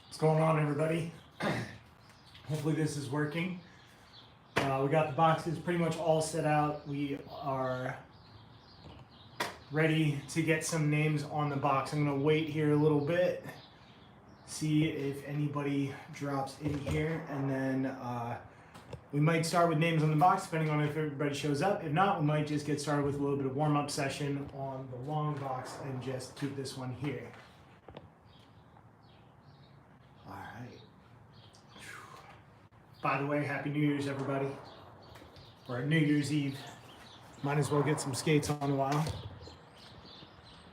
What's going on, everybody? Hopefully this is working. We got the boxes pretty much all set out. We are ready to get some names on the box. I'm gonna wait here a little bit, see if anybody drops in here, and then we might start with names on the box depending on if everybody shows up. If not, we might just get started with a little bit of warm-up session on the long box and just keep this one here. All right. By the way, Happy New Year's, everybody. Or New Year's Eve. Might as well get some skates on a while.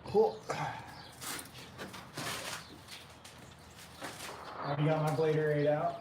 Cool. Already got my Blader 8 out.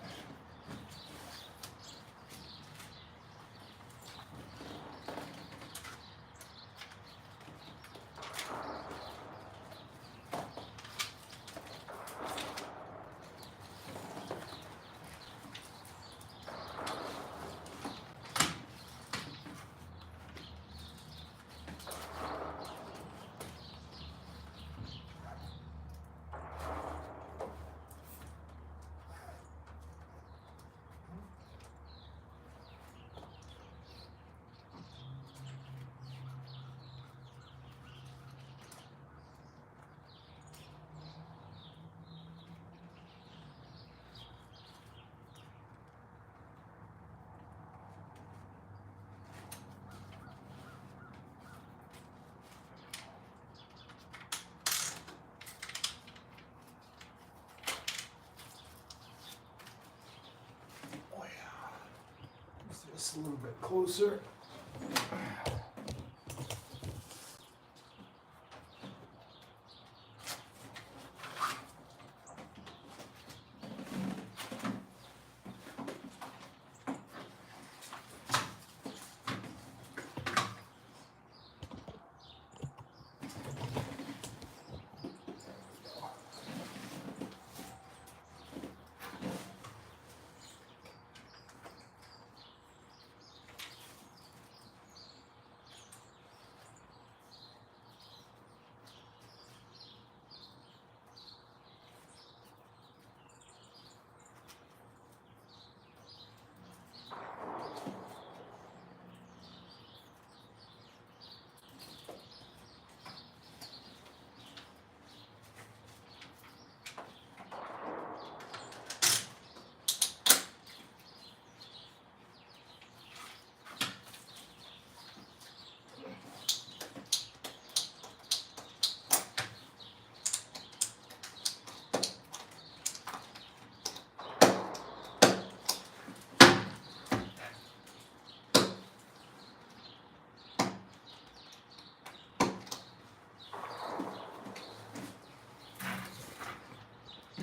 Just a little bit closer.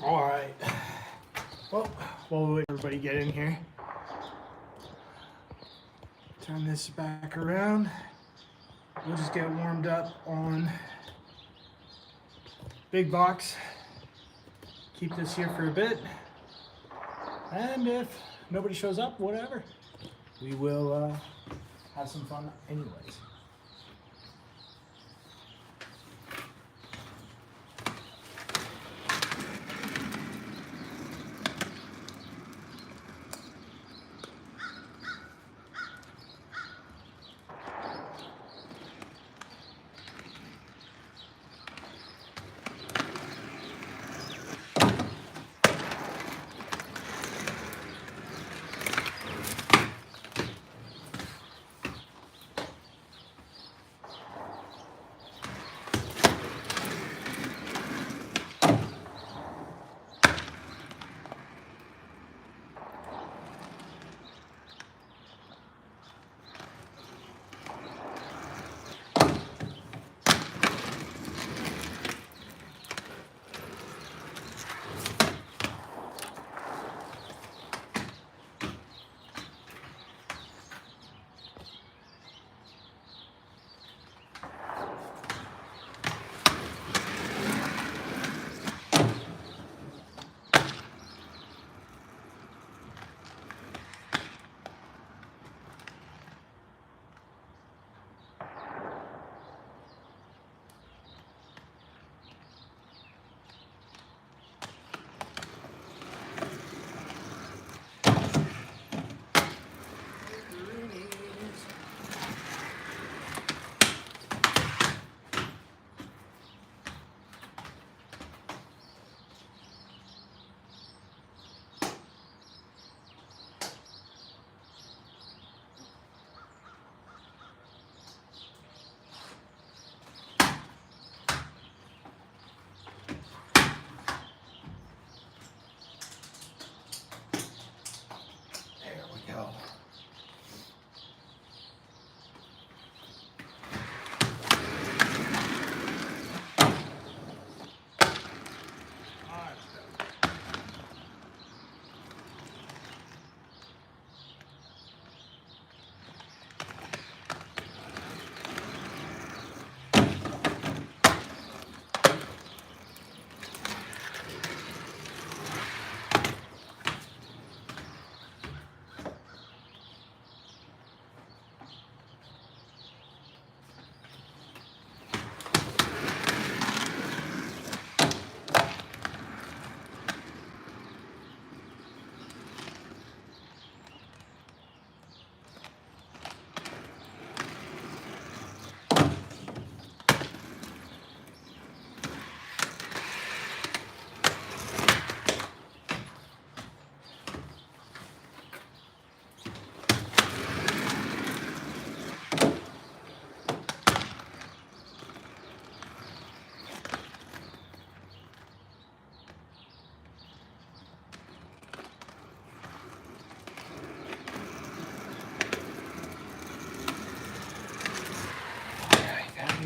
All right. Well, while we wait for everybody to get in here, turn this back around. We'll just get warmed up on big box. Keep this here for a bit. And if nobody shows up, whatever, we will have some fun anyways.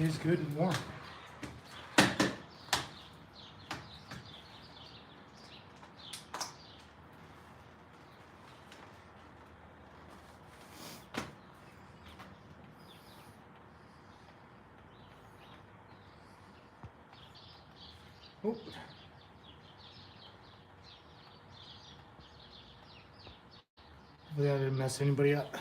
is good and warm. Oh. Hopefully I didn't mess anybody up.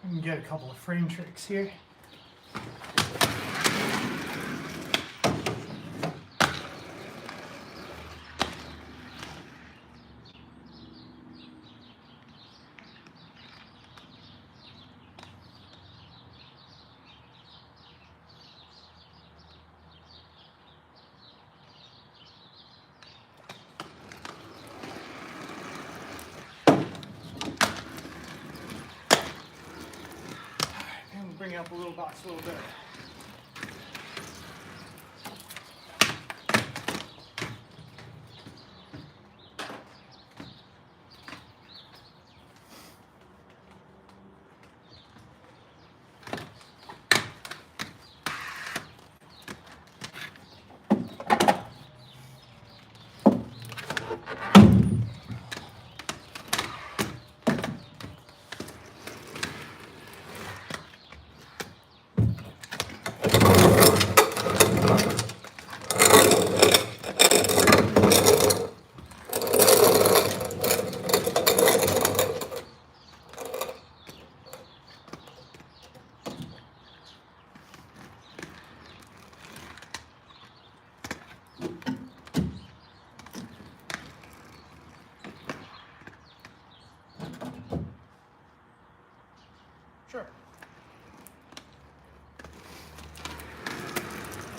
We can get a couple of frame tricks here. Bring it up a little box a little bit. Sure.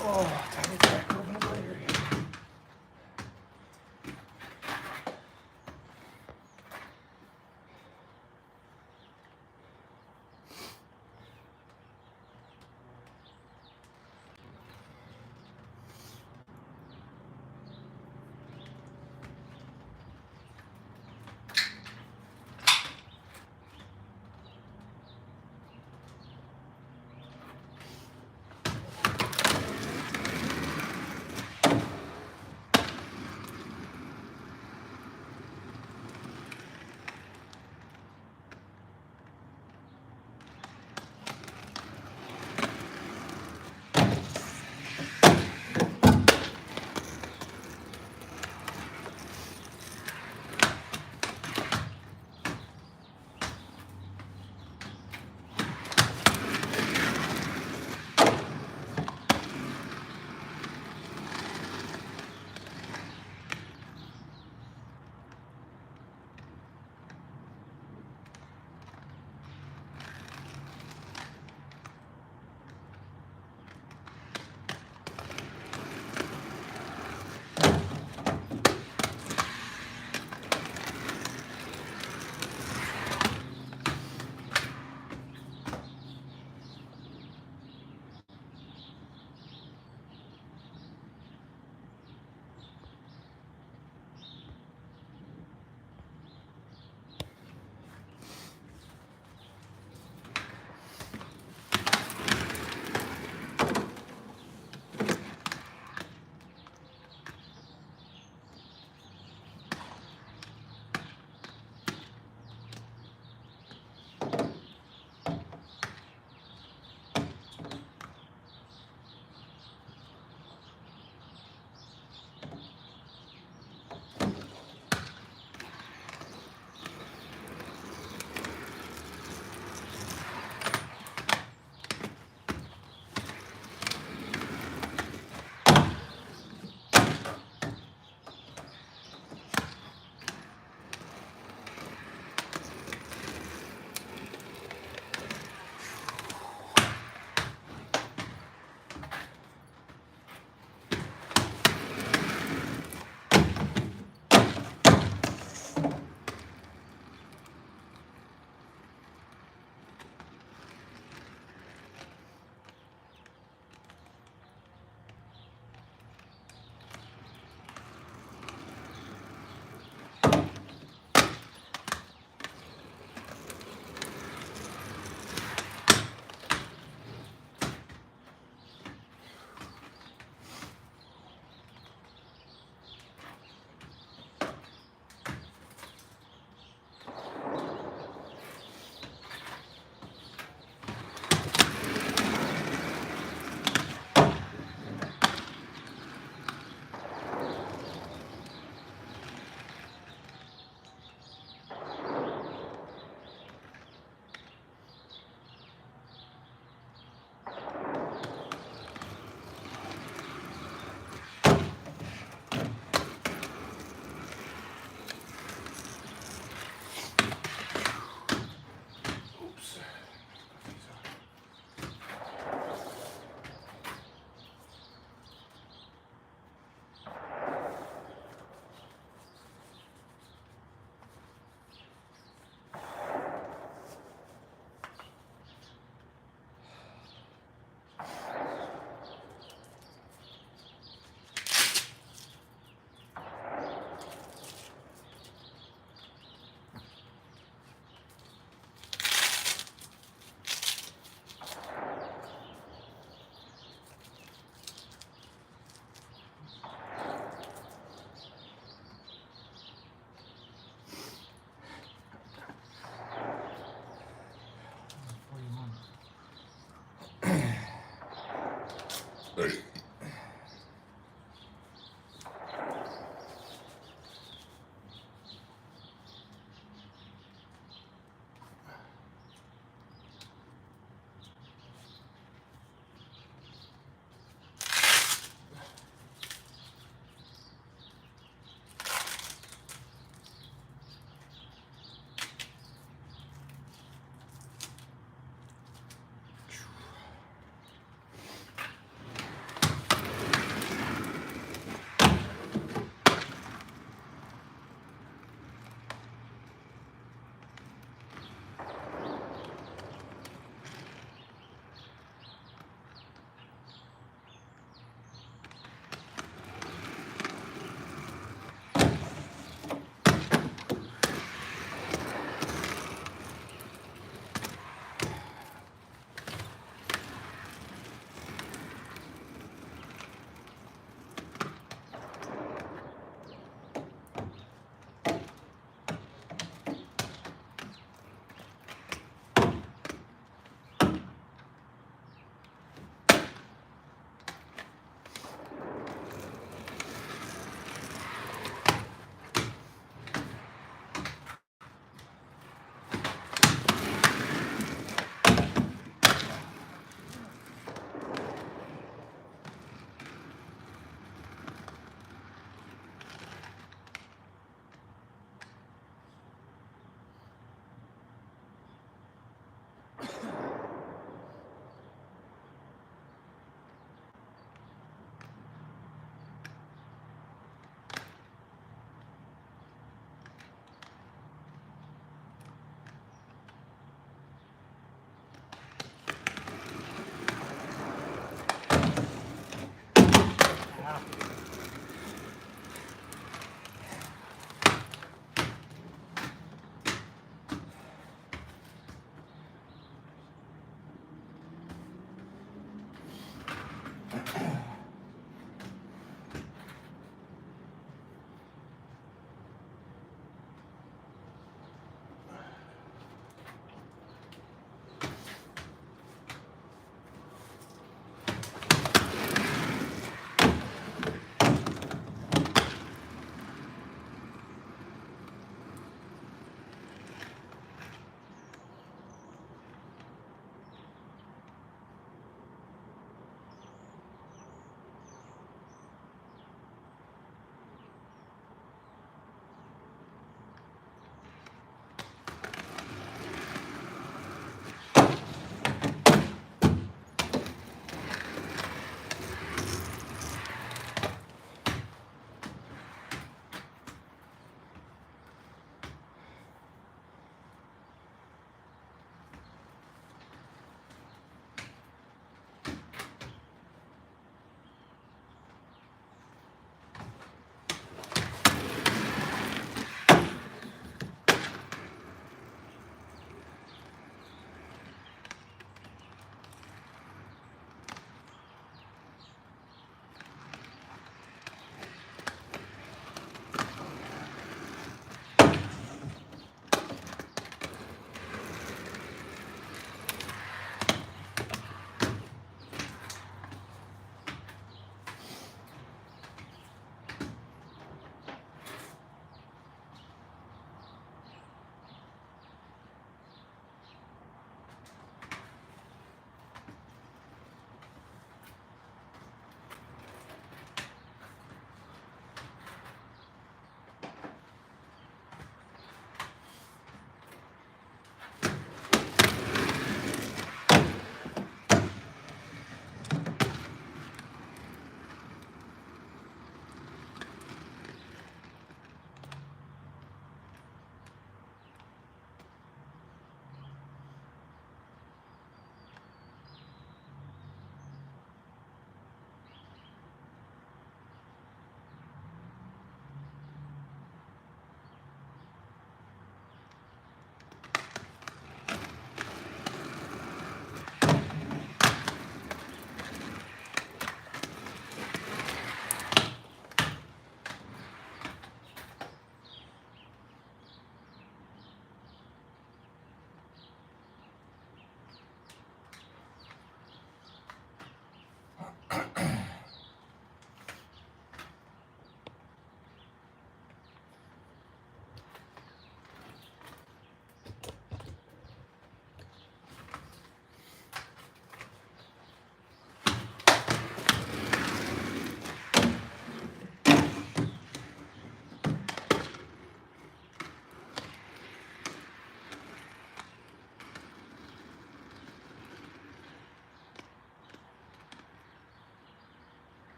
Oh, time to crack open a later.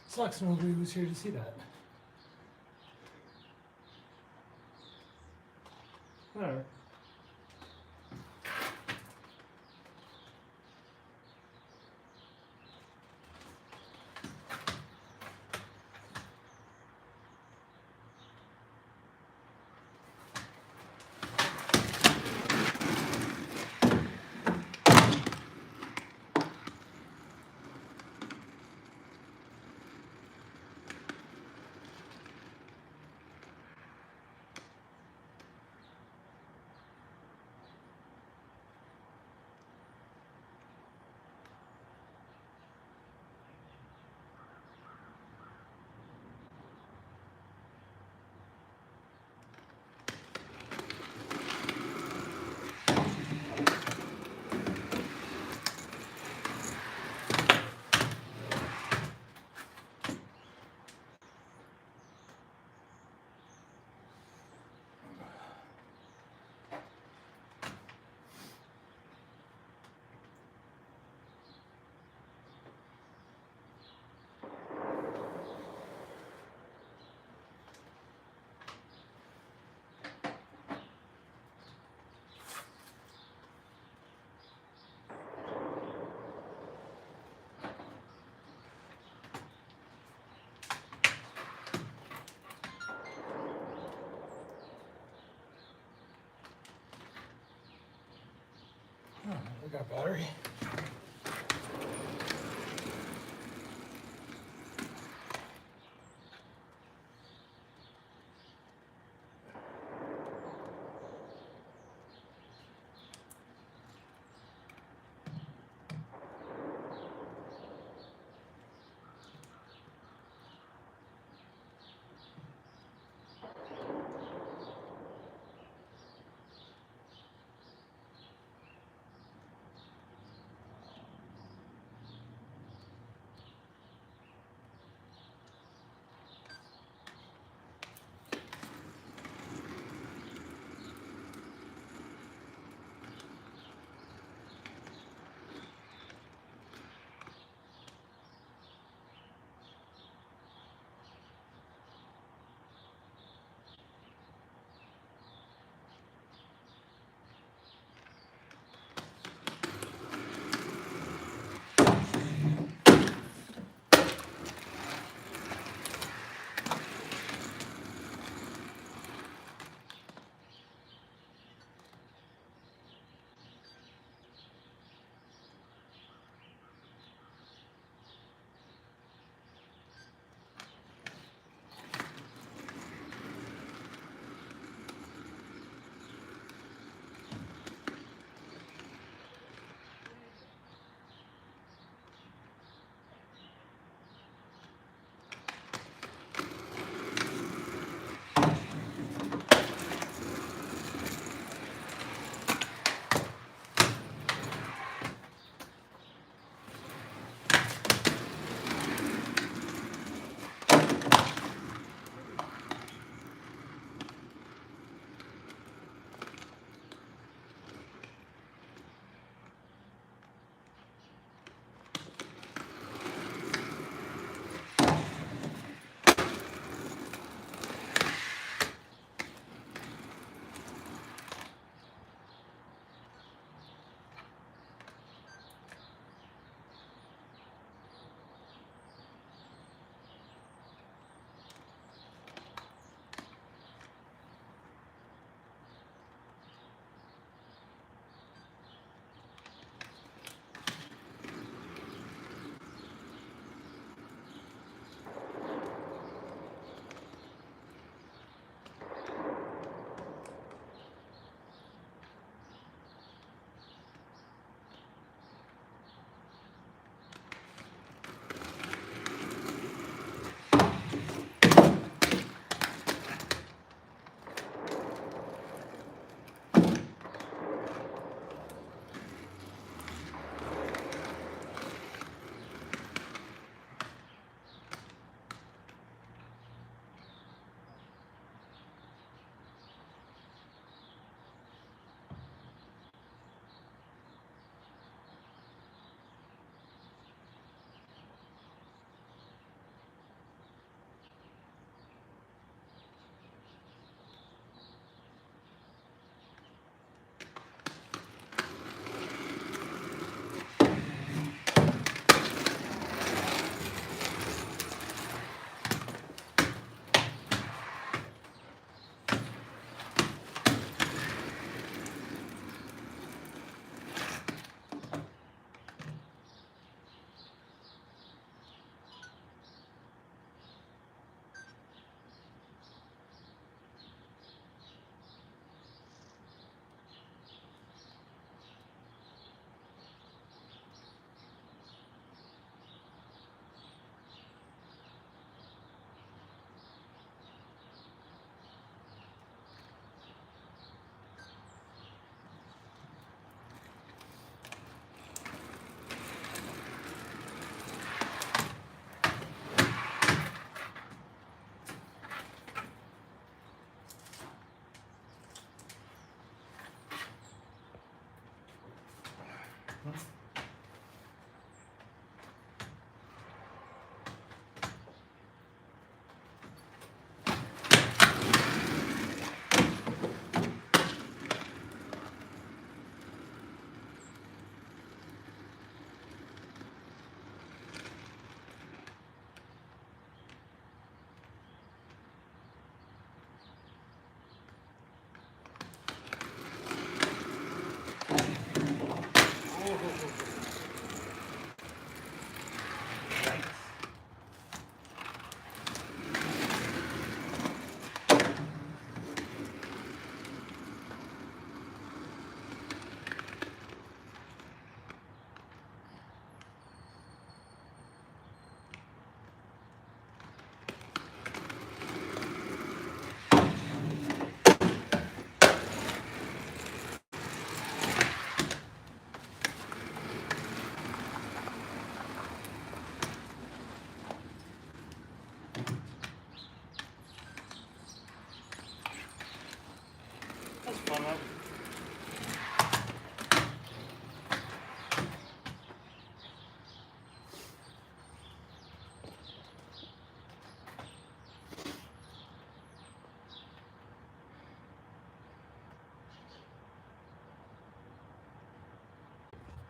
Sucks nobody was here to see that. Whatever. Oh, we got battery.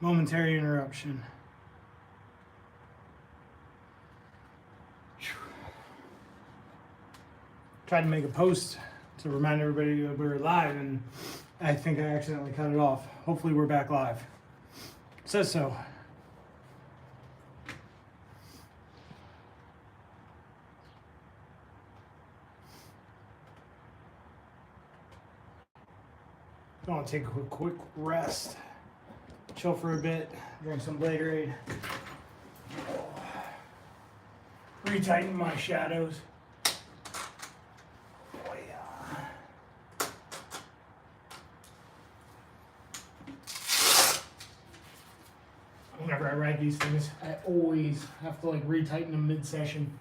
Momentary interruption. Tried to make a post to remind everybody that we were live, and I think I accidentally cut it off. Hopefully we're back live. It says so. I want to take a quick rest, chill for a bit, drink some Bladerade, retighten my shadows. Oh yeah. Whenever I ride these things, I always have to like retighten them mid-session.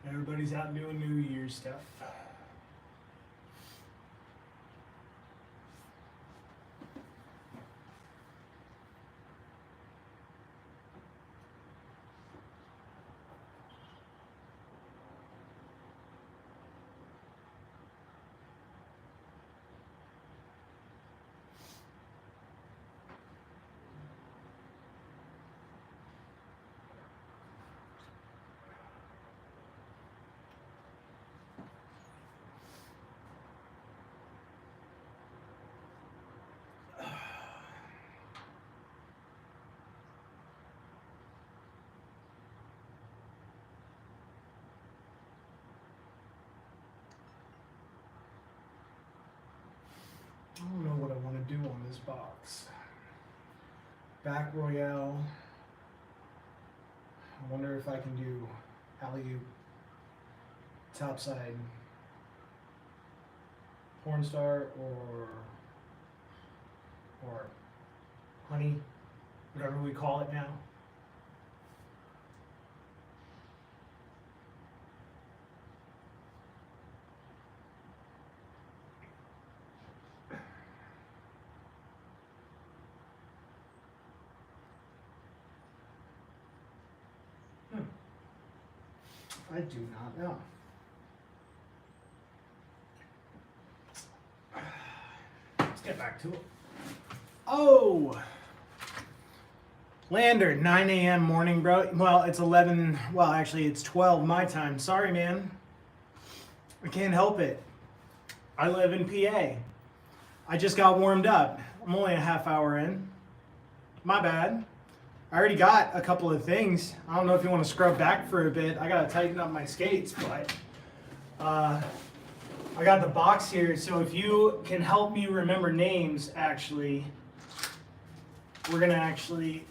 Everybody's out doing New Year's stuff. I don't know what I want to do on this box. Back Royale. I wonder if I can do alley-oop, topside, pornstar, or honey, whatever we call it now. I do not know. Let's get back to it. Oh! Lander, 9 a.m. morning, bro. Well, it's 11. Well, actually, it's 12 my time. Sorry, man. I can't help it. I live in PA. I just got warmed up. I'm only a half hour in. My bad. I already got a couple of things. I don't know if you want to scrub back for a bit. I gotta tighten up my skates, but I got the box here. So if you can help me remember names, actually, we're gonna actually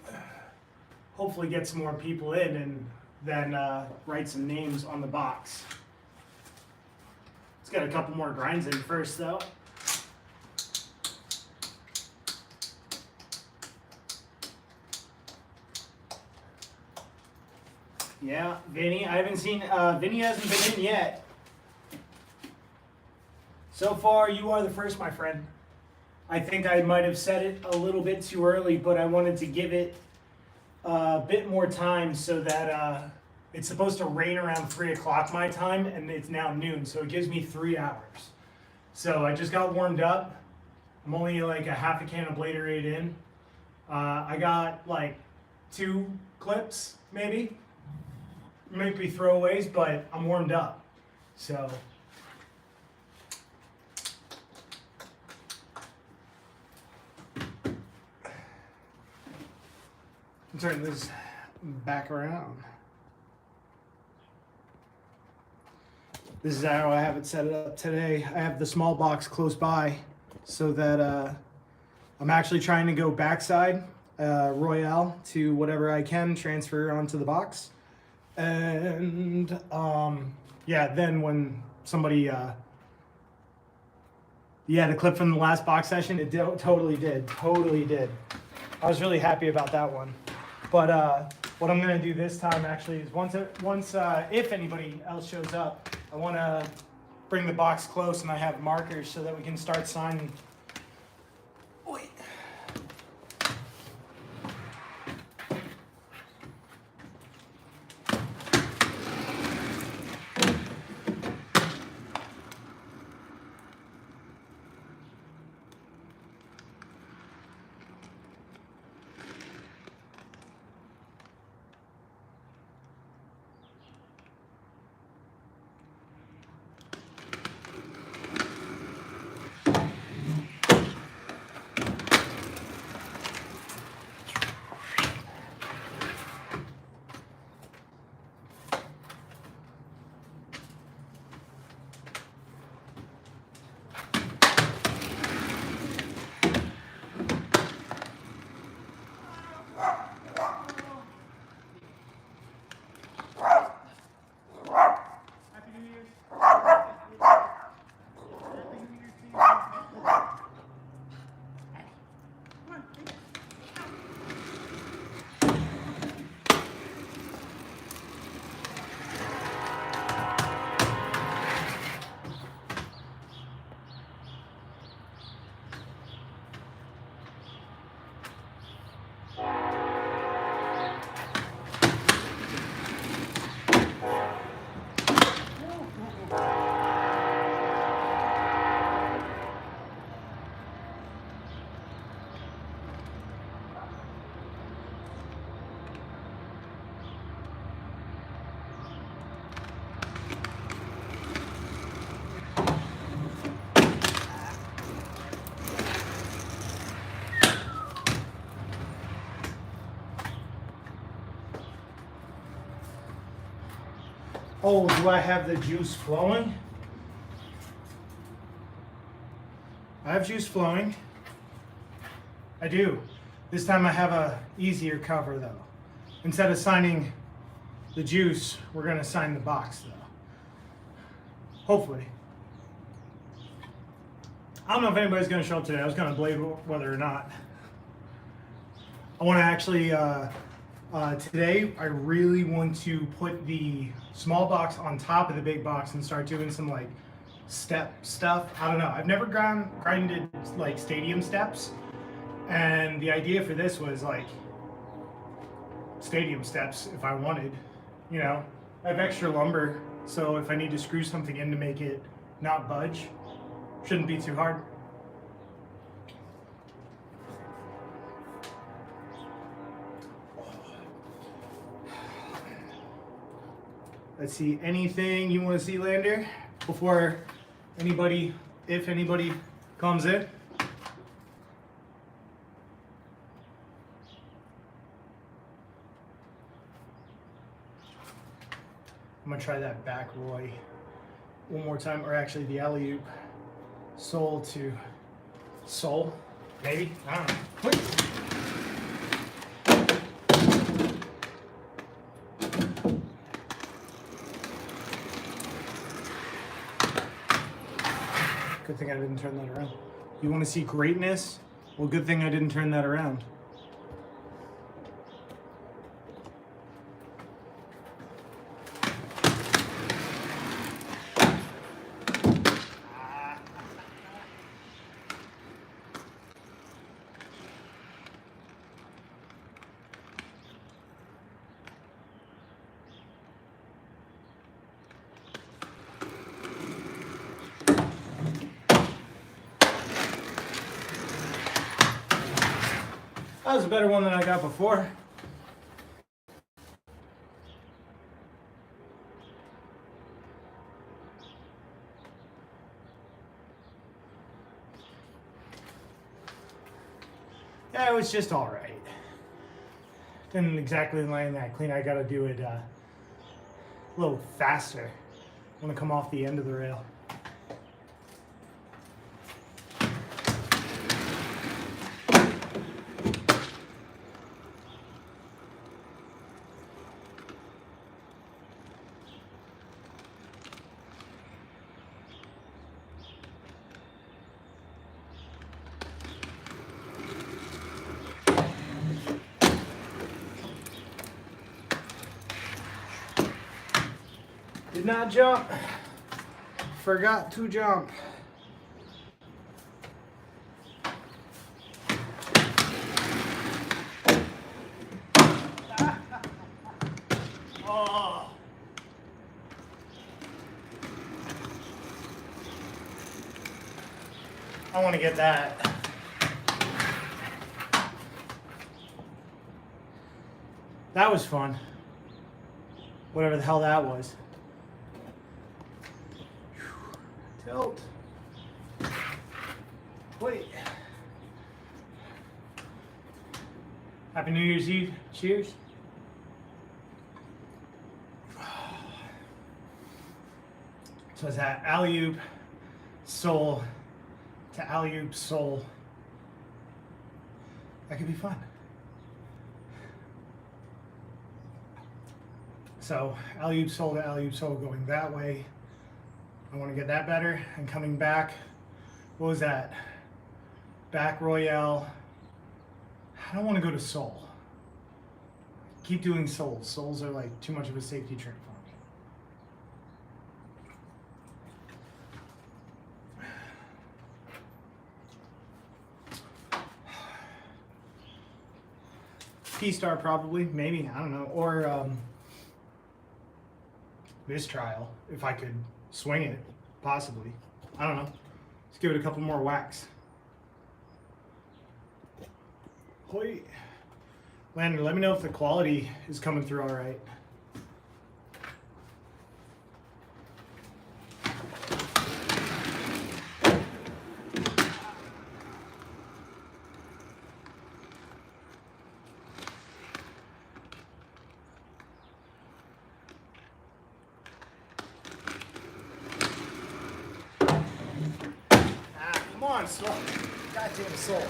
hopefully get some more people in and then write some names on the box. Let's get a couple more grinds in first, though. Yeah, Vinny. I haven't seen, Vinny hasn't been in yet. So far, you are the first, my friend. I think I might have said it a little bit too early, but I wanted to give it a bit more time so that it's supposed to rain around 3 o'clock my time, and it's now noon, so it gives me 3 hours. So I just got warmed up. I'm only like a half a can of Bladerade in. I got like 2 clips, maybe. Might be throwaways, but I'm warmed up. So turn this back around. This is how I have it set up today. I have the small box close by so that I'm actually trying to go backside Royale to whatever I can transfer onto the box. And yeah, then when somebody the clip from the last box session, it totally did. I was really happy about that one. But what I'm gonna do this time actually is once if anybody else shows up, I want to bring the box close and I have markers so that we can start signing. Wait. Oh, do I have the juice flowing? I have juice flowing. I do. This time I have a easier cover though. Instead of signing the juice, we're gonna sign the box though. Hopefully. I don't know if anybody's gonna show up today. I was gonna blade whether or not. I wanna actually, today I really want to put the small box on top of the big box and start doing some like step stuff. I don't know. I've never grinded like stadium steps. And the idea for this was like stadium steps if I wanted, you know. I have extra lumber, so if I need to screw something in to make it not budge, shouldn't be too hard. Let's see, anything you want to see, Lander, before anybody, if anybody comes in? I'm gonna try that back Roy one more time, or actually the alley-oop sole to sole, maybe, I don't know. Quick. Good thing I didn't turn that around. You want to see greatness? Well, good thing I didn't turn that around. That was a better one than I got before. Yeah, it was just all right. Didn't exactly land that clean. I got to do it a little faster. I want to come off the end of the rail. Did not jump. Forgot to jump. Oh. I want to get that. That was fun. Whatever the hell that was. Tilt. Wait. Happy New Year's Eve. Cheers. So is that alley-oop, sole to alley-oop, sole. That could be fun. So alley-oop, sole to alley-oop, sole going that way. I want to get that better. And coming back, what was that? Back Royale. I don't want to go to sole. Keep doing soles. Soles are like too much of a safety trick for me. P-Star probably, maybe, I don't know. Or mistrial, if I could swing it, possibly. I don't know. Let's give it a couple more whacks. Hoi. Landon, let me know if the quality is coming through all right. soul. Goddamn soul.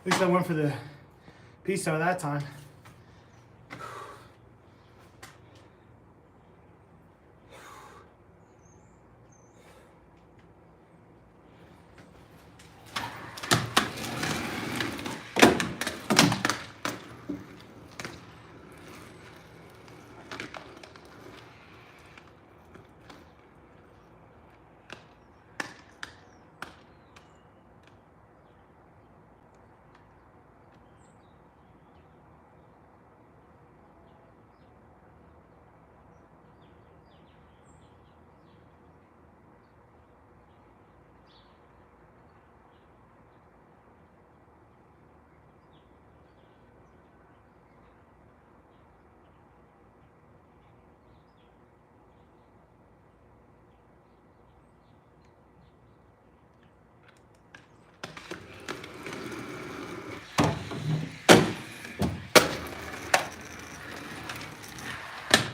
At least I went for the piece out that time.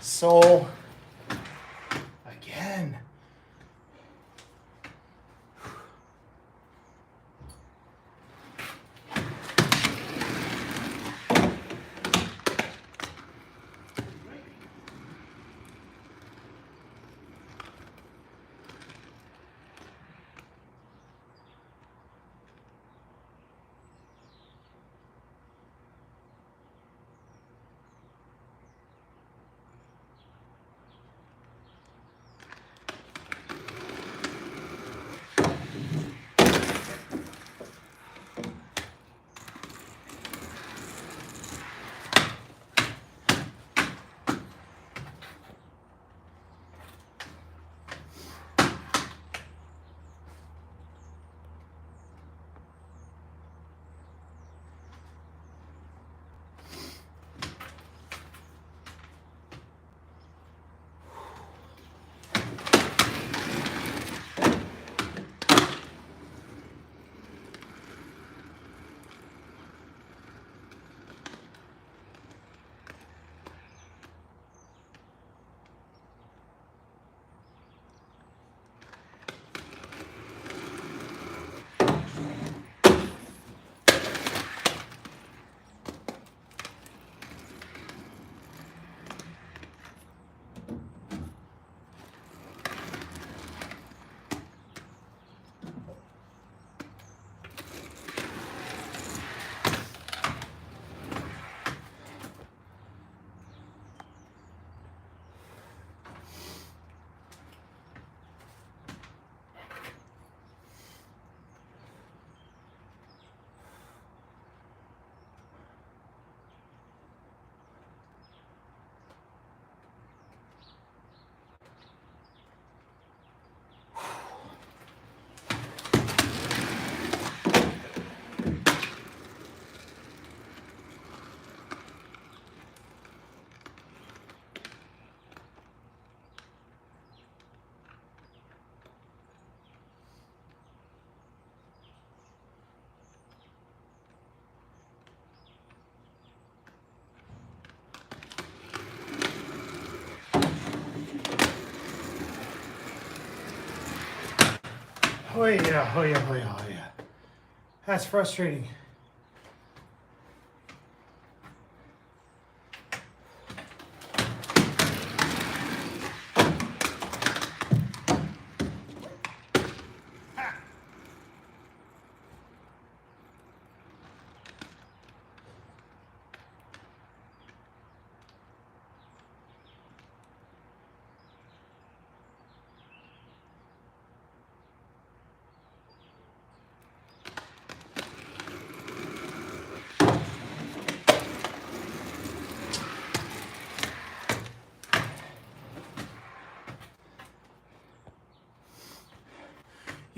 So, again. Oh yeah, oh yeah, oh yeah, oh yeah. That's frustrating.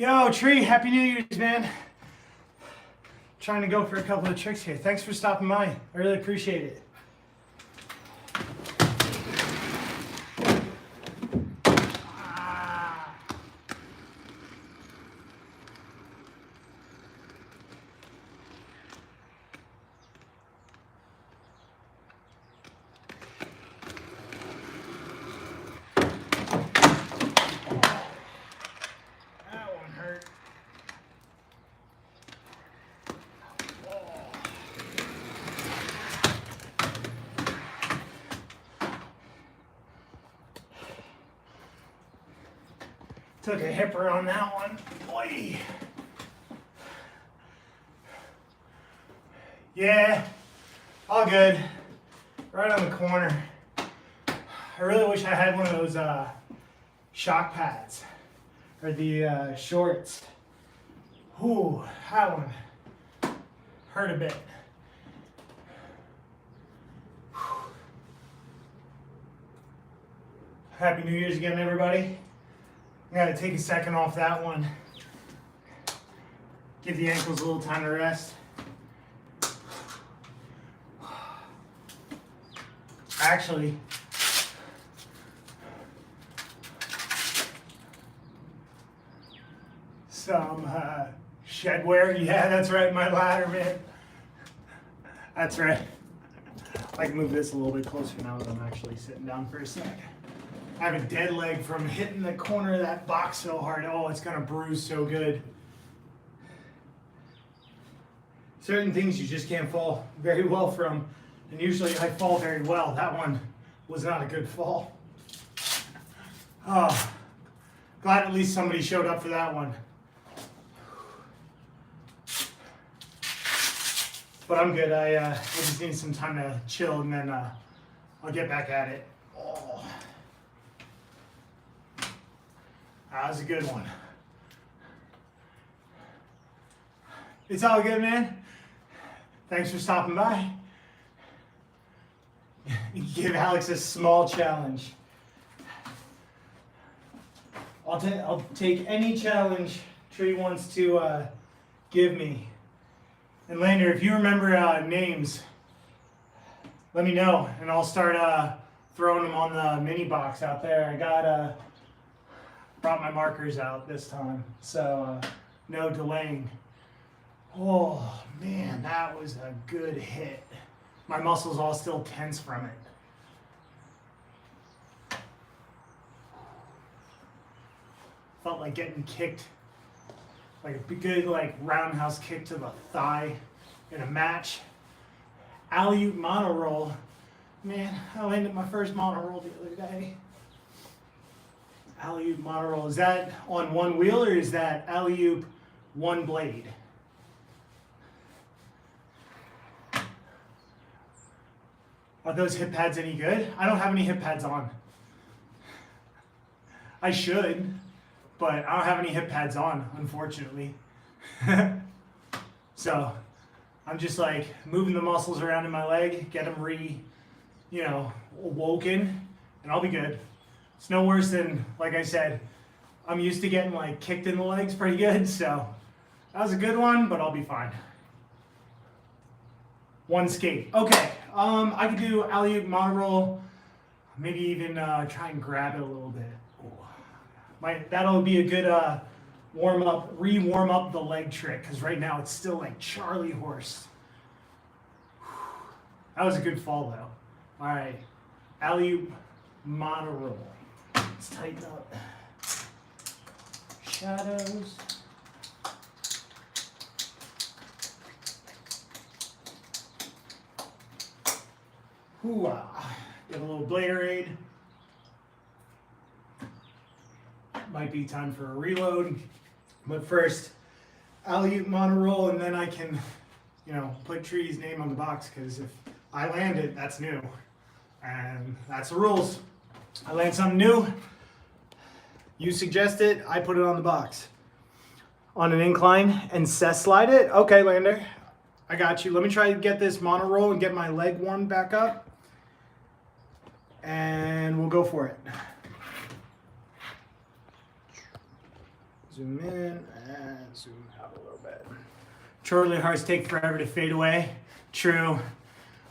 Yo, Tree, Happy New Year's, man. Trying to go for a couple of tricks here. Thanks for stopping by. I really appreciate it. Took a hipper on that one. Boy. Yeah, all good. Right on the corner. I really wish I had one of those shock pads or the shorts. Ooh, that one hurt a bit. Happy New Year's again, everybody. I gotta take a second off that one. Give the ankles a little time to rest. Actually, some shed wear. Yeah, that's right, my ladder, man. That's right. I can move this a little bit closer now that I'm actually sitting down for a sec. I have a dead leg from hitting the corner of that box so hard. Oh, it's gonna bruise so good. Certain things you just can't fall very well from, and usually I fall very well. That one was not a good fall. Oh, glad at least somebody showed up for that one. But I'm good. I just need some time to chill, and then I'll get back at it. Oh. That was a good one. It's all good, man. Thanks for stopping by. Give Alex a small challenge. I'll take any challenge Tree wants to give me. And Lander, if you remember names, let me know, and I'll start throwing them on the mini box out there. I brought my markers out this time, so no delaying. Oh man, that was a good hit. My muscles all still tense from it. Felt like getting kicked, like a good roundhouse kick to the thigh in a match. Alley-oop mono roll. Man, I landed my first mono roll the other day. Alley-oop mono roll. Is that on one wheel or is that alley-oop one blade? Are those hip pads any good? I don't have any hip pads on. I should, but I don't have any hip pads on, unfortunately. So I'm just moving the muscles around in my leg, get them awoken, and I'll be good. It's no worse than, like I said, I'm used to getting kicked in the legs pretty good, so that was a good one, but I'll be fine. One skate. Okay, I could do alley-oop mono roll, maybe even try and grab it a little bit. That'll be a good warm up the leg trick, because right now it's still like Charlie horse. That was a good fall though. All right, alley-oop mono roll. Let's tighten up. Shadows. Hoo-ah. Get a little Bladerade. Might be time for a reload. But first, alley-oop mono roll, and then I can, put Tree's name on the box, because if I land it, that's new. And that's the rules. I land something new, you suggest it, I put it on the box. On an incline and cess slide it? Okay, Lander, I got you. Let me try to get this mono roll and get my leg warmed back up. And we'll go for it. Zoom in and zoom out a little bit. Short hearts take forever to fade away. True.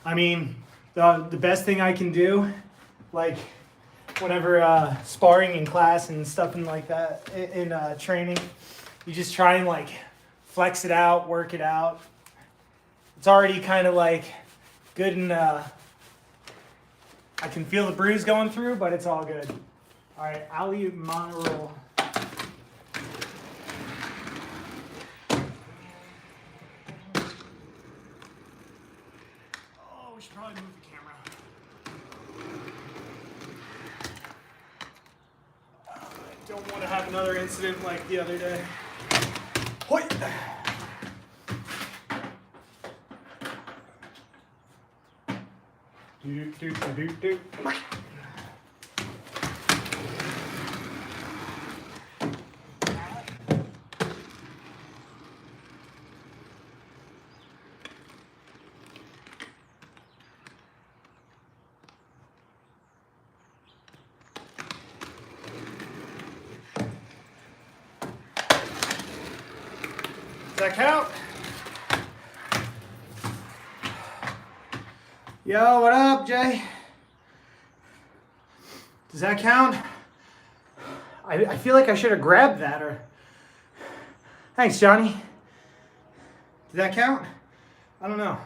I mean, the best thing I can do, like whenever sparring in class and stuff and like that in training, you just try and like flex it out, work it out. It's already kind of like good and I can feel the bruise going through, but it's all good. All right, alley-oop monoroll. Oh, we should probably move the camera. I don't want to have another incident like the other day. Hoi! Doot, doot, doot, doot, doot. Does that count? Yo, what up, Jay? Does that count? I feel like I should have grabbed that or... Thanks, Johnny. Did that count? I don't know.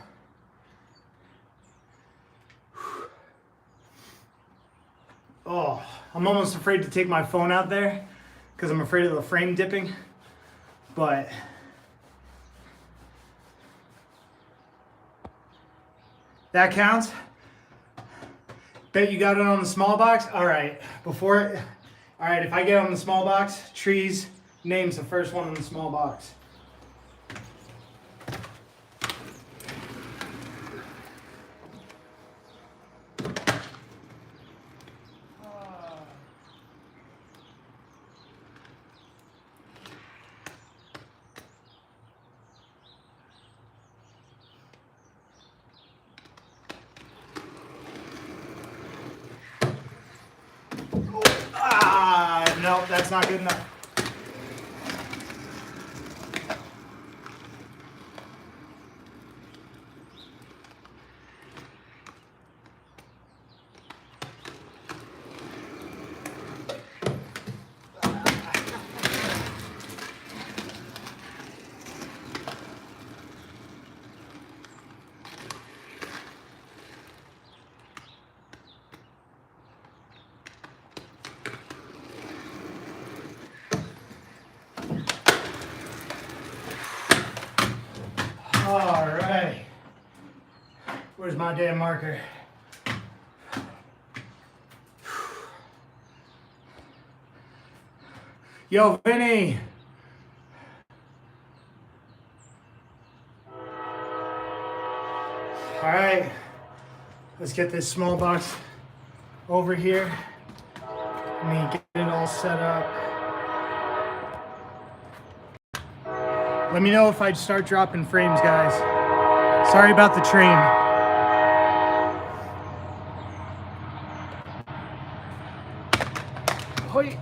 Oh, I'm almost afraid to take my phone out there because I'm afraid of the frame dipping, but... That counts? Bet you got it on the small box? All right, all right, if I get on the small box, Trees names the first one on the small box. No, that's not good enough. All right. Where's my damn marker? Yo, Vinny. All right. Let's get this small box over here. Let me get it all set up. Let me know if I start dropping frames, guys. Sorry about the train. Hoi.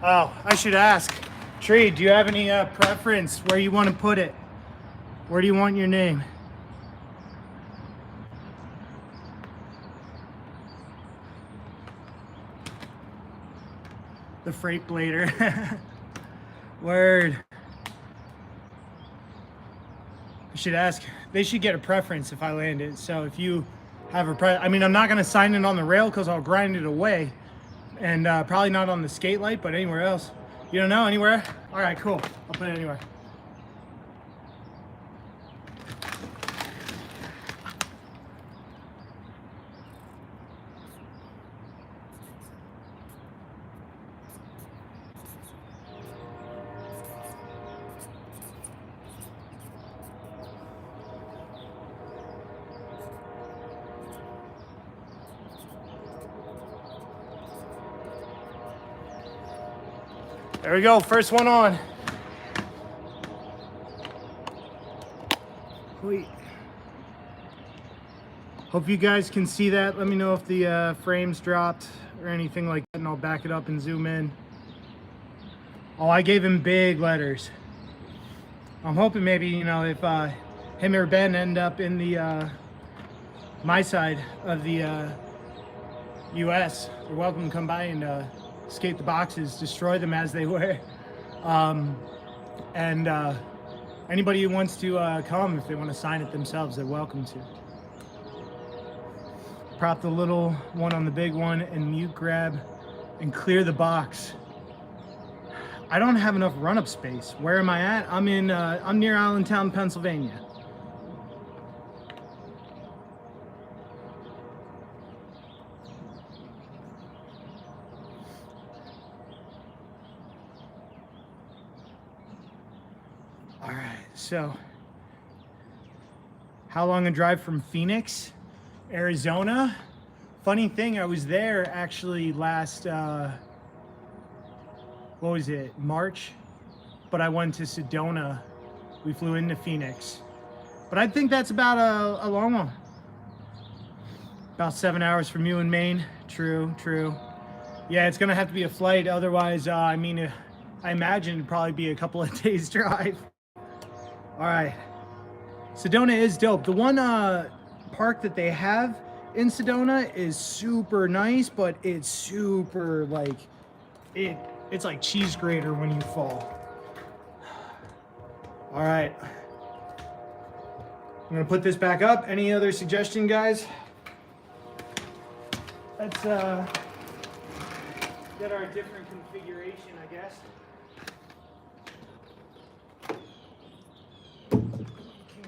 Oh, I should ask. Tree, do you have any preference where you want to put it? Where do you want your name? The freight blader. Word. I should ask. They should get a preference if I land it. So if you have a I mean, I'm not going to sign it on the rail because I'll grind it away. And probably not on the skate light, but anywhere else. You don't know? Anywhere? All right, cool. I'll put it anywhere. There we go, first one on. Hope you guys can see that. Let me know if the frames dropped or anything like that, and I'll back it up and zoom in. Oh, I gave him big letters. I'm hoping maybe, you know, if him or Ben end up in the my side of the US, they're welcome to come by and skate the boxes, destroy them as they were. And anybody who wants to come, if they want to sign it themselves, they're welcome to. Prop the little one on the big one and mute grab and clear the box. I don't have enough run-up space. Where am I at? I'm near Allentown, Pennsylvania. All right, so how long a drive from Phoenix, Arizona? Funny thing, I was there actually last, what was it, March? But I went to Sedona. We flew into Phoenix. But I think that's about a long one. About 7 hours from you in Maine. True, true. Yeah, it's gonna have to be a flight. Otherwise, I mean, I imagine it'd probably be a couple of days drive. All right, Sedona is dope. The one park that they have in Sedona is super nice, but it's super like, it's like cheese grater when you fall. All right, I'm gonna put this back up. Any other suggestion, guys? Let's get our different configuration, I guess.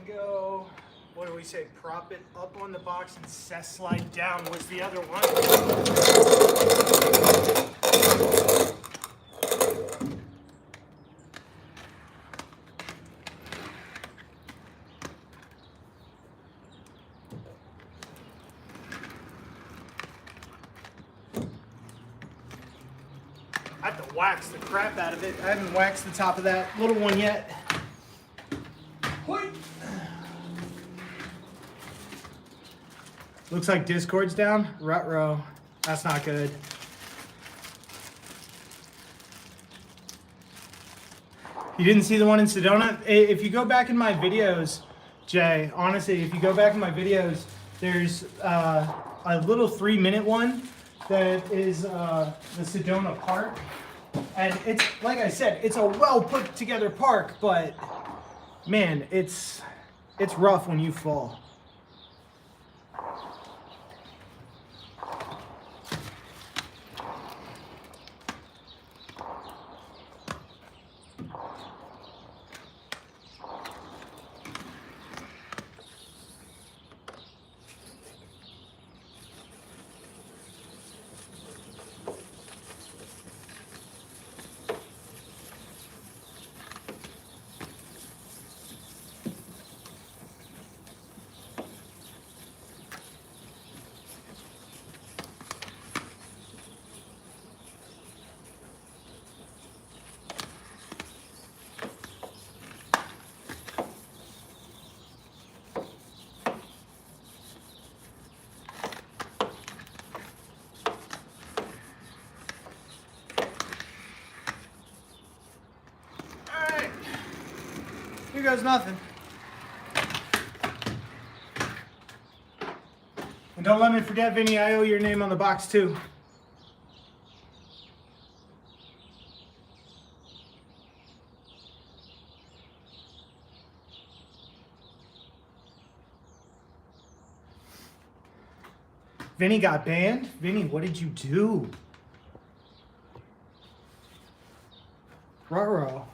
Go, what do we say, prop it up on the box and slide down was the other one. I have to wax the crap out of it. I haven't waxed the top of that little one yet. Looks like Discord's down. Ruh-roh. That's not good. You didn't see the one in Sedona? If you go back in my videos, Jay, honestly, if you go back in my videos, there's a little 3-minute one that is the Sedona Park. And it's, like I said, it's a well put together park, but man, it's rough when you fall. Here goes nothing. And don't let me forget, Vinny, I owe your name on the box too. Vinny got banned? Vinny, what did you do? Ruh-roh.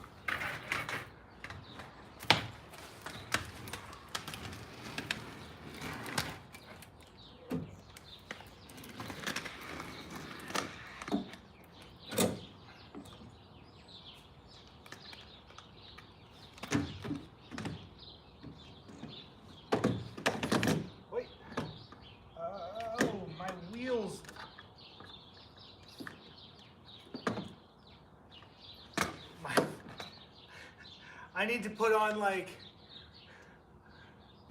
I need to put on like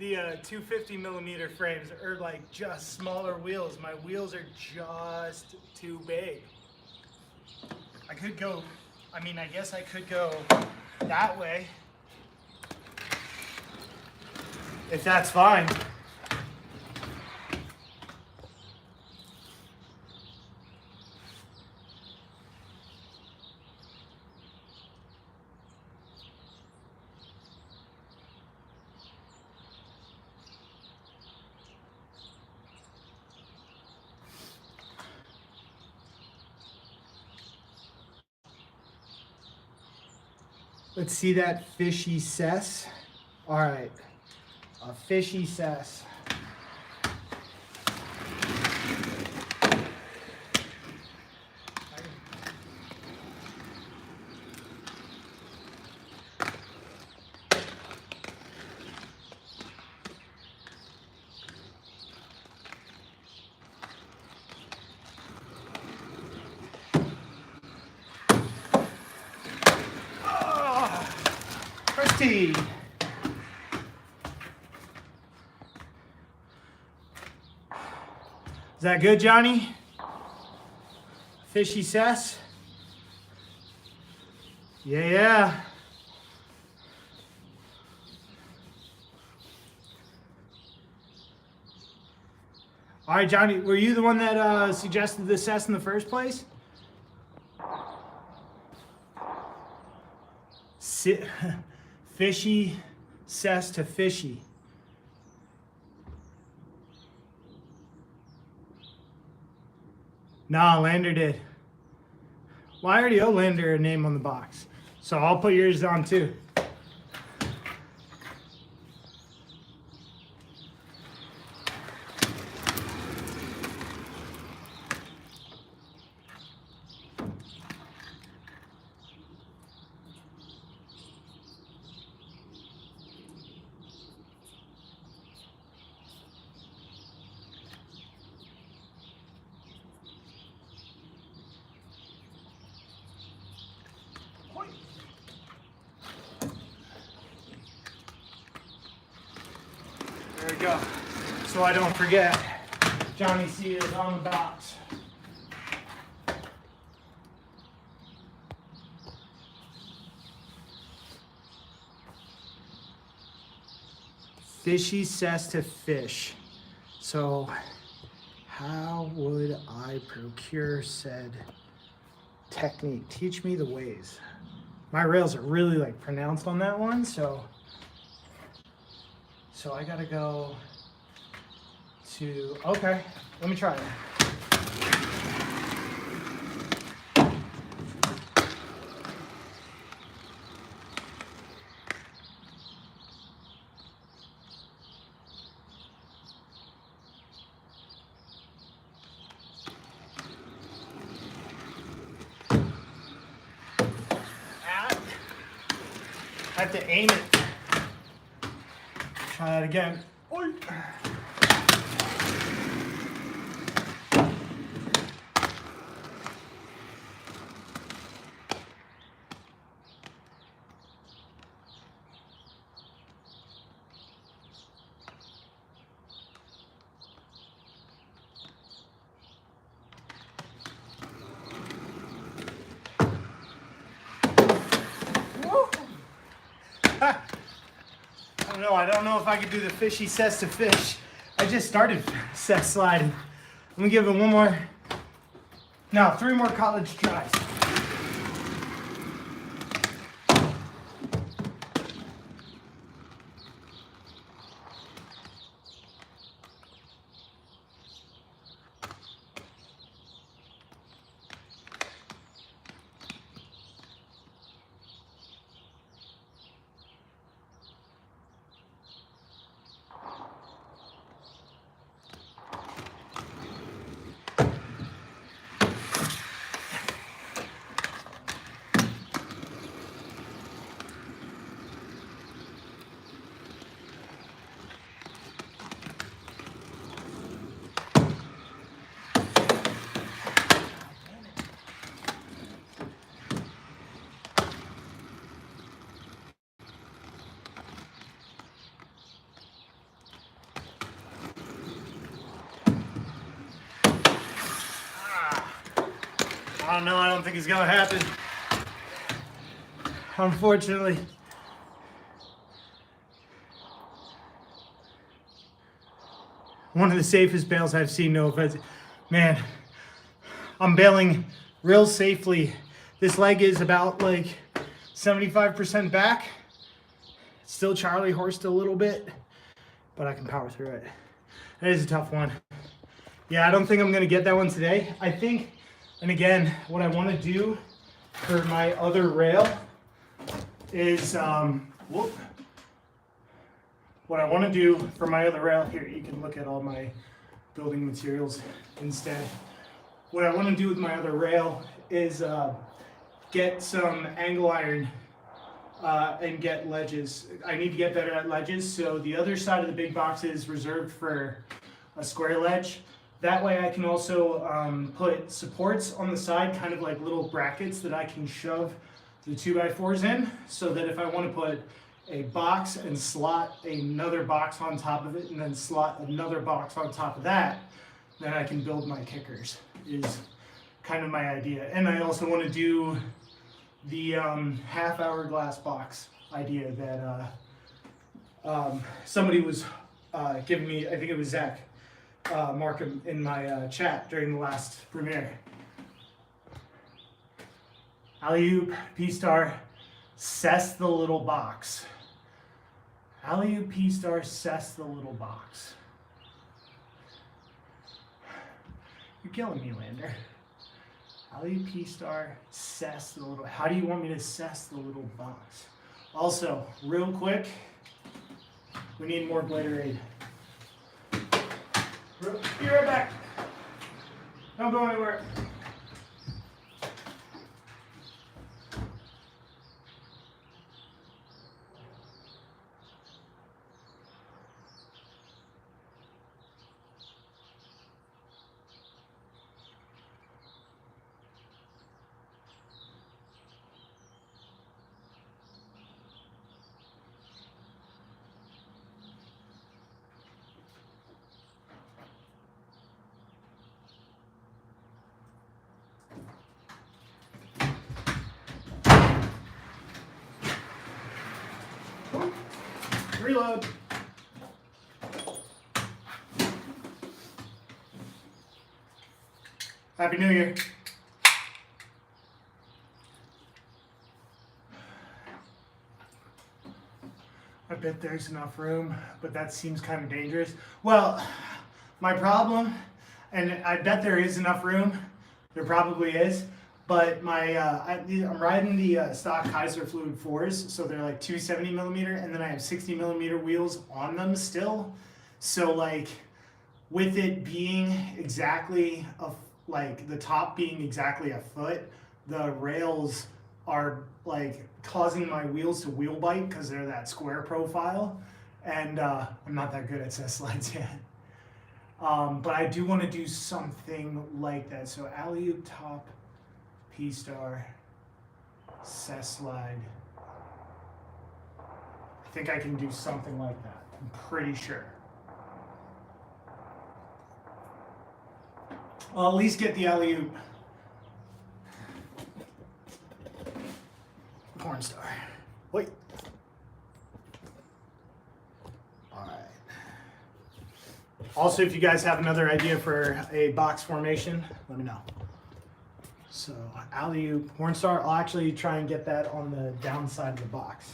The 250 millimeter frames are like just smaller wheels. My wheels are just too big. I could go, I mean, I guess I could go that way, if that's fine. Let's see that fishy cess. All right, a fishy cess. Christy. Is that good, Johnny? Fishy cess? Yeah. All right, Johnny, were you the one that suggested the cess in the first place? Fishy cess to fishy. Nah, Lander did. Well, I already owe Lander a name on the box, so I'll put yours on too. There we go. So I don't forget, Johnny C is on the box. Fishy cess to fish. So how would I procure said technique? Teach me the ways. My rails are really like pronounced on that one, so I gotta go to, okay, let me try it. I have to aim it. Try that again. Oy. I don't know if I could do the fishy cess to fish. I just started cess sliding. I'm gonna give it one more. No, 3 more college tries. I don't know, I don't think it's gonna happen. Unfortunately. One of the safest bails I've seen, no offense. Man, I'm bailing real safely. This leg is about like 75% back. Still Charlie horsed a little bit, but I can power through it. That is a tough one. Yeah, I don't think I'm gonna get that one today. I think, and again, what I wanna do for my other rail is, what I wanna do for my other rail, here, you can look at all my building materials instead. What I wanna do with my other rail is get some angle iron and get ledges. I need to get better at ledges, so the other side of the big box is reserved for a square ledge. That way I can also put supports on the side, kind of like little brackets that I can shove the 2x4s in, so that if I want to put a box and slot another box on top of it and then slot another box on top of that, then I can build my kickers, is kind of my idea. And I also want to do the half hourglass box idea that somebody was giving me, I think it was Zach Markham in my chat during the last premiere. Alley-oop, P-Star, cess the little box. Alley-oop, P-Star, cess the little box. You're killing me, Lander. Alley-oop, P-Star, cess the little, how do you want me to cess the little box? Also, real quick, we need more Bladerade. Be right back. Don't go anywhere. Reload. Happy New Year. I bet there's enough room, but that seems kind of dangerous. Well, my problem, and I bet there is enough room, there probably is, but my I'm riding the stock Kaiser Fluid 4s, so they're like 270 millimeter, and then I have 60 millimeter wheels on them still. So like, with it being exactly like the top being exactly a foot, the rails are like causing my wheels to wheel bite because they're that square profile, and I'm not that good at cess slides yet. But I do want to do something like that. So alley-oop top, P-Star, cess slide. I think I can do something like that. I'm pretty sure. I'll at least get the alley-oop. Porn star. Wait. All right. Also, if you guys have another idea for a box formation, let me know. So, alley-oop, porn star. I'll actually try and get that on the downside of the box.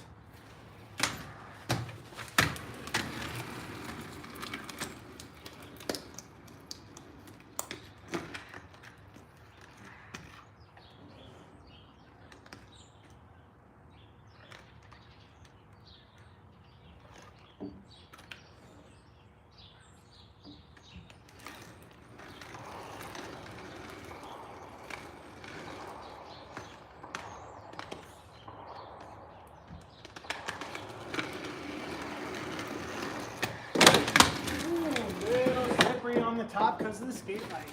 On the top because of the skate light.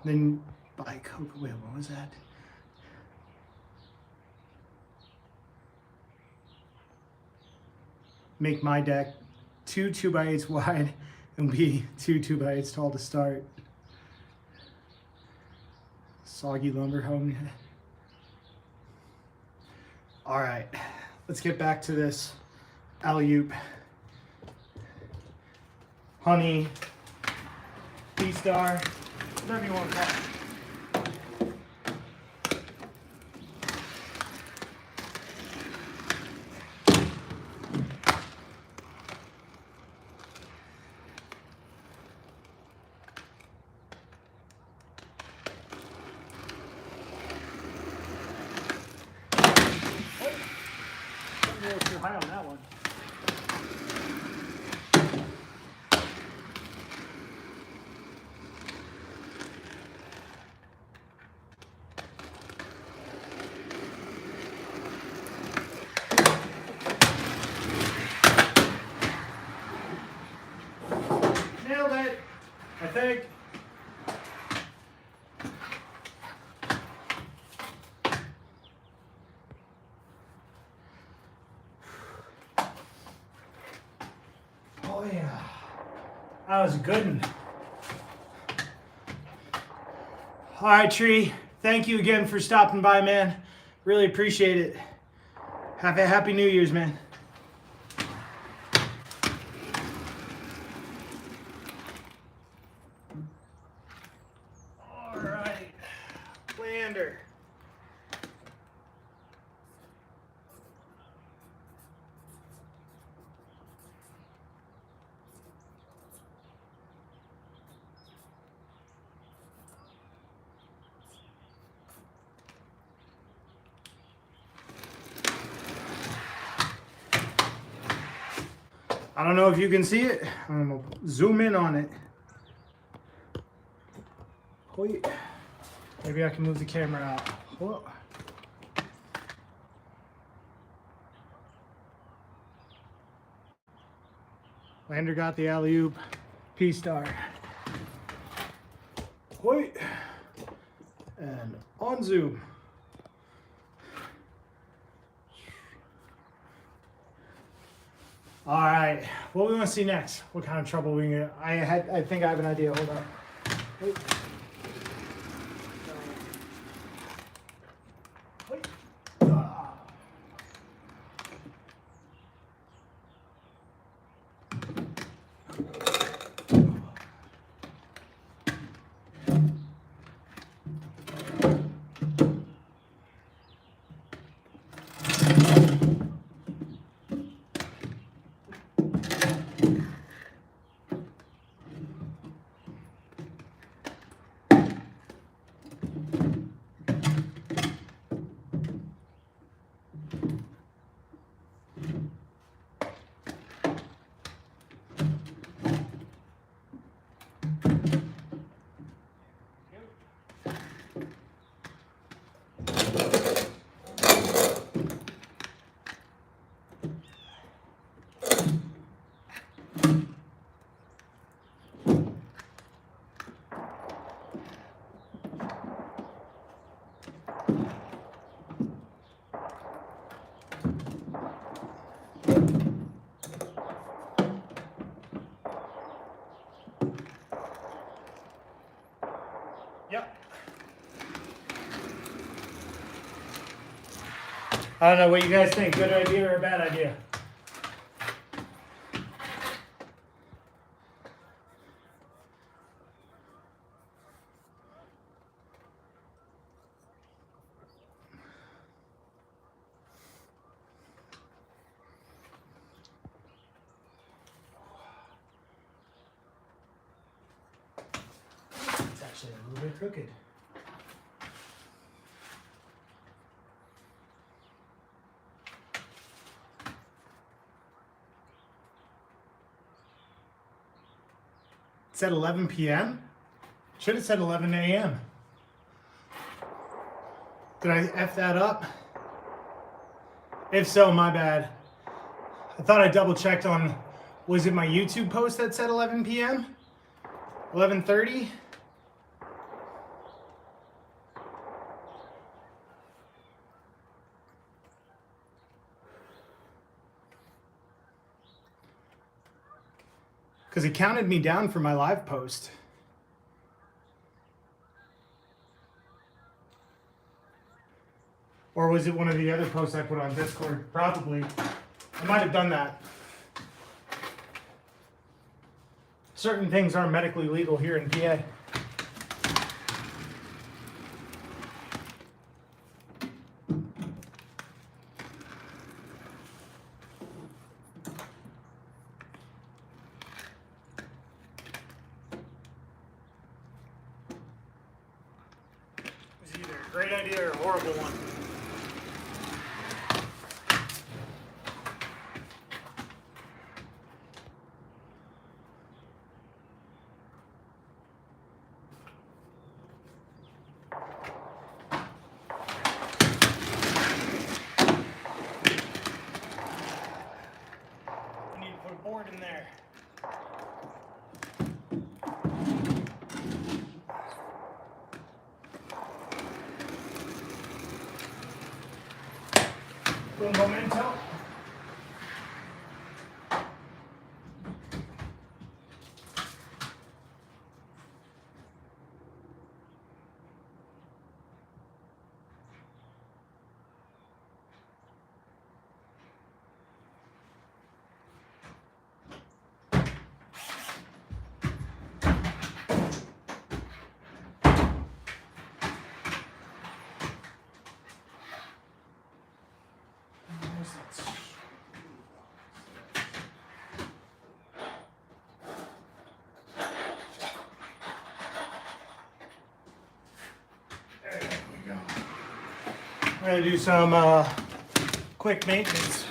Then buy Coke. Wait, what was that? Make my deck 2 2x8s wide and be 2 2x8s tall to start. Soggy lumber home. All right, let's get back to this alley-oop. Honey, P-Star, whatever you want to call it. Too high on that one. Nailed it, I think. Oh yeah, that was a good one. All right, Tree, thank you again for stopping by, man. Really appreciate it. Have a happy New Year's, man. All right, Lander. I don't know if you can see it. I'm gonna zoom in on it. Wait. Maybe I can move the camera out. Whoa. Lander got the alley-oop. P-Star. Wait. And on zoom. All right, what we want to see next? What kind of trouble we get? I think I have an idea. Hold on. Wait. Wait. Yep. I don't know what you guys think. Good idea or a bad idea? It's actually a little bit crooked. It said 11 p.m. Should have said 11 a.m. Did I F that up? If so, my bad. I thought I double checked on, was it my YouTube post that said 11 p.m.? 11:30? because it counted me down for my live post. Or was it one of the other posts I put on Discord? Probably. I might have done that. Certain things aren't medically legal here in PA. It's either a great idea or a horrible one. Board in there. Little memento. We're going to do some quick maintenance.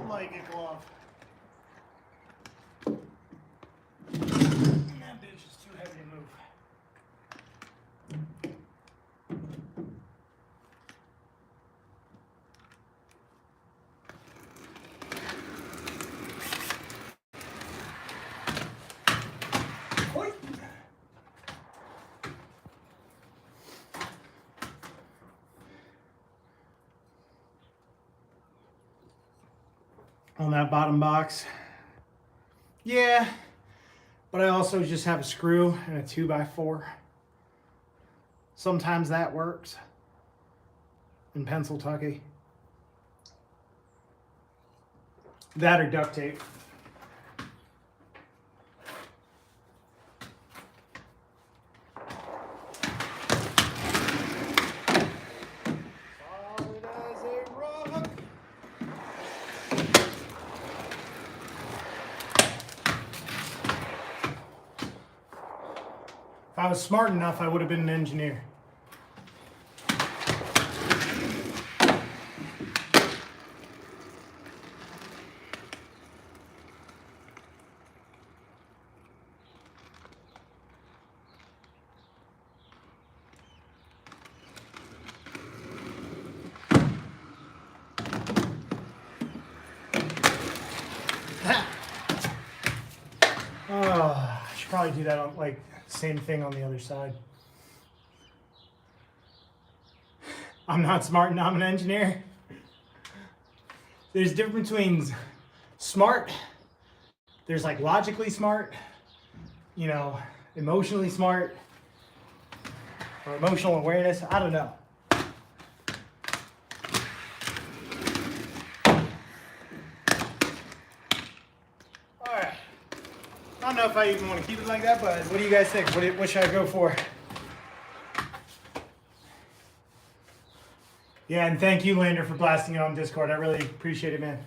Like a glove. That bitch is too heavy to move. On that bottom box. Yeah, but I also just have a screw and a 2x4. Sometimes that works in Pennsylvania. That or duct tape. Solid as a rock. If I was smart enough, I would have been an engineer. Oh, I should probably do that on like same thing on the other side. I'm not smart and I'm an engineer. There's a difference between smart, there's like logically smart, you know, emotionally smart, or emotional awareness. I don't know. Alright. I don't know if I even want to keep it like that, but what do you guys think? What should I go for? Yeah, and thank you, Lander, for blasting it on Discord. I really appreciate it, man.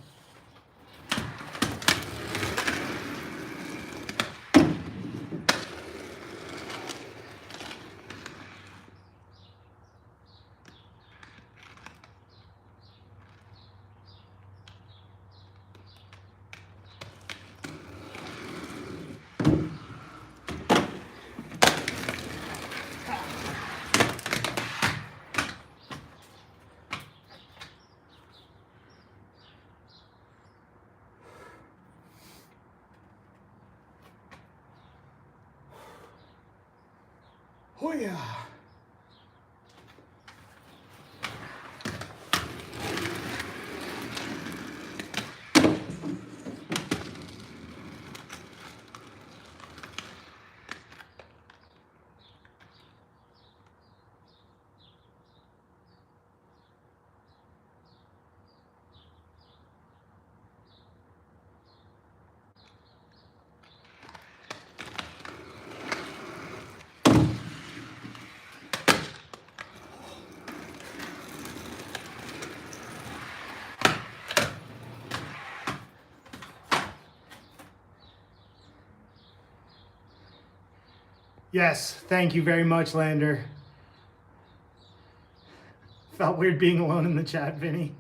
Oh yeah. Yes, thank you very much, Lander. Felt weird being alone in the chat, Vinny.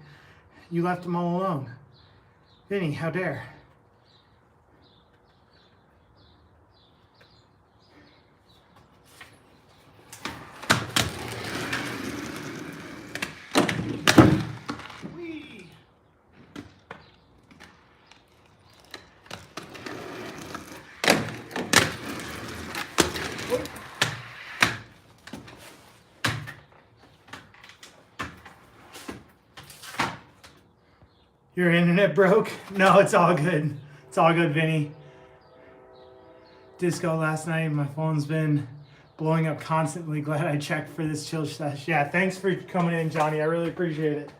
You left them all alone. Vinny, how dare. Whee! Your internet broke? No, it's all good. It's all good, Vinny. Disco last night, my phone's been blowing up constantly. Glad I checked for this chill sesh. Yeah, thanks for coming in, Johnny. I really appreciate it.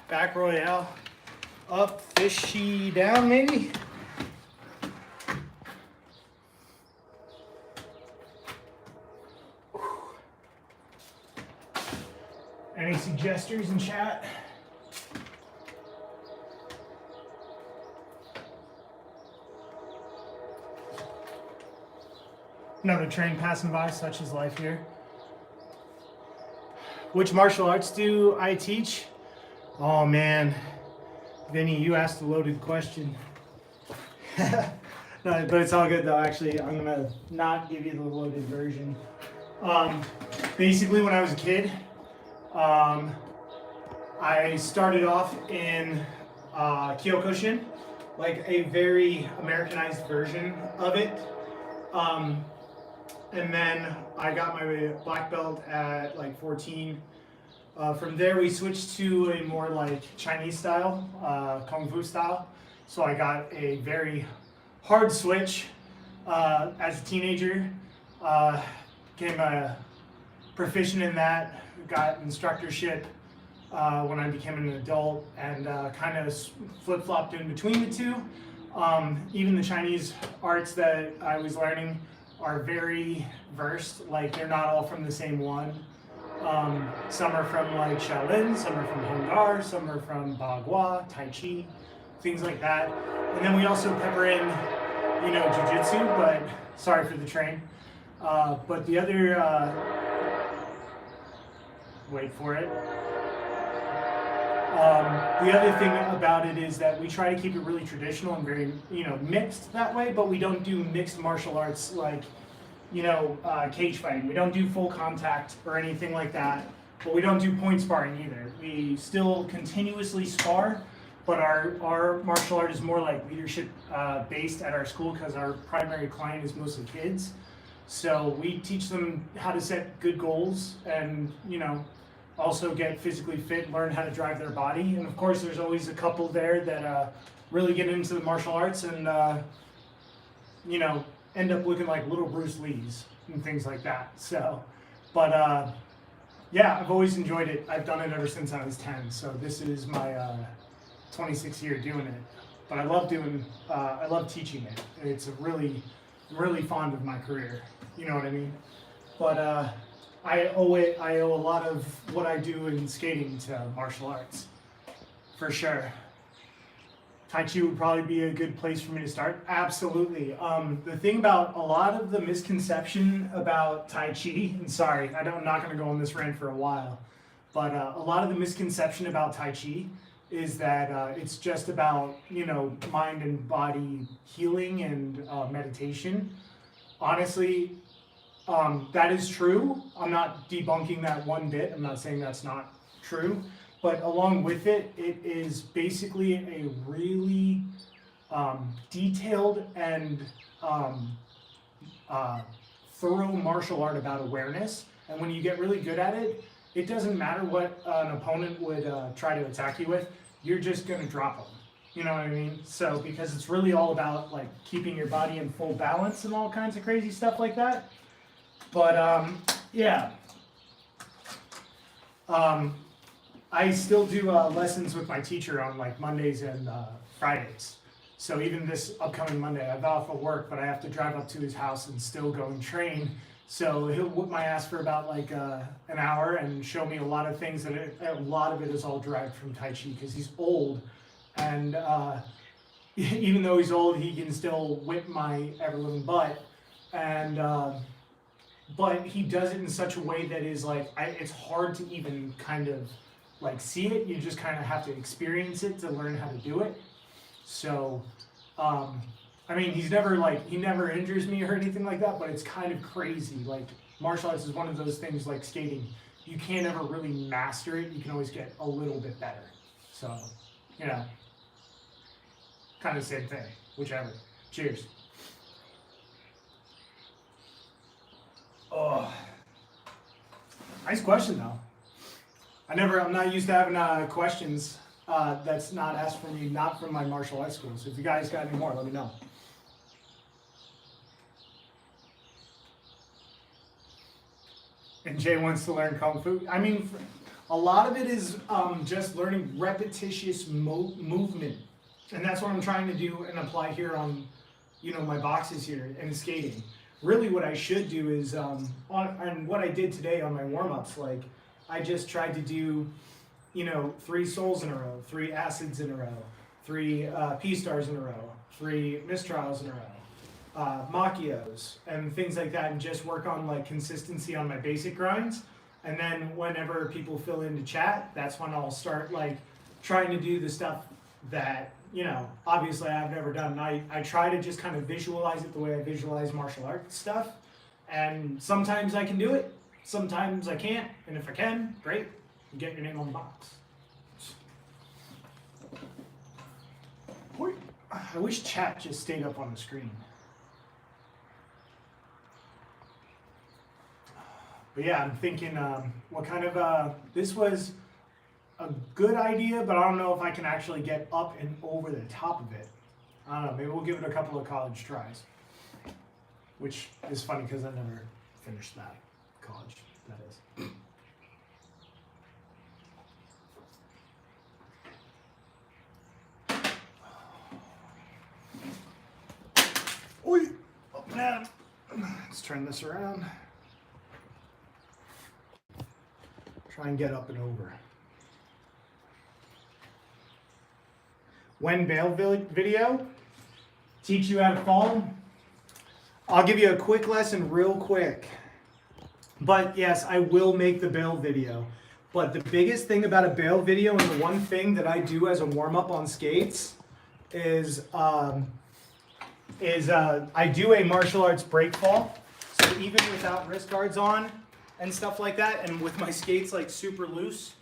Back Royale. Up, fishy down, maybe? Any suggestions in chat? Another train passing by, such is life here. Which martial arts do I teach? Oh man, Vinny, you asked a loaded question. No, but it's all good though. Actually, I'm gonna not give you the loaded version. Basically, when I was a kid, I started off in Kyokushin, like a very Americanized version of it. And then I got my black belt at like 14. From there, we switched to a more like Chinese style, Kung Fu style. So I got a very hard switch as a teenager. Became a proficient in that, got instructorship when I became an adult, and kind of flip-flopped in between the two. Even the Chinese arts that I was learning are very versed, like they're not all from the same one. Some are from like Shaolin, some are from Hung Gar, some are from Bagua, Tai Chi, things like that. And then we also pepper in, you know, Jiu-Jitsu, but sorry for the train. But the other, wait for it. The other thing about it is that we try to keep it really traditional and very, you know, mixed that way, but we don't do mixed martial arts like, you know, cage fighting. We don't do full contact or anything like that, but we don't do point sparring either. We still continuously spar, but our martial art is more like leadership based at our school because our primary client is mostly kids. So we teach them how to set good goals and, you know, also get physically fit, learn how to drive their body. And of course, there's always a couple there that really get into the martial arts and, you know, end up looking like little Bruce Lees and things like that. So, but yeah, I've always enjoyed it. I've done it ever since I was 10. So this is my 26th year doing it. But I love doing, I love teaching it. It's a really, really fond of my career. You know what I mean? But I owe a lot of what I do in skating to martial arts, for sure. Tai Chi would probably be a good place for me to start. Absolutely. The thing about a lot of the misconception about Tai Chi, and sorry, I'm not going to go on this rant for a while, but a lot of the misconception about Tai Chi is that it's just about, mind and body healing and meditation. Honestly, that is true. I'm not debunking that one bit. I'm not saying that's not true. But along with it, it is basically a really detailed and thorough martial art about awareness. And when you get really good at it, it doesn't matter what an opponent would try to attack you with. You're just going to drop them. You know what I mean? So because it's really all about like keeping your body in full balance and all kinds of crazy stuff like that. But yeah. I still do lessons with my teacher on like Mondays and Fridays. So even this upcoming Monday, I'm off of work, but I have to drive up to his house and still go and train. So he'll whoop my ass for about like an hour and show me a lot of things that a lot of it is all derived from Tai Chi because he's old. And even though he's old, he can still whip my ever-living butt. And but he does it in such a way that is like, it's hard to even kind of like see it. You just kind of have to experience it to learn how to do it. So, I mean, he never injures me or anything like that, but it's kind of crazy. Like martial arts is one of those things like skating. You can't ever really master it. You can always get a little bit better. So, kind of same thing, whichever. Cheers. Oh, nice question though. I'm not used to having questions that's not asked from me, not from my martial arts school. So if you guys got any more, let me know. And Jay wants to learn Kung Fu. I mean, a lot of it is just learning repetitious movement. And that's what I'm trying to do and apply here on, my boxes here and skating. Really what I should do is, and what I did today on my warm-ups, like, I just tried to do, 3 souls in a row, 3 acids in a row, 3 P-stars in a row, 3 mistrials in a row, macchios, and things like that, and just work on like consistency on my basic grinds. And then whenever people fill into chat, that's when I'll start like trying to do the stuff that, obviously I've never done. I try to just kind of visualize it the way I visualize martial arts stuff. And sometimes I can do it. Sometimes I can't, and if I can, great, you get your name on the box. I wish chat just stayed up on the screen. But yeah, I'm thinking what kind of, this was a good idea, but I don't know if I can actually get up and over the top of it. I don't know, maybe we'll give it a couple of college tries. Which is funny because I never finished that. College, that is. Oi! Oh man! Let's turn this around. Try and get up and over. When bail video, teach you how to fall. I'll give you a quick lesson real quick. But yes, I will make the bail video. But the biggest thing about a bail video, and the one thing that I do as a warm-up on skates, is I do a martial arts break fall. So even without wrist guards on and stuff like that, and with my skates like super loose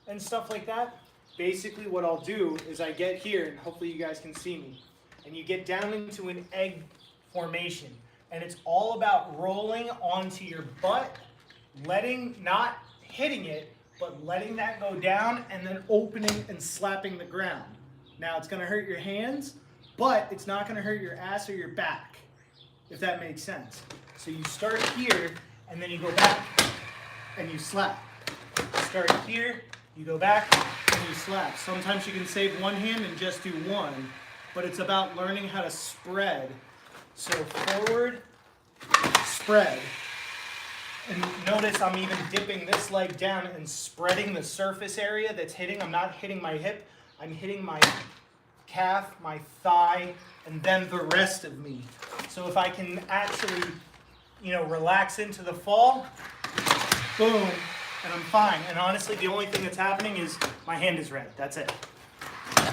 and stuff like that, basically what I'll do is I get here, and hopefully you guys can see me, and you get down into an egg formation. And it's all about rolling onto your butt, not hitting it, but letting that go down and then opening and slapping the ground. Now it's gonna hurt your hands, but it's not gonna hurt your ass or your back, if that makes sense. So you start here, and then you go back, and you slap. Start here, you go back, and you slap. Sometimes you can save one hand and just do one, but it's about learning how to spread. So forward, spread. And notice I'm even dipping this leg down and spreading the surface area that's hitting. I'm not hitting my hip, I'm hitting my calf, my thigh, and then the rest of me. So if I can actually, relax into the fall, boom, and I'm fine. And honestly, the only thing that's happening is my hand is red. That's it.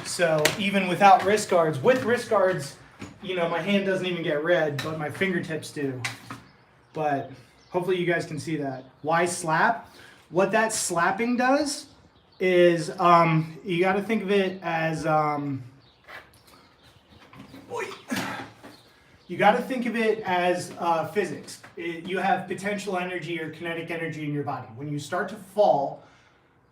So even without wrist guards, with wrist guards, my hand doesn't even get red, but my fingertips do. But hopefully you guys can see that. Why slap? What that slapping does is you got to think of it as physics. You have potential energy or kinetic energy in your body. When you start to fall,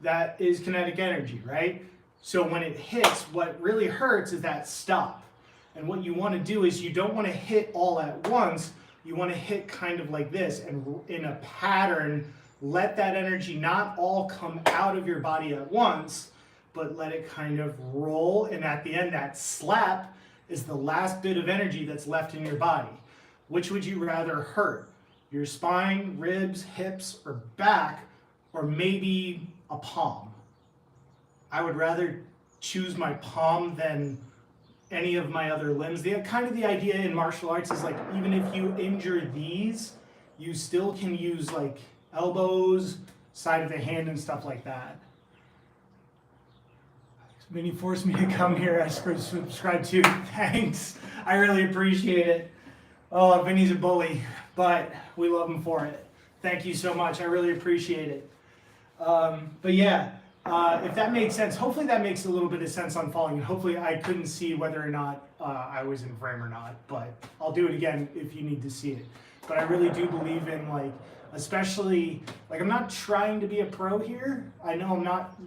that is kinetic energy, right? So when it hits, what really hurts is that stop. And what you want to do is you don't want to hit all at once. You want to hit kind of like this and in a pattern, let that energy not all come out of your body at once, but let it kind of roll. And at the end, that slap is the last bit of energy that's left in your body. Which would you rather hurt? Your spine, ribs, hips, or back, or maybe a palm? I would rather choose my palm than any of my other limbs. The idea in martial arts is like, even if you injure these, you still can use like elbows, side of the hand, and stuff like that. Vinny forced me to come here. I subscribed to. Thanks. I really appreciate it. Oh, Vinny's a bully, but we love him for it. Thank you so much. I really appreciate it. But yeah, if that made sense, hopefully that makes a little bit of sense on falling. And hopefully I couldn't see whether or not I was in frame or not, but I'll do it again if you need to see it. But I really do believe in especially, I'm not trying to be a pro here. I know I'm not,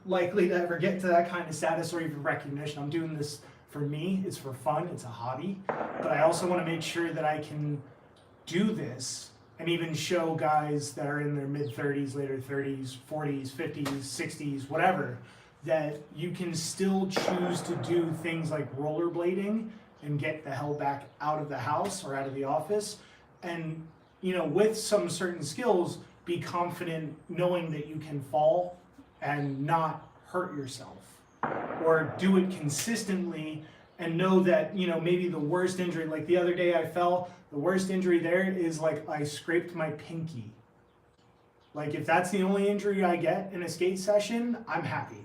likely to ever get to that kind of status or even recognition. I'm doing this for me. It's for fun. It's a hobby. But I also want to make sure that I can do this and even show guys that are in their mid-30s, later 30s, 40s, 50s, 60s, whatever, that you can still choose to do things like rollerblading and get the hell back out of the house or out of the office. And with some certain skills, be confident knowing that you can fall and not hurt yourself, or do it consistently and know that, maybe the worst injury, like the other day I fell, the worst injury there is I scraped my pinky. If that's the only injury I get in a skate session, I'm happy.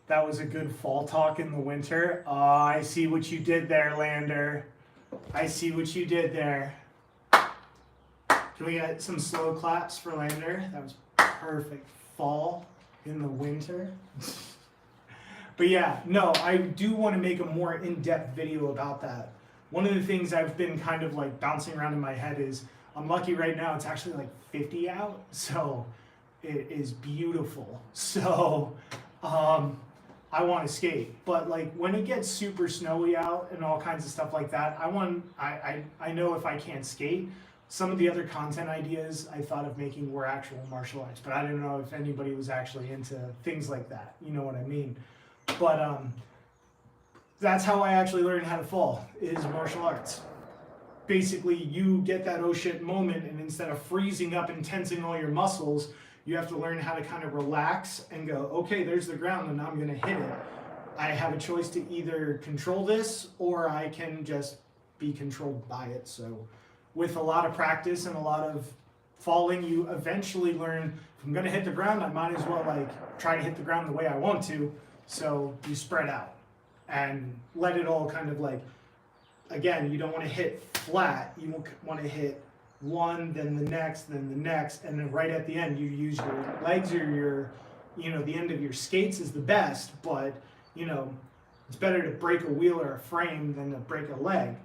That was a good fall talk in the winter. I see what you did there, Lander. I see what you did there. Can we get some slow claps for Lander? That was perfect. Fall in the winter. But yeah, no, I do want to make a more in-depth video about that. One of the things I've been kind of bouncing around in my head is, I'm lucky right now it's actually 50 out, so it is beautiful. So, I want to skate, but when it gets super snowy out and all kinds of stuff like that, I know if I can't skate, some of the other content ideas I thought of making were actual martial arts, but I didn't know if anybody was actually into things like that. You know what I mean? But that's how I actually learned how to fall, is martial arts. Basically, you get that oh shit moment, and instead of freezing up and tensing all your muscles, you have to learn how to kind of relax and go, okay, there's the ground and I'm gonna hit it. I have a choice to either control this or I can just be controlled by it. So with a lot of practice and a lot of falling, you eventually learn, if I'm gonna hit the ground, I might as well try to hit the ground the way I want to. So you spread out and let it all kind of again, you don't wanna hit flat, you wanna hit one, then the next, and then right at the end you use your legs or your, the end of your skates is the best, but it's better to break a wheel or a frame than to break a leg.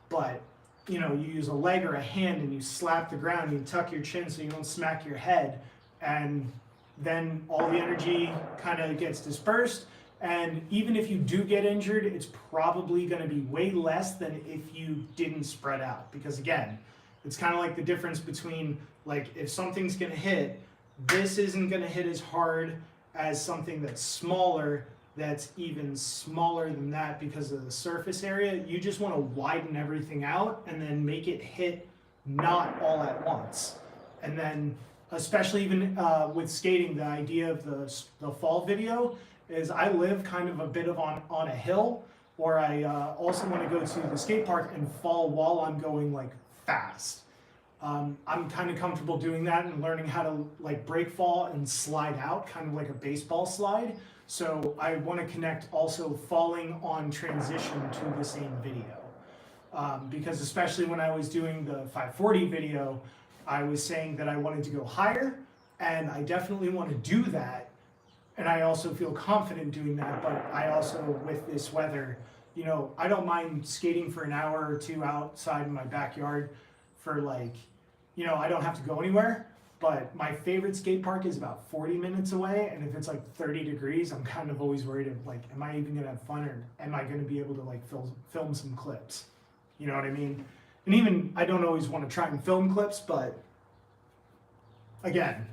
But you use a leg or a hand and you slap the ground, you tuck your chin so you don't smack your head, and then all the energy kind of gets dispersed. And even if you do get injured, it's probably going to be way less than if you didn't spread out, because again, it's kind of like the difference between if something's going to hit, this isn't going to hit as hard as something that's smaller, that's even smaller than that because of the surface area. You just want to widen everything out and then make it hit not all at once. And then especially even with skating, the idea of the fall video is I live kind of a bit of on a hill, or I also want to go to the skate park and fall while I'm going like fast. I'm kind of comfortable doing that and learning how to like break fall and slide out, kind of like a baseball slide. So I want to connect also falling on transition to the same video. Because especially when I was doing the 540 video, I was saying that I wanted to go higher, and I definitely want to do that. And I also feel confident doing that, but I also, with this weather, you know, I don't mind skating for an hour or two outside in my backyard for like, you know, I don't have to go anywhere, but my favorite skate park is about 40 minutes away, and if it's like 30 degrees, I'm kind of always worried of like, am I even gonna have fun, or am I gonna be able to like film some clips? You know what I mean? And even, I don't always want to try and film clips, but again,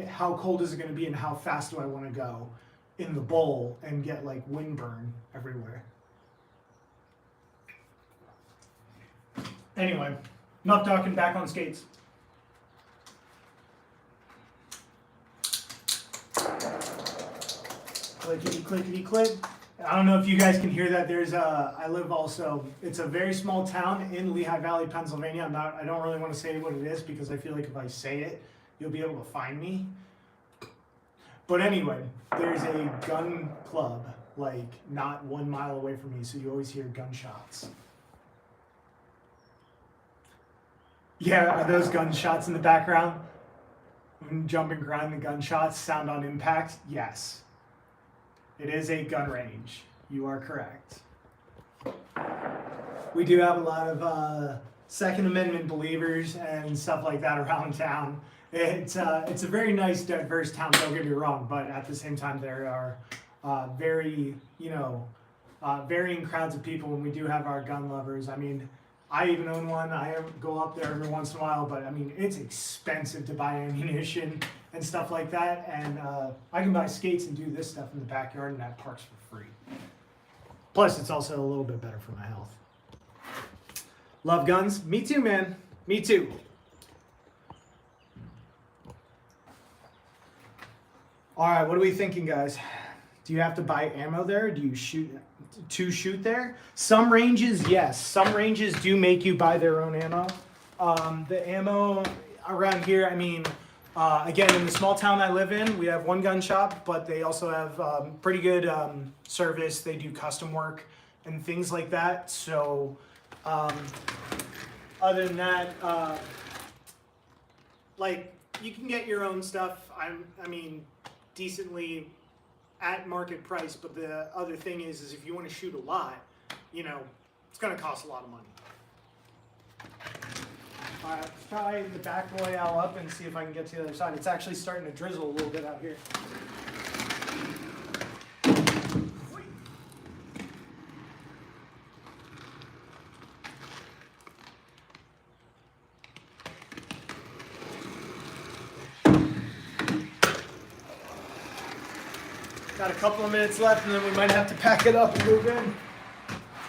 how cold is it going to be and how fast do I want to go in the bowl and get like wind burn everywhere? Anyway, enough talking, back on skates. Clickety, clickety, click. I don't know if you guys can hear that. I live also, it's a very small town in Lehigh Valley, Pennsylvania. I don't really want to say what it is because I feel like if I say it, you'll be able to find me. But anyway, there's a gun club like not 1 mile away from me, so you always hear gunshots. Yeah, are those gunshots in the background? Jump and grind, the gunshots sound on impact? Yes. It is a gun range. You are correct. We do have a lot of Second Amendment believers and stuff like that around town. It's a very nice, diverse town, don't get me wrong, but at the same time there are very, you know, varying crowds of people, and we do have our gun lovers. I mean, I even own one. I go up there every once in a while, but I mean, it's expensive to buy ammunition and stuff like that, and I can buy skates and do this stuff in the backyard, and that park's for free. Plus, it's also a little bit better for my health. Love guns? Me too, man. Me too. All right, what are we thinking, guys? Do you have to buy ammo there? Do you shoot there? Some ranges, yes. Some ranges do make you buy their own ammo. The ammo around here, I mean, again, in the small town I live in, we have one gun shop, but they also have pretty good service. They do custom work and things like that. So other than that, like, you can get your own stuff. I mean, decently at market price, but the other thing is if you want to shoot a lot, you know, it's going to cost a lot of money. All right, let's try the back royale up and see if I can get to the other side. It's actually starting to drizzle a little bit out here. Got a couple of minutes left, and then we might have to pack it up and move in.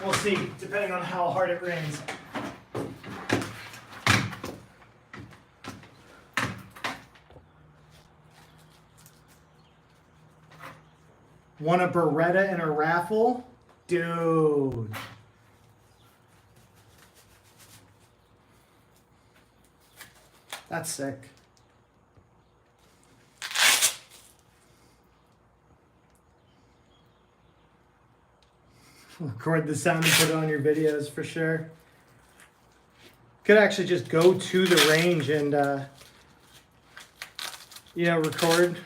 We'll see, depending on how hard it rains. Won a Beretta in a raffle? Dude. That's sick. Record the sound and put it on your videos for sure. Could actually just go to the range and, you know, record.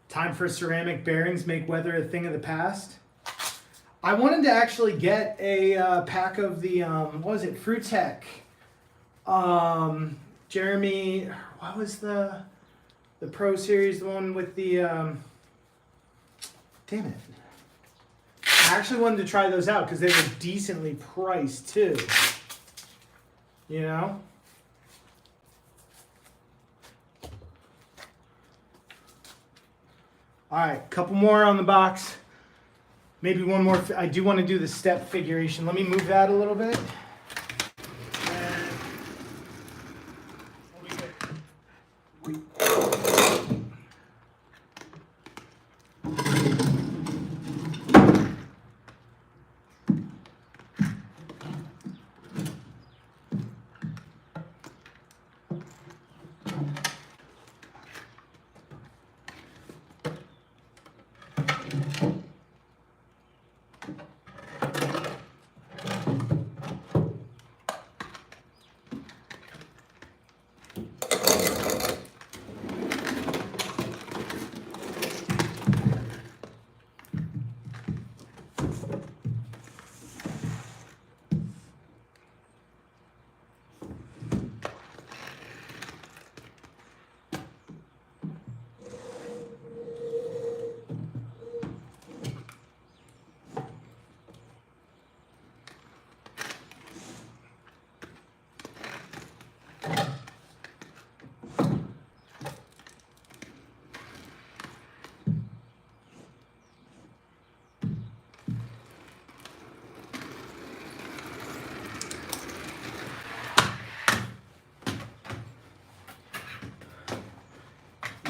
Time for ceramic bearings, make weather a thing of the past. I wanted to actually get a pack of the, what was it, Fruitech. Jeremy, what was the Pro Series, the one with the, damn it. I actually wanted to try those out because they were decently priced too. You know? All right, couple more on the box. Maybe one more. I do want to do the step figuration. Let me move that a little bit.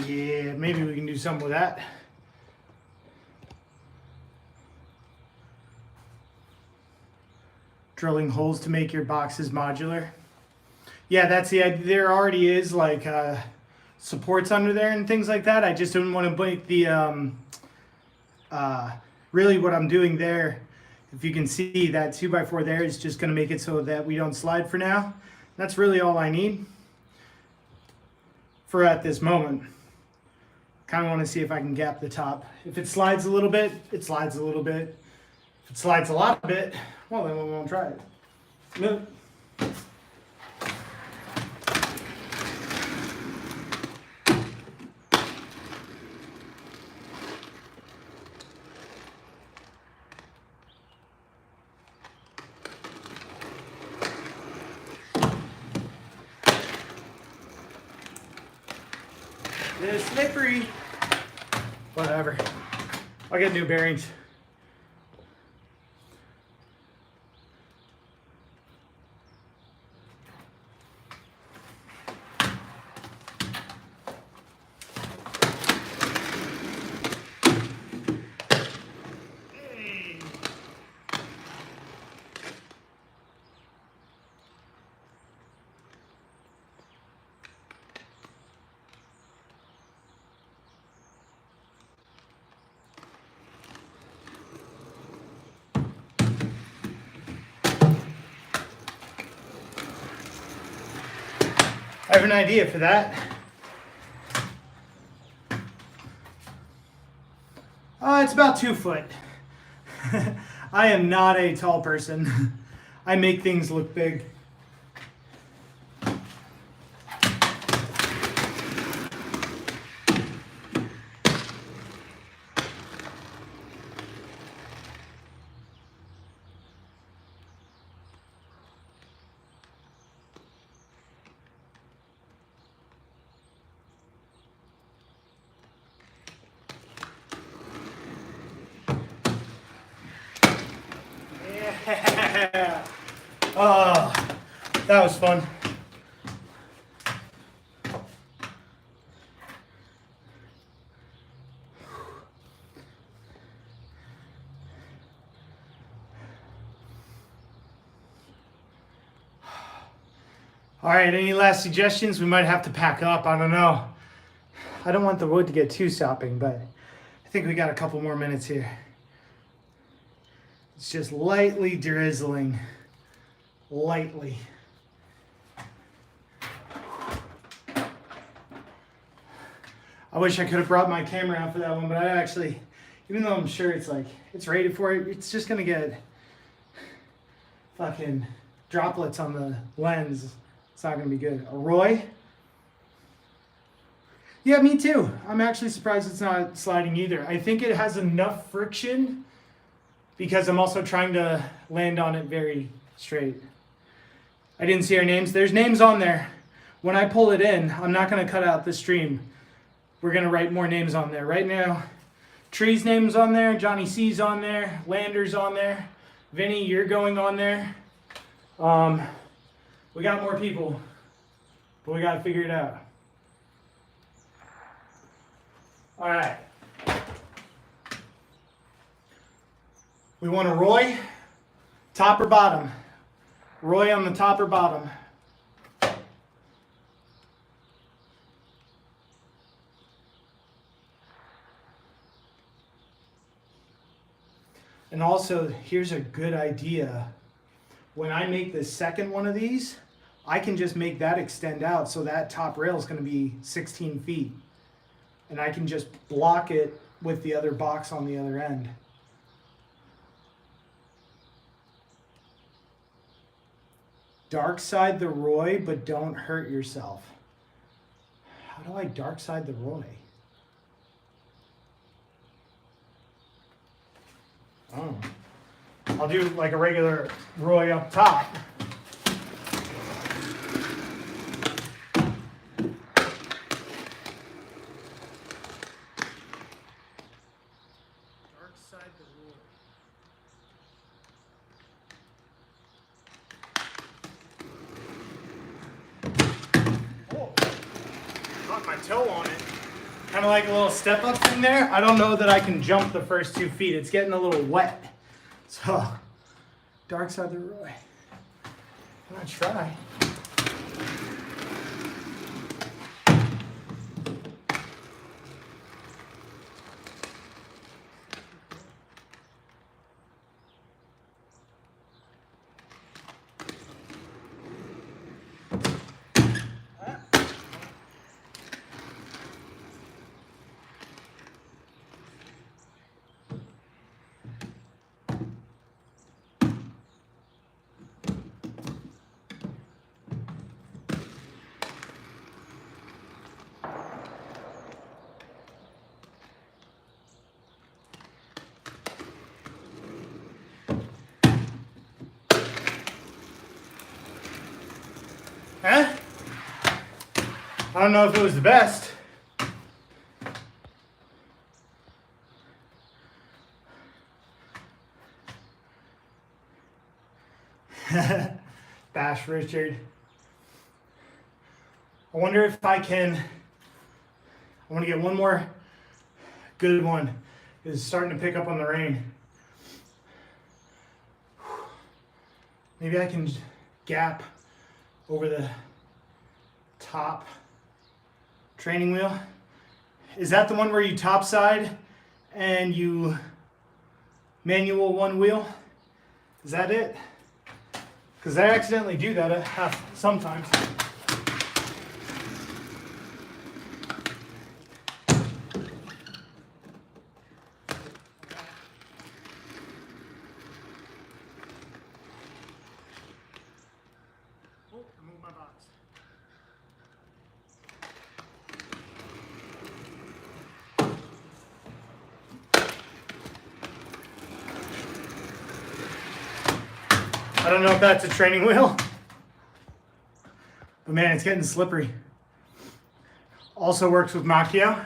Yeah, maybe we can do something with that. Drilling holes to make your boxes modular. Yeah, that's the idea. There already is like supports under there and things like that. I just didn't want to make the, really what I'm doing there, if you can see that 2x4 there is just going to make it so that we don't slide for now. That's really all I need for at this moment. Kind of want to see if I can gap the top. If it slides a little bit, it slides a little bit. If it slides a lot of it, well, then we won't try it. No. They're slippery. Whatever. I'll get new bearings. I have an idea for that. It's about 2 foot. I am not a tall person. I make things look big. Yeah. Oh, that was fun. All right, any last suggestions? We might have to pack up. I don't know. I don't want the wood to get too sopping, but I think we got a couple more minutes here. It's just lightly drizzling. Lightly. I wish I could have brought my camera out for that one, but I actually, even though I'm sure it's like, it's rated for it, it's just gonna get fucking droplets on the lens. It's not gonna be good. A Roy? Yeah, me too. I'm actually surprised it's not sliding either. I think it has enough friction because I'm also trying to land on it very straight. I didn't see our names. There's names on there. When I pull it in, I'm not gonna cut out the stream. We're gonna write more names on there. Right now, Tree's name's on there, Johnny C's on there, Lander's on there, Vinny, you're going on there. We got more people, but we gotta figure it out. All right. We want a Roy, top or bottom? Roy on the top or bottom? And also, here's a good idea. When I make the second one of these, I can just make that extend out, so that top rail is going to be 16 feet. And I can just block it with the other box on the other end. Dark side the Roy, but don't hurt yourself. How do I dark side the Roy? Oh. I'll do like a regular Roy up top. Dark side the Roy. Oh, got my toe on it. Kind of like a little step up thing there. I don't know that I can jump the first 2 feet. It's getting a little wet. So, dark side the Roy. I'm gonna try. Huh? I don't know if it was the best. Bash Richard. I wonder if I want to get one more good one. It's starting to pick up on the rain. Maybe I can gap over the top training wheel. Is that the one where you topside and you manual one wheel? Is that it? Because I accidentally do that sometimes. I don't know if that's a training wheel, but man, it's getting slippery. Also works with Macchio.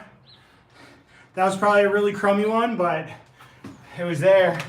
That was probably a really crummy one, but it was there.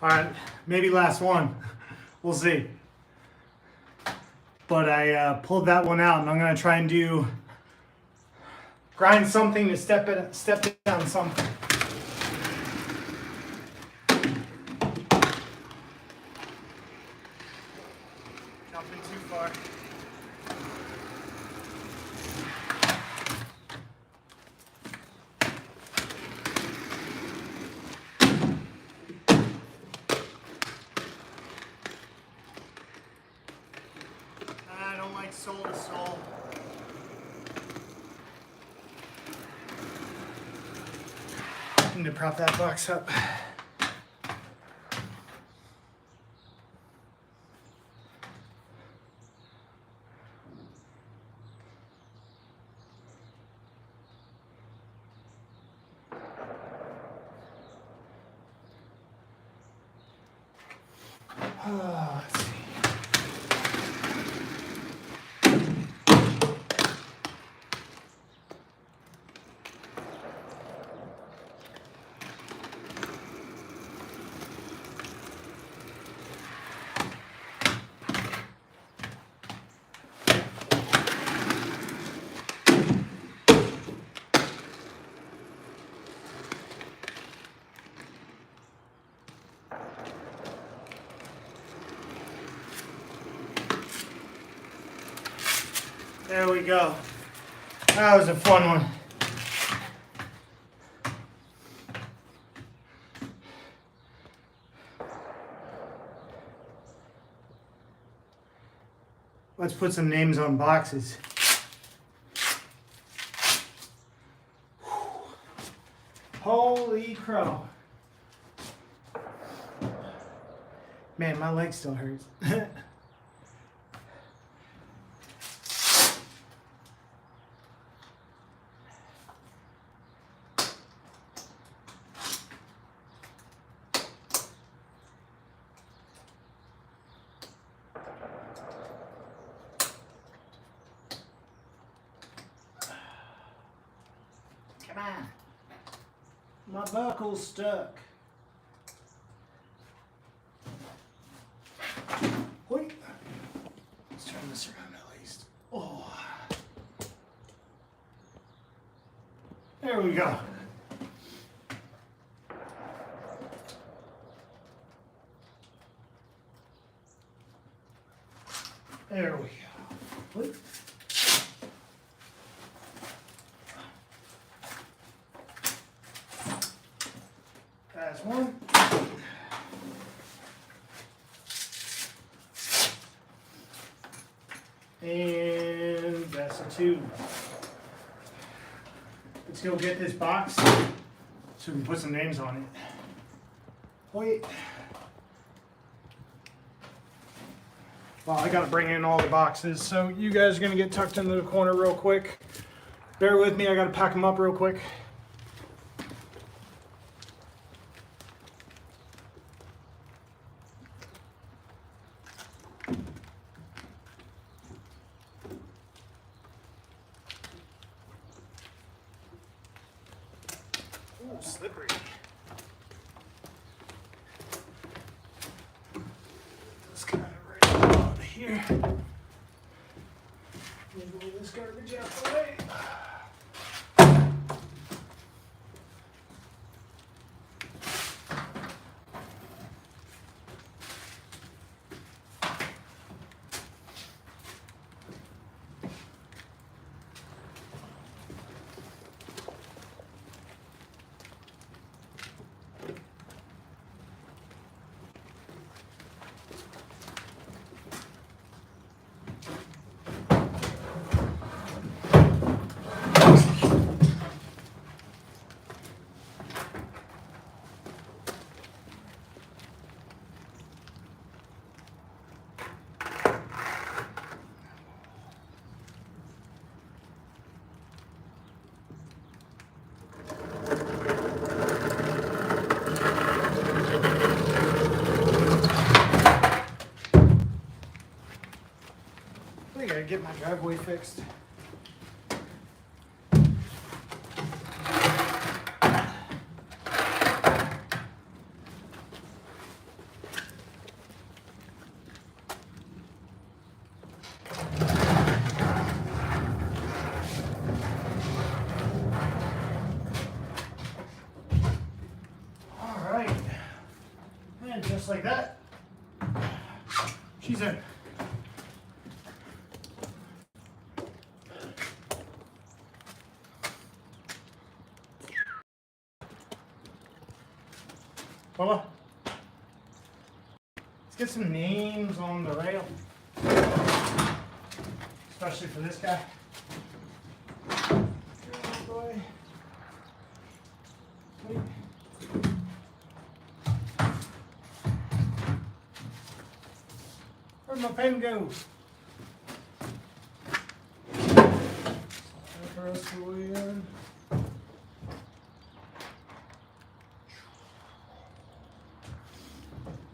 All right, maybe last one. We'll see. But I pulled that one out, and I'm gonna try and grind something to step down something. far. I don't like sole to sole. I need to prop that box up. Let's see. There we go. That was a fun one. Let's put some names on boxes. Holy crow. Man, my leg still hurts. Come on. My buckle's stuck. Wait. Let's turn this around at least. Oh. There we go. There we go. Wait. That's one. And that's a two. Let's go get this box so we can put some names on it. Wait. Well, I gotta bring in all the boxes, so you guys are gonna get tucked into the corner real quick. Bear with me, I gotta pack them up real quick. Ooh, slippery. This kind of right out of here. Move this garbage out the way. I gotta get my driveway fixed. All right, and just like that, she's in. Bubba. Let's get some names on the rail. Especially for this guy. Oh boy. Wait. Where'd my pen go?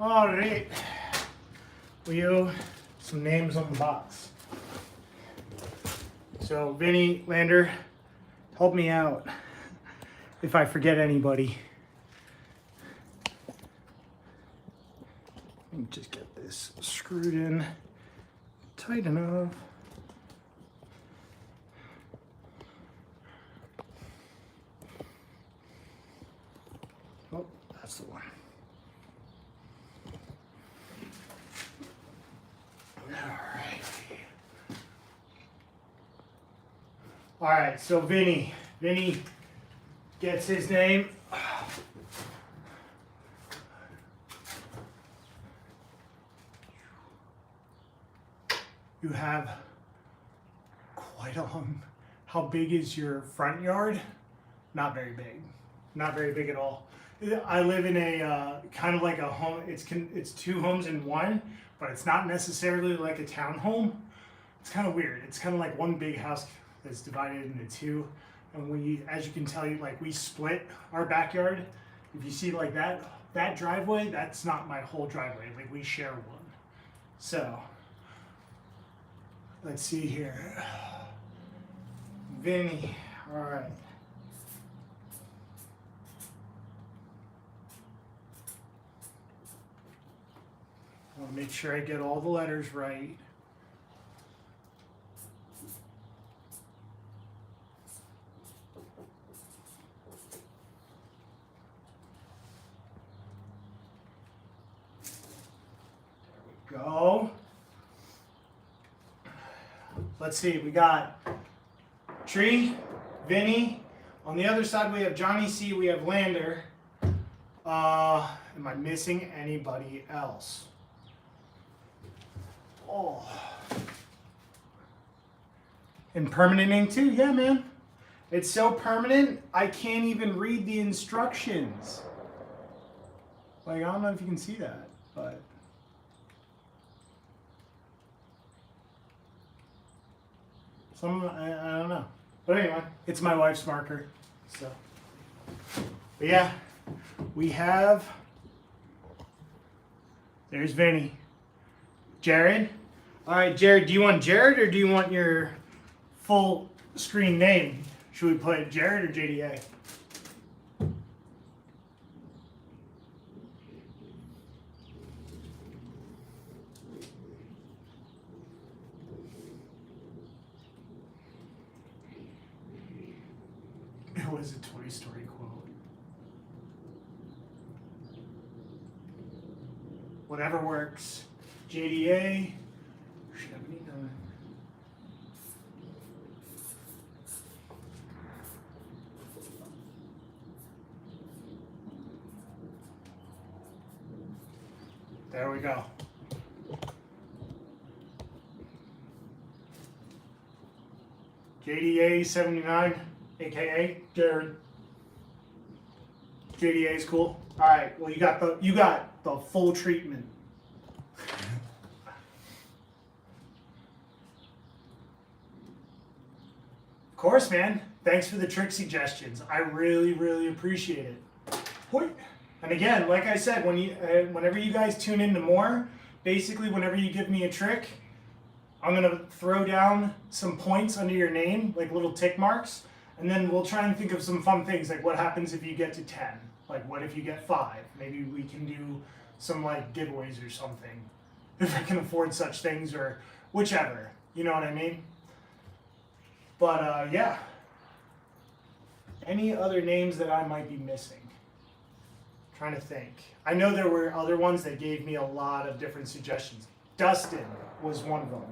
All right, we owe some names on the box. So Vinny, Lander, help me out if I forget anybody. Let me just get this screwed in tight enough. Oh, that's the one. All right, so Vinny gets his name. You have quite a long, how big is your front yard? Not very big, not very big at all. I live in a kind of like a home, it's two homes in one, but it's not necessarily like a townhome. It's kind of weird. It's kind of like one big house that's divided into two. And we, as you can tell, like we split our backyard. If you see like that driveway, that's not my whole driveway. Like we share one. So let's see here. Vinny, all right. I want to make sure I get all the letters right. There we go. Let's see, we got Tree, Vinny. On the other side, we have Johnny C. We have Lander. Am I missing anybody else? Oh. And permanent ink too? Yeah, man. It's so permanent, I can't even read the instructions. Like, I don't know if you can see that, but. I don't know. But anyway, it's my wife's marker. So, but yeah, we have, there's Vinny. Jared. All right, Jared, do you want Jared or do you want your full screen name? Should we put Jared or JDA? It was a Toy Story quote. Whatever works. JDA. There we go. JDA 79, aka Jared. JDA is cool. All right. Well, you got the full treatment. Of course, man. Thanks for the trick suggestions. I really, really appreciate it. And again, like I said, whenever you guys tune into more, basically whenever you give me a trick, I'm gonna throw down some points under your name, like little tick marks, and then we'll try and think of some fun things, like what happens if you get to 10? Like what if you get 5? Maybe we can do some like giveaways or something, if I can afford such things, or whichever, you know what I mean? But yeah. Any other names that I might be missing? Trying to think. I know there were other ones that gave me a lot of different suggestions. Dustin was one of them.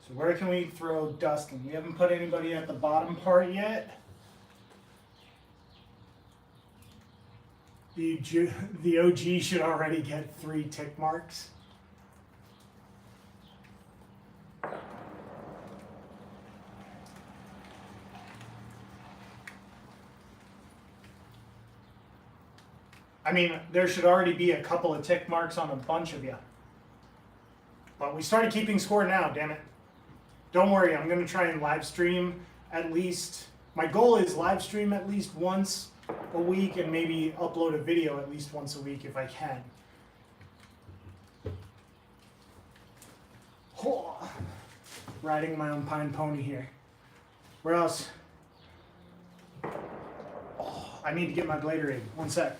So where can we throw Dustin? We haven't put anybody at the bottom part yet. The OG should already get 3 tick marks. I mean, there should already be a couple of tick marks on a bunch of you. But we started keeping score now, damn it. Don't worry, I'm going to try and live stream at least. My goal is live stream at least once a week and maybe upload a video at least once a week if I can. Oh, riding my own pine pony here. Where else? Oh, I need to get my Bladerade. One sec.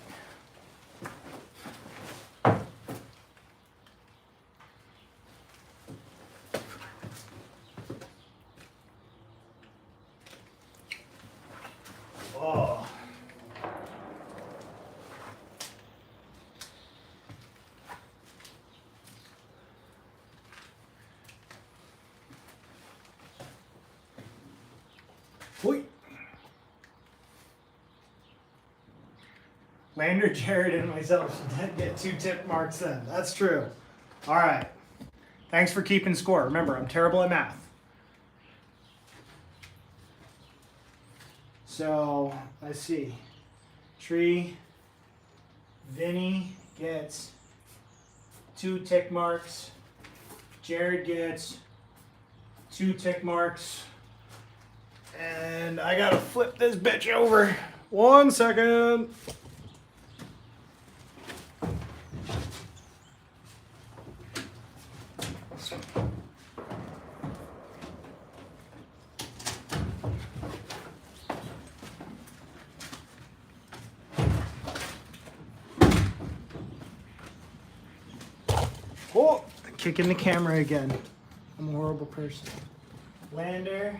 Oh. Boy. Lander, Jared, and myself did get 2 tip marks then. That's true. All right. Thanks for keeping score. Remember, I'm terrible at math. So, let's see. Tree, Vinny gets 2 tick marks. Jared gets 2 tick marks. And I gotta flip this bitch over. 1 second. Oh, kicking the camera again. I'm a horrible person. Lander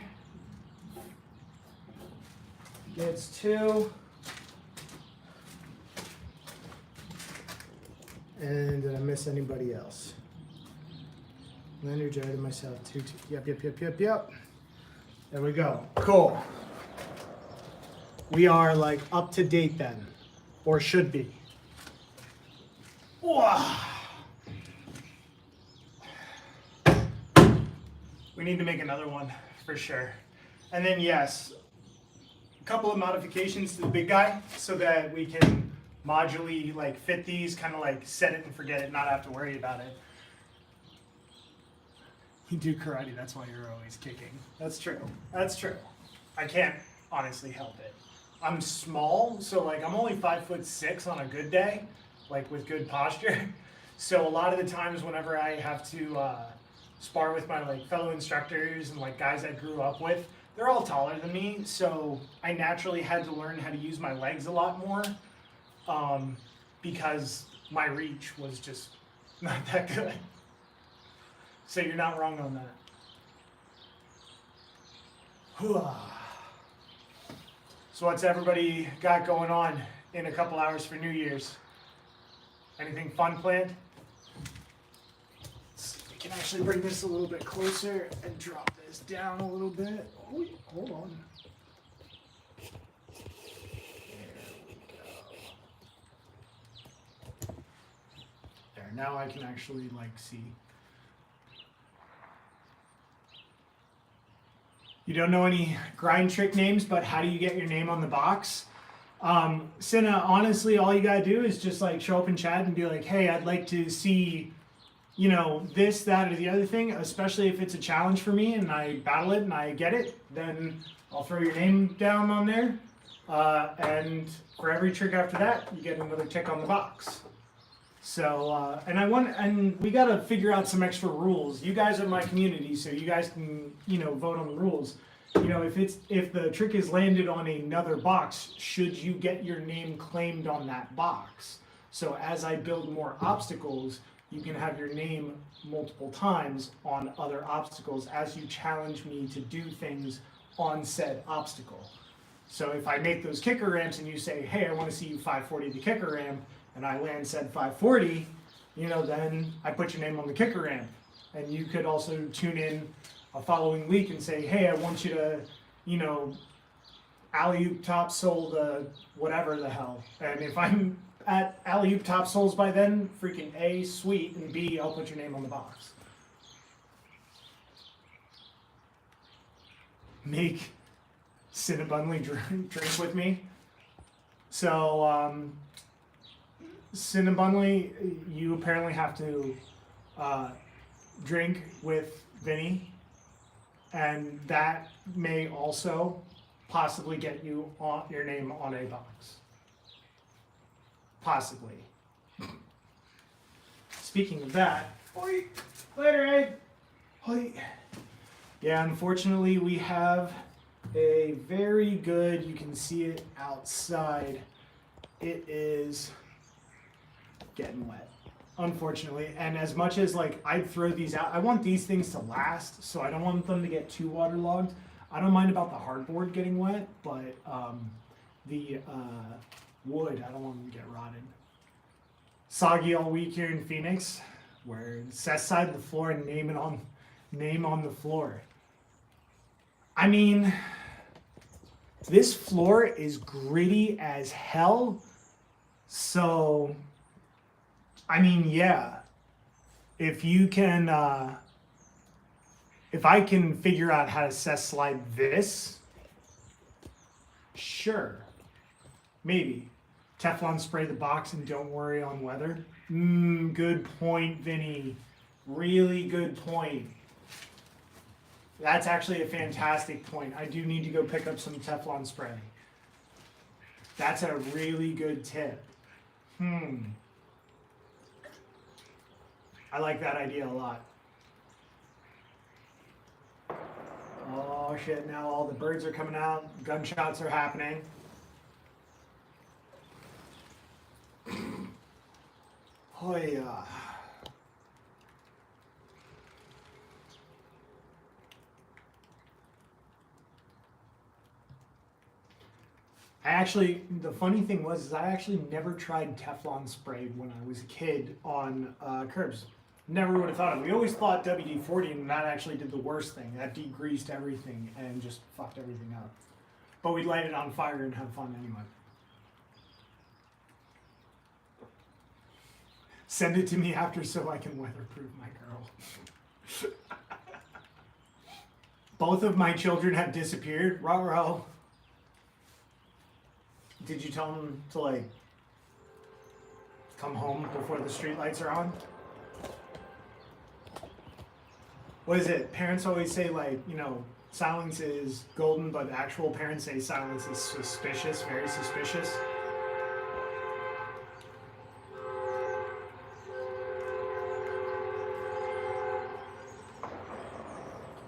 gets 2. And did I miss anybody else? Lander, Jared, and myself. 2. Yep. There we go. Cool. We are like up to date then, or should be. Wow. We need to make another one for sure. And then yes, a couple of modifications to the big guy so that we can modularly like fit these, kind of like set it and forget it, not have to worry about it. You do karate, that's why you're always kicking. That's true. That's true. I can't honestly help it. I'm small, so like I'm only 5'6" on a good day, like with good posture. So a lot of the times whenever I have to spar with my like fellow instructors and like guys I grew up with, they're all taller than me, so I naturally had to learn how to use my legs a lot more because my reach was just not that good. So you're not wrong on that. So what's everybody got going on in a couple hours for New Year's? Anything fun planned? We can actually bring this a little bit closer and drop this down a little bit. Oh, hold on. There we go. There, now I can actually like see. You don't know any grind trick names, but how do you get your name on the box? Cinna, honestly, all you gotta do is just like show up in chat and be like, hey, I'd like to see, you know, this, that, or the other thing, especially if it's a challenge for me and I battle it and I get it, then I'll throw your name down on there. And for every trick after that, you get another tick on the box. So, and we gotta figure out some extra rules. You guys are my community, so you guys can, you know, vote on the rules. You know, if the trick is landed on another box, should you get your name claimed on that box? So as I build more obstacles, you can have your name multiple times on other obstacles as you challenge me to do things on said obstacle. So if I make those kicker ramps and you say, hey, I want to see you 540 the kicker ramp, and I land said 540, you know, then I put your name on the kicker ramp. And you could also tune in a following week and say, hey, I want you to, you know, alley-oop top soul the whatever the hell. And if I'm at Alley Oop Top Souls by then, freaking A, sweet, and B, I'll put your name on the box. Make Cinnabunly drink with me. So, Cinnabunly, you apparently have to drink with Vinny, and that may also possibly get you on your name on a box. Possibly. Speaking of that, oi, later, Egg. Oi. Yeah, unfortunately, we have a very good, you can see it outside. It is getting wet, unfortunately. And as much as like I'd throw these out, I want these things to last, so I don't want them to get too waterlogged. I don't mind about the hardboard getting wet, but the wood, I don't want them to get rotted. Soggy all week here in Phoenix, where set side of the floor and name on the floor. I mean, this floor is gritty as hell. So, I mean, yeah. If you can, if I can figure out how to set slide this, sure. Maybe. Teflon spray the box and don't worry on weather. Good point, Vinny. Really good point. That's actually a fantastic point. I do need to go pick up some Teflon spray. That's a really good tip. I like that idea a lot. Oh shit, now all the birds are coming out. Gunshots are happening. Oh yeah. The funny thing was, I actually never tried Teflon spray when I was a kid on curbs. Never would have thought of it. We always thought WD-40, and that actually did the worst thing. That degreased everything and just fucked everything up. But we'd light it on fire and have fun anyway. Send it to me after so I can weatherproof my girl. Both of my children have disappeared. Ruh-roh. Did you tell them to like come home before the street lights are on? What is it? Parents always say like, you know, silence is golden, but actual parents say silence is suspicious, very suspicious.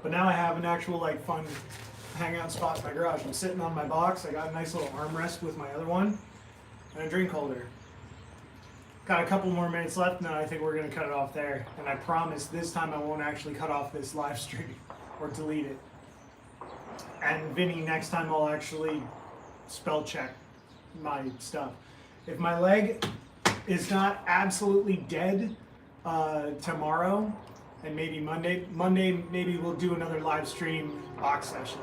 But now I have an actual like fun hangout spot in my garage. I'm sitting on my box. I got a nice little armrest with my other one and a drink holder. Got a couple more minutes left, and then I think we're going to cut it off there. And I promise this time I won't actually cut off this live stream or delete it. And Vinny, next time I'll actually spell check my stuff. If my leg is not absolutely dead tomorrow, and maybe Monday maybe we'll do another live stream box session.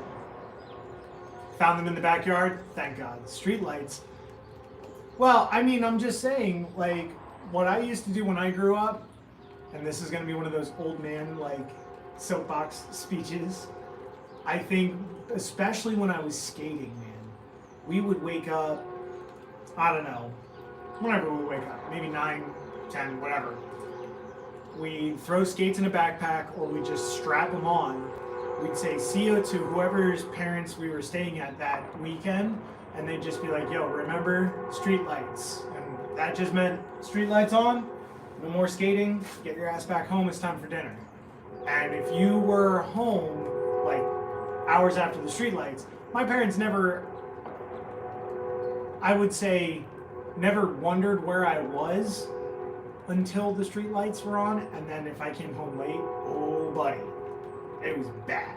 Found them in the backyard, thank God. Street lights. Well, I mean, I'm just saying, like, what I used to do when I grew up, and this is going to be one of those old man, like, soapbox speeches. I think, especially when I was skating, man, we would wake up, I don't know, whenever we wake up, maybe 9, 10, whatever. We'd throw skates in a backpack, or we'd just strap them on. We'd say see you to whoever's parents we were staying at that weekend, and they'd just be like, yo, remember street lights. And that just meant street lights on, no more skating, get your ass back home, it's time for dinner. And if you were home, like, hours after the street lights, my parents never, I would say, never wondered where I was until the street lights were on, and then if I came home late, oh buddy, it was bad.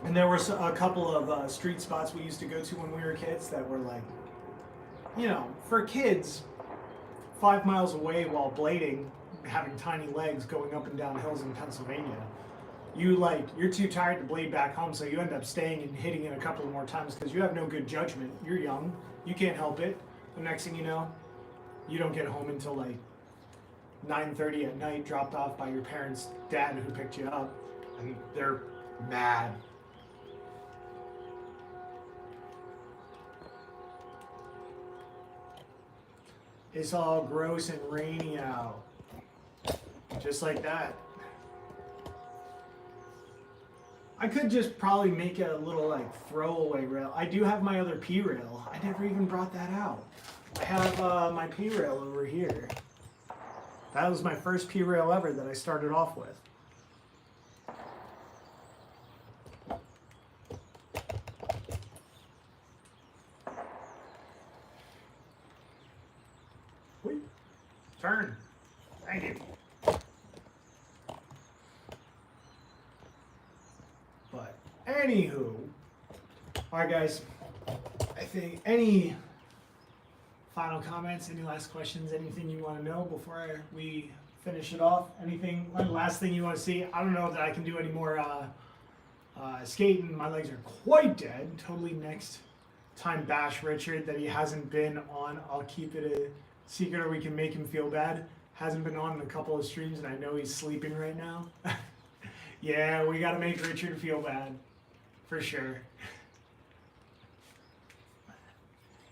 And there were a couple of street spots we used to go to when we were kids that were like, you know, for kids, 5 miles away while blading, having tiny legs going up and down hills in Pennsylvania, you're too tired to blade back home, so you end up staying and hitting it a couple of more times because you have no good judgment. You're young, you can't help it. The next thing you know, you don't get home until like 9:30 at night, dropped off by your parents' dad who picked you up, and they're mad. It's all gross and rainy out. Just like that. I could just probably make a little like throwaway rail. I do have my other P rail. I never even brought that out. I have my P rail over here. That was my first P rail ever that I started off with. Wait. Turn. Thank you. But anywho, all right, guys. I think any final comments, any last questions, anything you want to know before we finish it off? Anything, last thing you want to see? I don't know that I can do any more skating. My legs are quite dead. Totally next time bash Richard that he hasn't been on. I'll keep it a secret or we can make him feel bad. Hasn't been on in a couple of streams and I know he's sleeping right now. Yeah, we got to make Richard feel bad. For sure.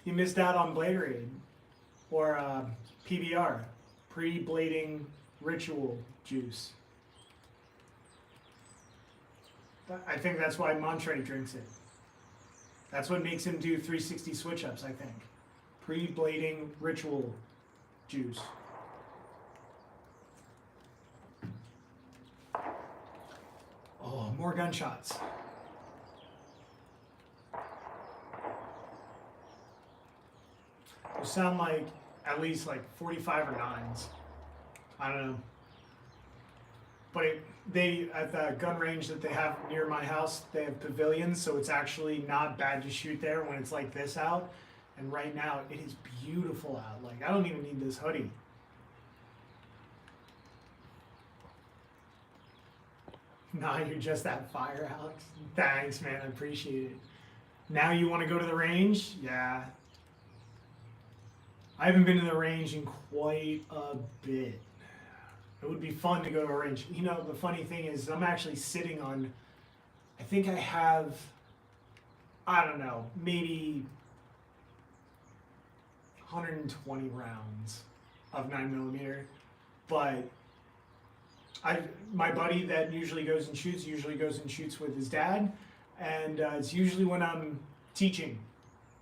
You missed out on Blade Raid or PBR, pre-blading ritual juice. I think that's why Montre drinks it. That's what makes him do 360 switch-ups, I think. Pre-blading ritual juice. Oh, more gunshots. Those sound like at least like 45 or 9s. I don't know. But they at the gun range that they have near my house, they have pavilions, so it's actually not bad to shoot there when it's like this out. And right now, it is beautiful out. Like, I don't even need this hoodie. Nah, you're just that fire, Alex. Thanks, man. I appreciate it. Now you want to go to the range? Yeah. I haven't been to the range in quite a bit. It would be fun to go to a range. You know, the funny thing is I'm actually sitting on, I think I have, I don't know, maybe 120 rounds of 9mm, but my buddy that usually goes and shoots with his dad, and it's usually when I'm teaching,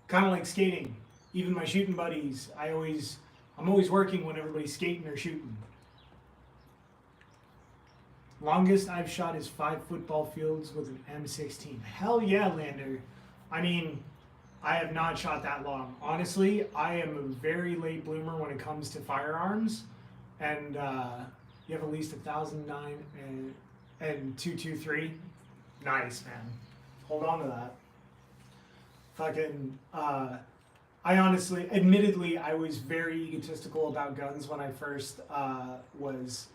kind of like skating. Even my shooting buddies, I'm always working when everybody's skating or shooting. Longest I've shot is 5 football fields with an M16. Hell yeah, Lander. I mean, I have not shot that long. Honestly, I am a very late bloomer when it comes to firearms, and you have at least 1,009 and 223. Nice, man. Hold on to that. Fucking, I honestly, admittedly, I was very egotistical about guns when I first was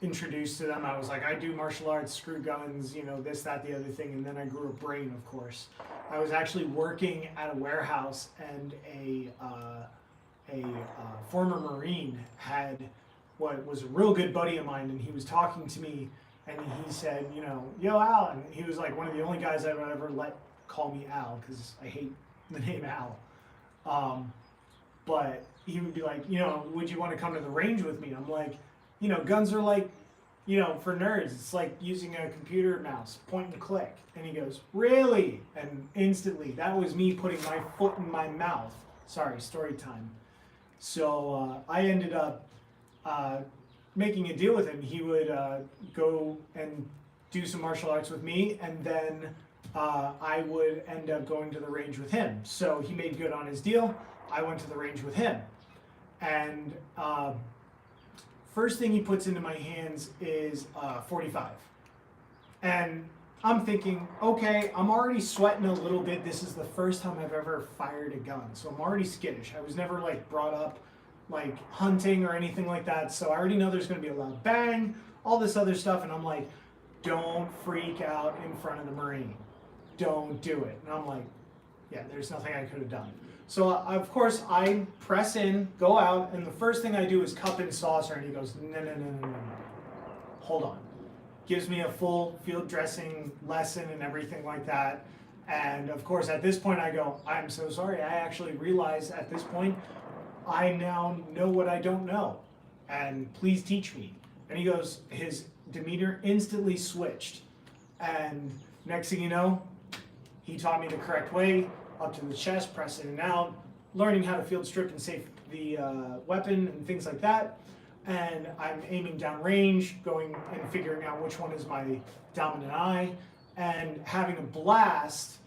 introduced to them. I was like, I do martial arts, screw guns, you know, this, that, the other thing, and then I grew a brain, of course. I was actually working at a warehouse, and a former Marine had what was a real good buddy of mine, and he was talking to me, and he said, you know, yo, Al, and he was like one of the only guys I would ever let call me Al, because I hate the name Al. But he would be like, you know, would you want to come to the range with me? I'm like, you know, guns are like, you know, for nerds, it's like using a computer mouse, point and click. And he goes, really? And instantly, that was me putting my foot in my mouth. Sorry, story time. So I ended up making a deal with him. He would go and do some martial arts with me, and then I would end up going to the range with him. So he made good on his deal. I went to the range with him. And first thing he puts into my hands is 45. And I'm thinking, okay, I'm already sweating a little bit. This is the first time I've ever fired a gun. So I'm already skittish. I was never like brought up like hunting or anything like that. So I already know there's going to be a loud bang, all this other stuff. And I'm like, don't freak out in front of the Marine. Don't do it. And I'm like, yeah, there's nothing I could have done. So of course I press in, go out, and the first thing I do is cup and saucer, and he goes, no. Hold on. Gives me a full field dressing lesson and everything like that. And of course at this point I go, I'm so sorry. I actually realize at this point I now know what I don't know, and please teach me. And he goes, his demeanor instantly switched. And next thing you know, he taught me the correct way, up to the chest, press in and out, learning how to field strip and safe the weapon and things like that. And I'm aiming down range, going and figuring out which one is my dominant eye, and having a blast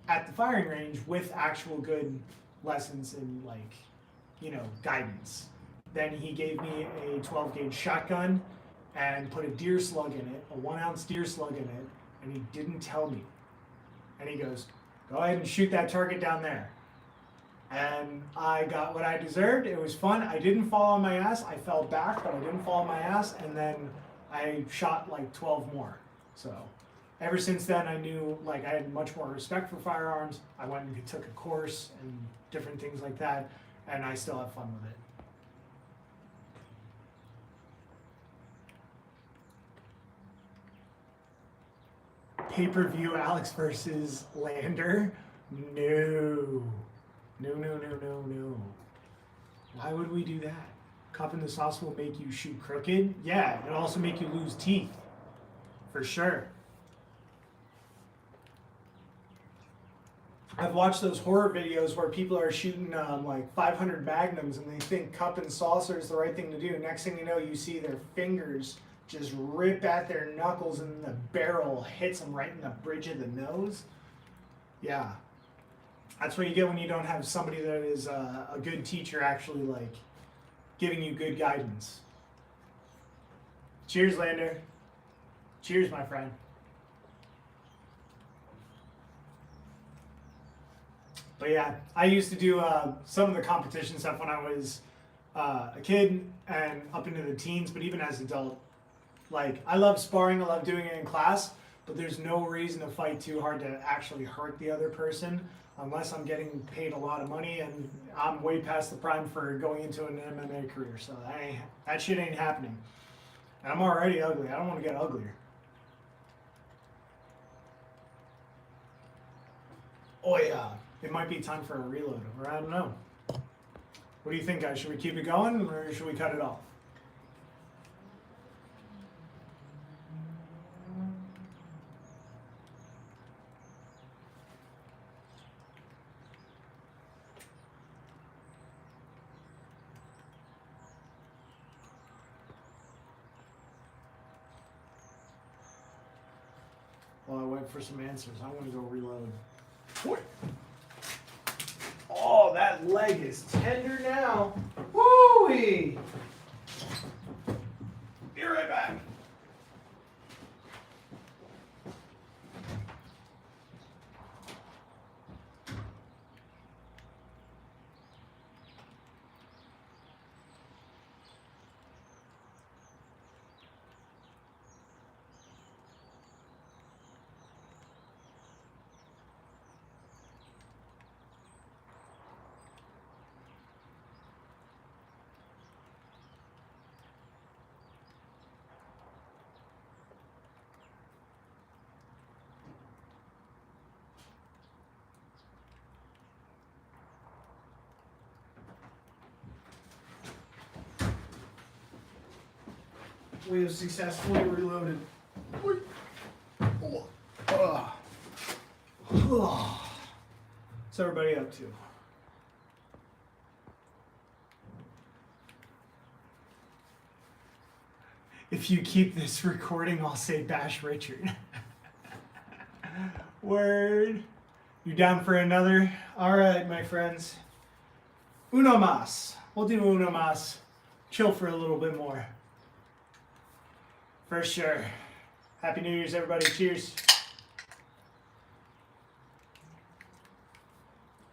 at the firing range with actual good lessons in, like, you know, guidance. Then he gave me a 12 gauge shotgun and put a deer slug in it, a 1 ounce deer slug in it, and he didn't tell me. And he goes, go ahead and shoot that target down there. And I got what I deserved. It was fun. I didn't fall on my ass. I fell back, but I didn't fall on my ass. And then I shot like 12 more. So ever since then, I knew, like, I had much more respect for firearms. I went and took a course and different things like that. And I still have fun with it. Pay-per-view Alex versus Lander? No. No. Why would we do that? Cup in the sauce will make you shoot crooked? Yeah, it'll also make you lose teeth. For sure. I've watched those horror videos where people are shooting like 500 magnums and they think cup and saucer is the right thing to do. Next thing you know, you see their fingers just rip at their knuckles and the barrel hits them right in the bridge of the nose. Yeah. That's what you get when you don't have somebody that is a good teacher actually, like, giving you good guidance. Cheers, Lander. Cheers, my friend. But yeah, I used to do some of the competition stuff when I was a kid and up into the teens, but even as an adult. Like, I love sparring, I love doing it in class, but there's no reason to fight too hard to actually hurt the other person unless I'm getting paid a lot of money, and I'm way past the prime for going into an MMA career, so that shit ain't happening. And I'm already ugly, I don't want to get uglier. Oh yeah, it might be time for a reload, or I don't know. What do you think, guys? Should we keep it going, or should we cut it off? While I wait for some answers, I want to go reload. Oh, that leg is tender now. Woo-wee! Be right back. We have successfully reloaded. What's everybody up to? If you keep this recording, I'll say Bash Richard. Word. You down for another? All right, my friends. Uno mas. We'll do uno mas. Chill for a little bit more. For sure. Happy New Year's, everybody. Cheers.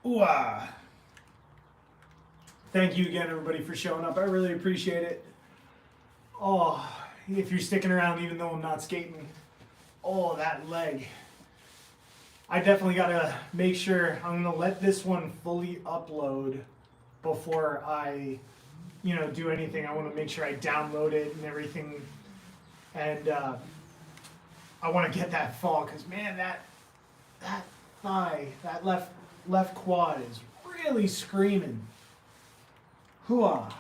Ooh, Thank you again, everybody, for showing up. I really appreciate it. Oh, if you're sticking around even though I'm not skating. Oh, that leg. I definitely gotta make sure I'm gonna let this one fully upload before I, do anything. I want to make sure I download it and everything, and I want to get that fall because man, that thigh, that left quad is really screaming. Hooah!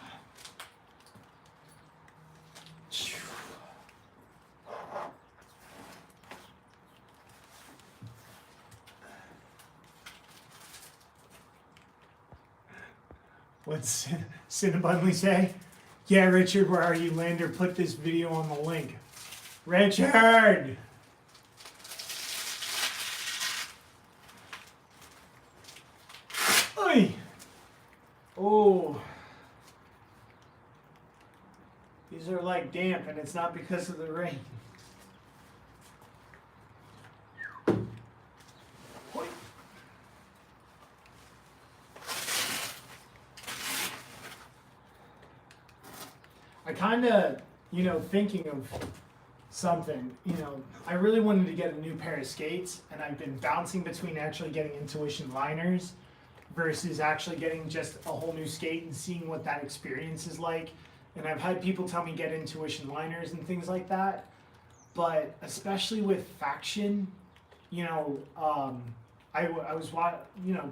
What's Cinnabunley say? Yeah, Richard, where are you? Lander put this video on the link. Richard! Oi! Oh. These are like damp and it's not because of the rain. I kind of, thinking of something, I really wanted to get a new pair of skates, and I've been bouncing between actually getting Intuition liners versus actually getting just a whole new skate and seeing what that experience is like. And I've had people tell me get Intuition liners and things like that, but especially with Faction, I was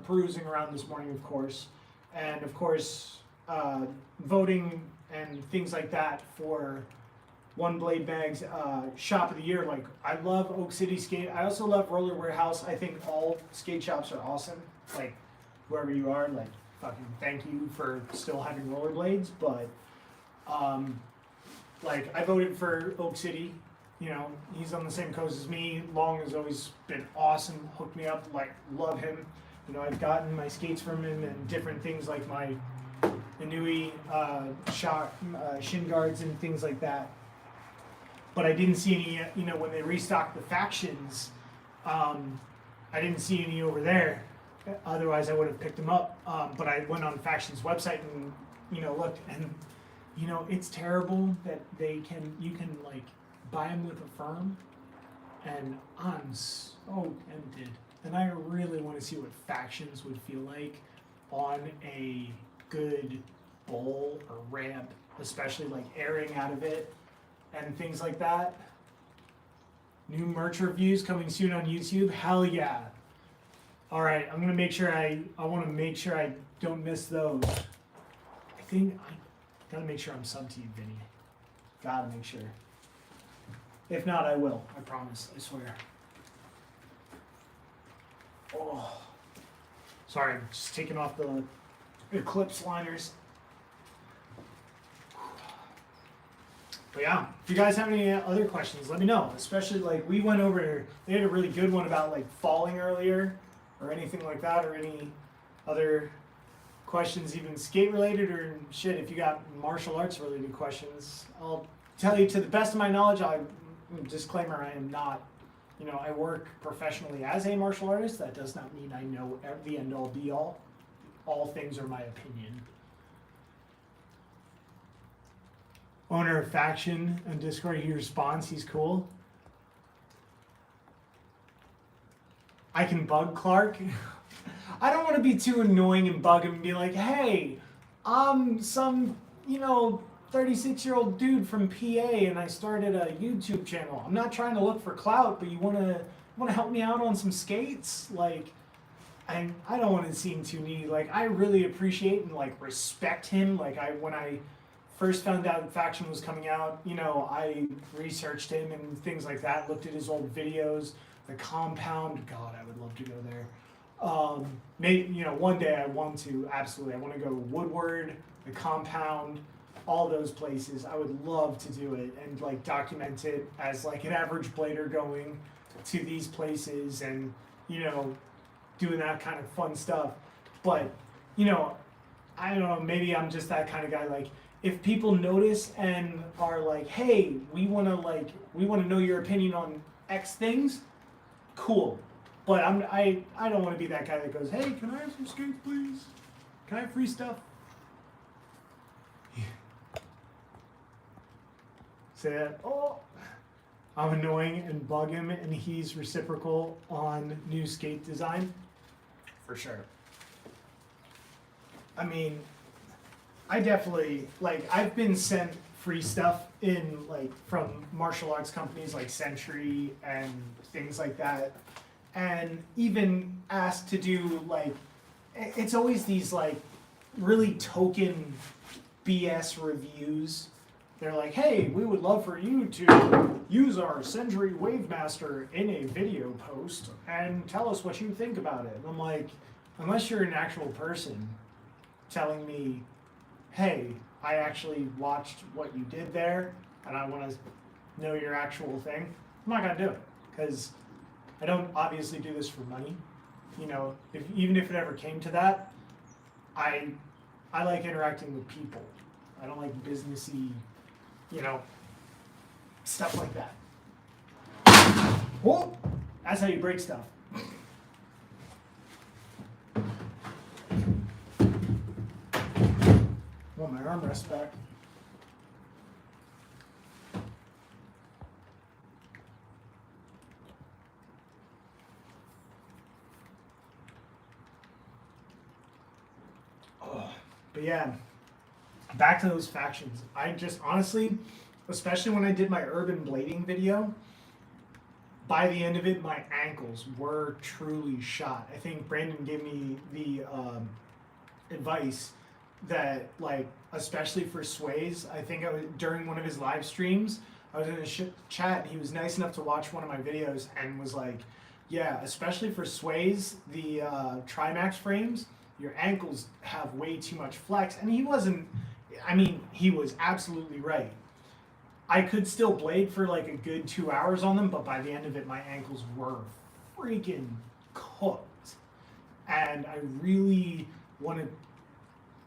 perusing around this morning, of course, and of course voting and things like that for One Blade Mag's shop of the year. Like, I love Oak City Skate. I also love Roller Warehouse. I think all skate shops are awesome. Like, wherever you are, like, fucking thank you for still having rollerblades. But, like, I voted for Oak City. He's on the same coast as me. Long has always been awesome. Hooked me up. Like, love him. I've gotten my skates from him and different things like my Inui shin guards and things like that. But I didn't see any, when they restocked the Factions, I didn't see any over there. Otherwise, I would have picked them up. But I went on Factions website and, looked, and, it's terrible that you can like buy them with a firm, and I'm so tempted. And I really want to see what Factions would feel like on a good bowl or ramp, especially like airing out of it and things like that. New merch reviews coming soon on YouTube. Hell yeah. All right, I'm gonna make sure I want to make sure I don't miss those. I think I gotta make sure I'm sub to you, Vinny. Gotta make sure. If not, I will. I promise. I swear. Oh, sorry. I'm just taking off the Eclipse liners. But yeah, if you guys have any other questions, let me know. Especially like we went over, they had a really good one about like falling earlier or anything like that, or any other questions, even skate related or shit. If you got martial arts related questions, I'll tell you to the best of my knowledge. Disclaimer, I am not, I work professionally as a martial artist. That does not mean I know the end all be all. All things are my opinion. Owner of Faction on Discord, he responds, he's cool. I can bug Clark. I don't want to be too annoying and bug him and be like, hey, I'm some, 36-year-old dude from PA and I started a YouTube channel. I'm not trying to look for clout, but you want to help me out on some skates? Like, I don't want to seem too needy. Like, I really appreciate and like respect him. Like, when I first found out Faction was coming out, I researched him and things like that, looked at his old videos, the compound. God, I would love to go there. Maybe, one day I want to, absolutely. I want to go Woodward, the compound, all those places. I would love to do it and like document it as like an average blader going to these places and, doing that kind of fun stuff. But, I don't know, maybe I'm just that kind of guy. Like, if people notice and are like, hey, we want to know your opinion on X things, cool. But I don't want to be that guy that goes, hey, can I have some skates, please? Can I have free stuff? say that, oh, I'm annoying and bug him, and he's reciprocal on new skate design, for sure. I mean, I definitely, like, I've been sent free stuff in, like, from martial arts companies like Century and things like that, and even asked to do, like, it's always these, like, really token BS reviews. They're like, hey, we would love for you to use our Century Wavemaster in a video post and tell us what you think about it. And I'm like, unless you're an actual person telling me, hey, I actually watched what you did there and I want to know your actual thing, I'm not going to do it. Because I don't obviously do this for money. You know, even if it ever came to that, I like interacting with people. I don't like businessy, you know, stuff like that. Whoa! That's how you break stuff. Want my armrest back. But yeah, back to those factions. I just honestly, especially when I did my urban blading video, by the end of it, my ankles were truly shot. I think Brandon gave me the advice that, like, especially for sways, I think I was during one of his live streams, I was in a chat, and he was nice enough to watch one of my videos and was like, yeah, especially for sways, the Trimax frames, your ankles have way too much flex. And he wasn't, I mean, he was absolutely right. I could still blade for like a good 2 hours on them, but by the end of it, my ankles were freaking cooked. And I really want to,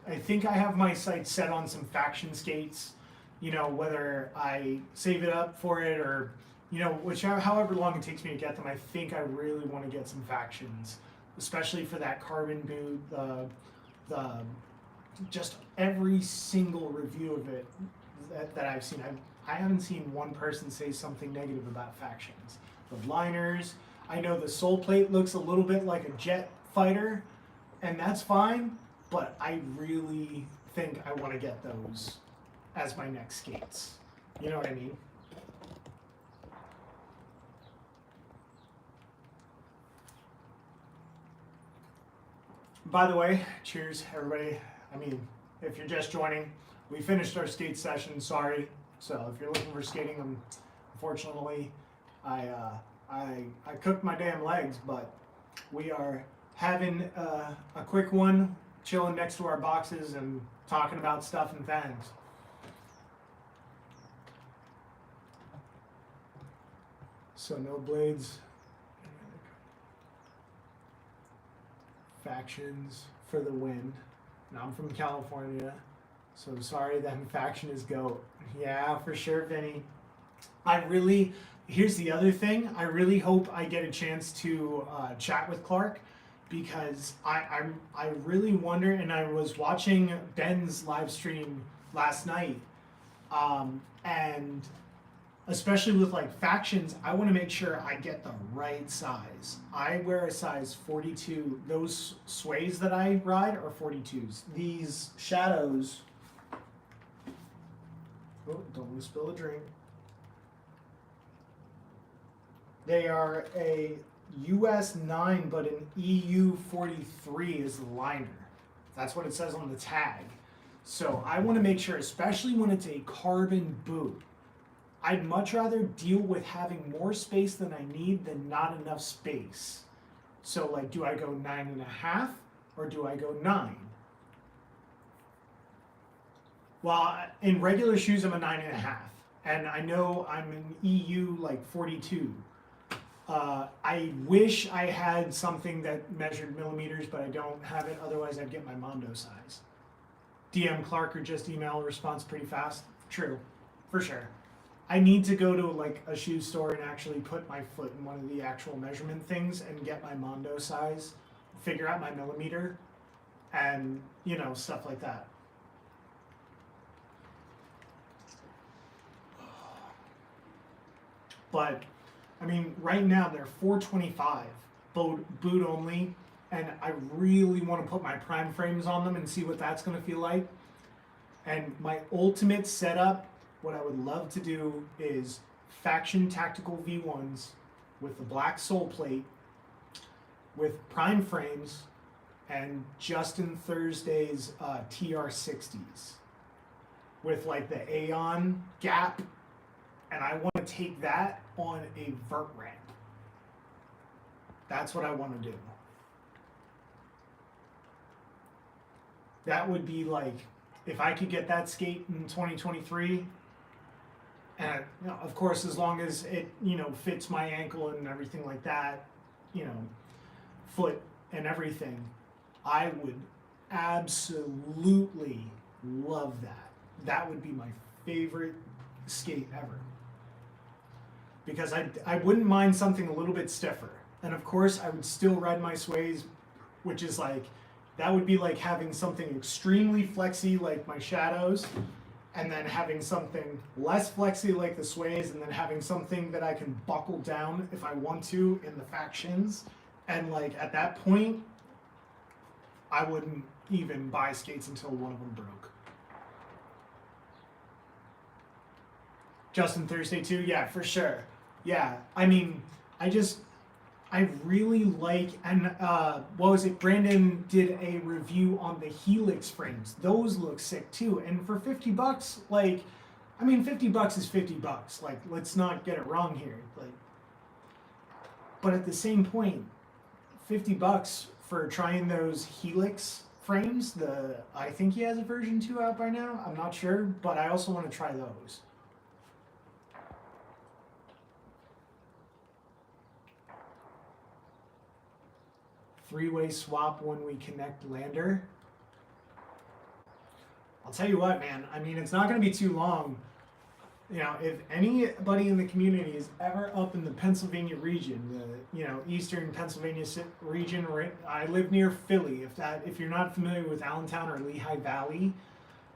I think I have my sights set on some faction skates, you know, whether I save it up for it or, you know, however long it takes me to get them. I think I really want to get some factions, especially for that carbon boot, the just every single review of it that I've seen. I haven't seen one person say something negative about factions. The liners, I know the sole plate looks a little bit like a jet fighter, and that's fine, but I really think I want to get those as my next skates. You know what I mean? By the way, cheers, everybody. I mean, if you're just joining, we finished our skate session, sorry. So if you're looking for skating, unfortunately, I cooked my damn legs, but we are having a quick one, chilling next to our boxes and talking about stuff and things. So no blades. Factions for the win. Now I'm from California, so sorry that faction is GOAT. Yeah, for sure, Vinny. Here's the other thing. I really hope I get a chance to chat with Clark, because I really wonder, and I was watching Ben's live stream last night, and especially with like factions, I want to make sure I get the right size. I wear a size 42. Those sways that I ride are 42s. These shadows, oh, don't want to spill a drink. They are a US 9, but an EU 43 is the liner. That's what it says on the tag. So I want to make sure, especially when it's a carbon boot, I'd much rather deal with having more space than I need than not enough space. So like, do I go 9.5 or do I go 9? Well, in regular shoes, I'm a 9.5. And I know I'm an EU like 42. I wish I had something that measured millimeters, but I don't have it. Otherwise, I'd get my Mondo size. DM Clark or just email a response pretty fast. True, for sure. I need to go to like a shoe store and actually put my foot in one of the actual measurement things and get my Mondo size, figure out my millimeter, and you know, stuff like that. But I mean, right now they're $425 boot only, and I really want to put my prime frames on them and see what that's going to feel like. And my ultimate setup, what I would love to do is Faction Tactical V1s with the black sole plate, with prime frames, and Justin Thursday's TR60s with like the Aeon gap, and I want to take that on a vert ramp. That's what I want to do. That would be like, if I could get that skate in 2023, and you know, of course, as long as it, you know, fits my ankle and everything like that, you know, foot and everything, I would absolutely love that. That would be my favorite skate ever. Because I wouldn't mind something a little bit stiffer. And of course, I would still ride my Sways, which is like, that would be like having something extremely flexy like my Shadows, and then having something less flexy like the Sways, and then having something that I can buckle down if I want to in the Factions. And like at that point, I wouldn't even buy skates until one of them broke. Justin Thursday too? Yeah, for sure. Yeah, I mean, I really like, and what was it? Brandon did a review on the Helix frames. Those look sick too. And for $50, like, I mean, $50 is $50. Like, let's not get it wrong here. Like, but at the same point, $50 for trying those Helix frames. I think he has a version 2 out by now. I'm not sure, but I also want to try those. Three-way swap when we connect lander. I'll tell you what, man. I mean, it's not going to be too long. You know, if anybody in the community is ever up in the Pennsylvania region, the, you know, eastern Pennsylvania region, right? I live near Philly. If you're not familiar with Allentown or Lehigh Valley,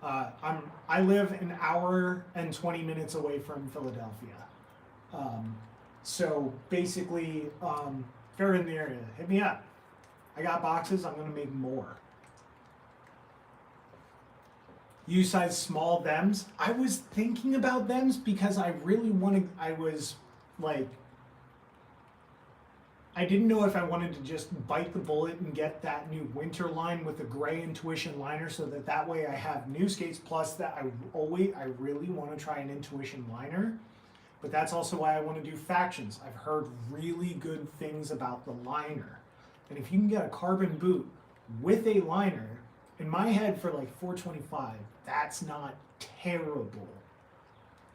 I live an hour and 20 minutes away from Philadelphia. So basically, if you're in the area, hit me up. I got boxes, I'm gonna make more. U-size small thems. I was thinking about thems because I really wanted, I didn't know if I wanted to just bite the bullet and get that new winter line with the gray Intuition liner, so that way I have new skates, plus that I really want to try an Intuition liner. But that's also why I want to do Factions. I've heard really good things about the liner. And if you can get a carbon boot with a liner, in my head for like $425, that's not terrible.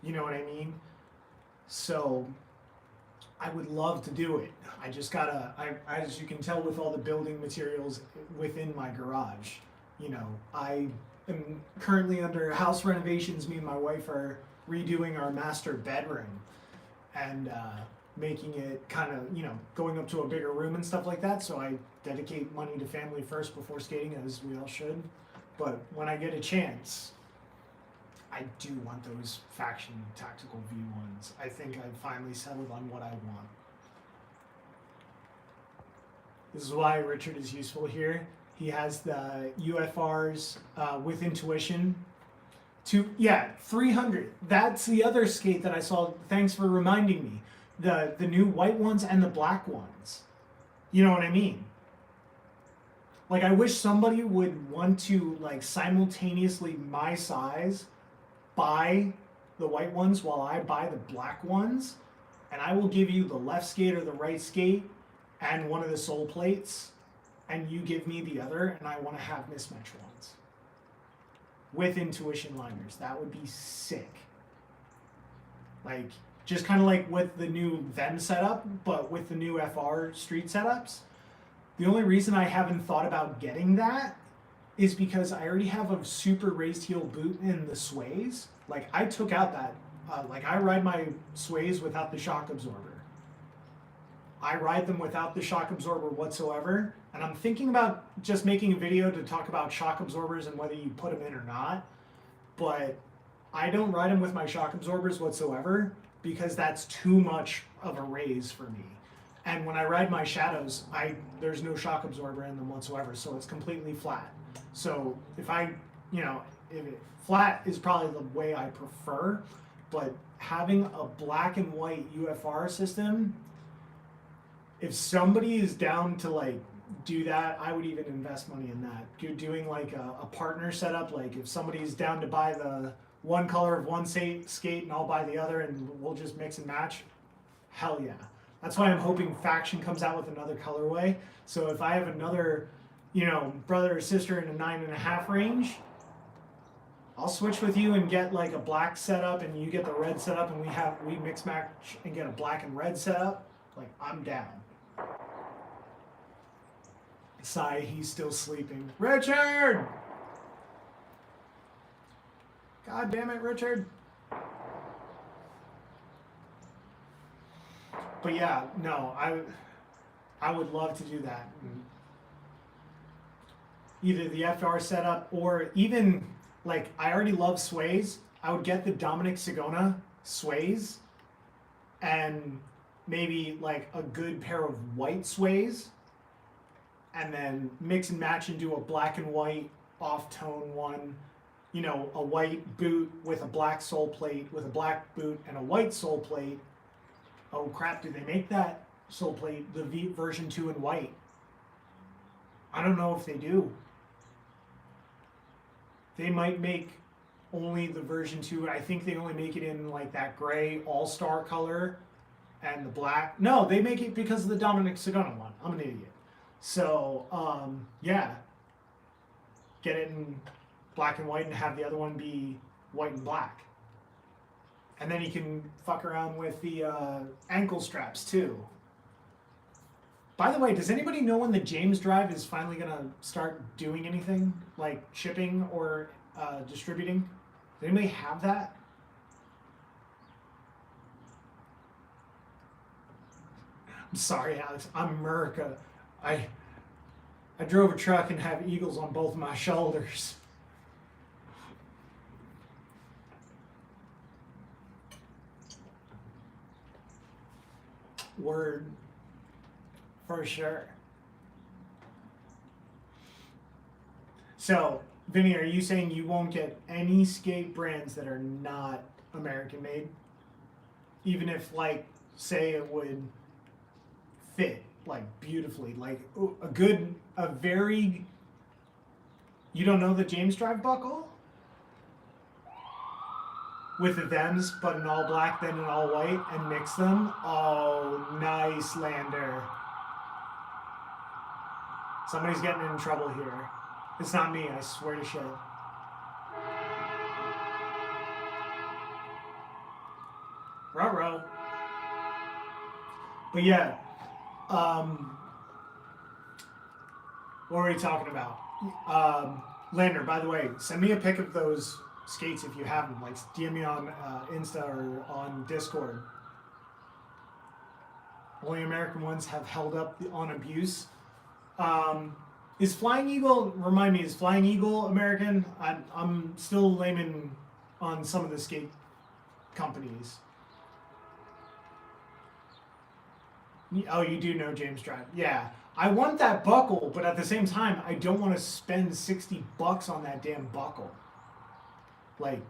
You know what I mean? So I would love to do it. I just gotta, as you can tell with all the building materials within my garage, you know, I am currently under house renovations. Me and my wife are redoing our master bedroom and making it kind of, you know, going up to a bigger room and stuff like that. So I dedicate money to family first before skating, as we all should. But when I get a chance, I do want those Faction Tactical V1s. I think I've finally settled on what I want. This is why Richard is useful here. He has the UFRs with Intuition. 300. That's the other skate that I saw. Thanks for reminding me. The new white ones and the black ones. You know what I mean? Like, I wish somebody would want to, like, simultaneously my size buy the white ones while I buy the black ones, and I will give you the left skate or the right skate and one of the sole plates, and you give me the other, and I want to have mismatch ones with Intuition liners. That would be sick. Like, just kind of like with the new Them setup, but with the new FR street setups. The only reason I haven't thought about getting that is because I already have a super raised heel boot in the Sways. Like, I took out that, like, I ride my Sways without the shock absorber. I ride them without the shock absorber whatsoever. And I'm thinking about just making a video to talk about shock absorbers and whether you put them in or not. But I don't ride them with my shock absorbers whatsoever. because that's too much of a raise for me. And when I ride my Shadows, there's no shock absorber in them whatsoever, so it's completely flat. So if flat is probably the way I prefer, but having a black and white UFR system, if somebody is down to like do that, I would even invest money in that. You're doing like a partner setup, like if somebody's down to buy the one color of one skate and I'll buy the other and we'll just mix and match, hell yeah. That's why I'm hoping Faction comes out with another colorway. So if I have another, brother or sister in a 9.5 range, I'll switch with you and get like a black setup and you get the red setup and we mix match and get a black and red setup. Like, I'm down. Sigh, he's still sleeping. Richard! God damn it, Richard. But yeah, no, I would love to do that. Either the FR setup or even, like, I already love sways. I would get the Dominic Sigona sways and maybe like a good pair of white sways and then mix and match and do a black and white off-tone one. A white boot with a black sole plate, with a black boot and a white sole plate. Oh crap, do they make that sole plate, the version 2 in white? I don't know if they do. They might make only the version 2. I think they only make it in like that gray all-star color and the black. No, they make it because of the Dominic Sigona one. I'm an idiot. So, yeah. Get it in black and white and have the other one be white and black. And then you can fuck around with the ankle straps too. By the way, does anybody know when the James Drive is finally going to start doing anything? Like shipping or distributing? Does anybody have that? I'm sorry, Alex. I'm America. I drove a truck and have eagles on both my shoulders. Word. For sure. So, Vinny, are you saying you won't get any skate brands that are not American made? Even if, like, say it would fit, like, beautifully. Like, you don't know the James Drive buckle? With the thems, but in all black, then in all white, and mix them? Oh, nice, Lander. Somebody's getting in trouble here. It's not me, I swear to shit. Ruh-roh. But yeah, what were we talking about? Lander, by the way, send me a pic of those skates if you have them. Like, DM me on Insta or on Discord. Only American ones have held up on abuse. Is Flying Eagle, remind me, is Flying Eagle American? I'm still layman on some of the skate companies. Oh, you do know James Drive. Yeah. I want that buckle, but at the same time, I don't want to spend $60 on that damn buckle. Like,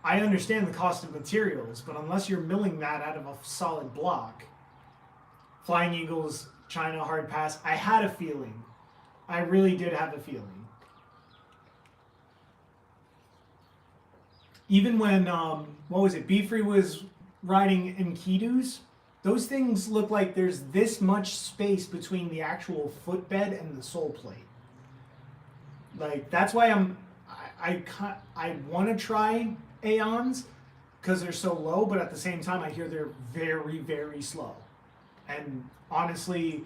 I understand the cost of materials, but unless you're milling that out of a solid block, Flying Eagles, China hard pass, I had a feeling. I really did have a feeling. Even when, Beefree was riding Enkidu's, those things look like there's this much space between the actual footbed and the sole plate. Like, that's why I want to try Aeons because they're so low, but at the same time, I hear they're very, very slow. And honestly,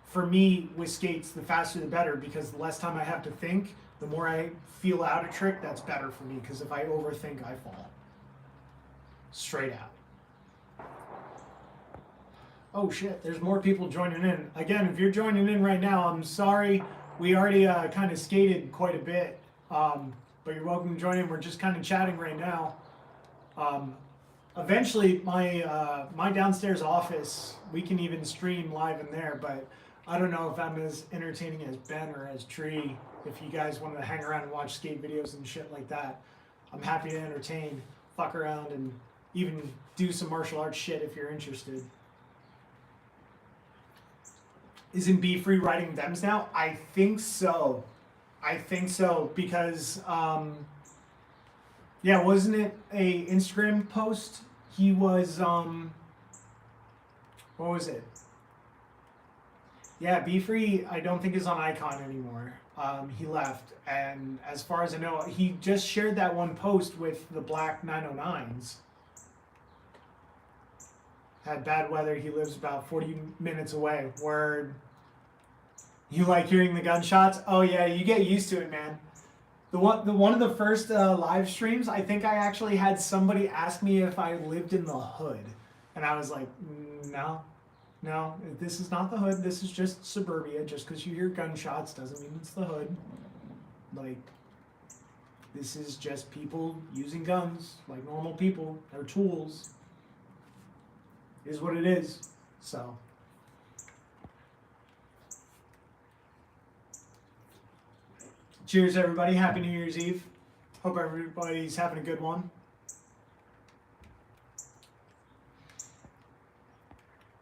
for me, with skates, the faster the better, because the less time I have to think, the more I feel out a trick, that's better for me, because if I overthink, I fall. Straight out. Oh shit, there's more people joining in. Again, if you're joining in right now, I'm sorry. We already kind of skated quite a bit, but you're welcome to join in. We're just kind of chatting right now. Eventually, my downstairs office, we can even stream live in there, but I don't know if I'm as entertaining as Ben or as Tree. If you guys want to hang around and watch skate videos and shit like that, I'm happy to entertain, fuck around, and even do some martial arts shit if you're interested. Isn't Be Free writing thems now? I think so. Because yeah, wasn't it a Instagram post? He was what was it? Yeah, Be Free I don't think is on Icon anymore. He left, and as far as I know, he just shared that one post with the Black 909s. Had bad weather. He lives about 40 minutes away. Word. You like hearing the gunshots? Oh yeah, you get used to it, man. One of the first live streams, I think I actually had somebody ask me if I lived in the hood, and I was like, no, this is not the hood. This is just suburbia. Just because you hear gunshots doesn't mean it's the hood. Like, this is just people using guns like normal people. They're tools. It is what it is. So. Cheers, everybody. Happy New Year's Eve. Hope everybody's having a good one.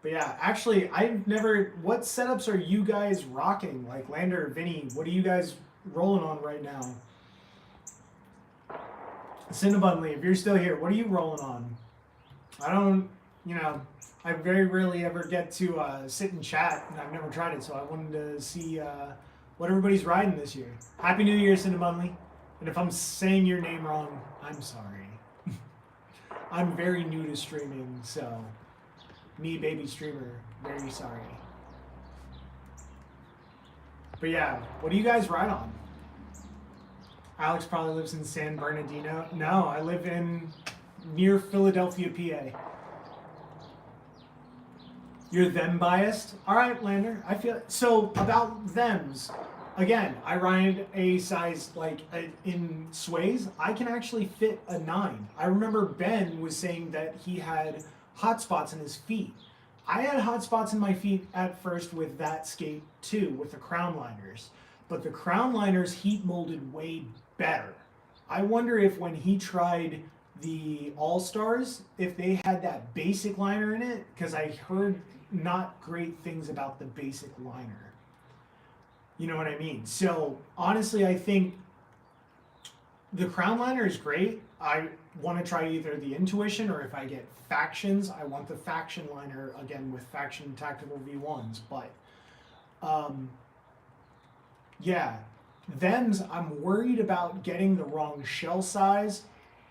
But yeah, actually, I've never... What setups are you guys rocking? Like, Lander, Vinny, what are you guys rolling on right now? Cinnabunly, if you're still here, what are you rolling on? I don't... You know, I very rarely ever get to sit and chat, and I've never tried it, so I wanted to see... what everybody's riding this year. Happy New Year, Cinnabunly. And if I'm saying your name wrong, I'm sorry. I'm very new to streaming, so me, baby streamer, very sorry. But yeah, what do you guys ride on? Alex probably lives in San Bernardino. No, I live in near Philadelphia, PA. You're them biased? All right, Lander. I feel so about thems. Again, I ride a size like in sways. I can actually fit a 9. I remember Ben was saying that he had hot spots in his feet. I had hot spots in my feet at first with that skate too, with the crown liners. But the crown liners heat molded way better. I wonder if when he tried the All-Stars, if they had that basic liner in it, because I heard not great things about the basic liner. You know what I mean? So honestly, I think the crown liner is great. I want to try either the Intuition, or if I get factions, I want the faction liner again with faction tactical V1s. But yeah, thems I'm worried about getting the wrong shell size.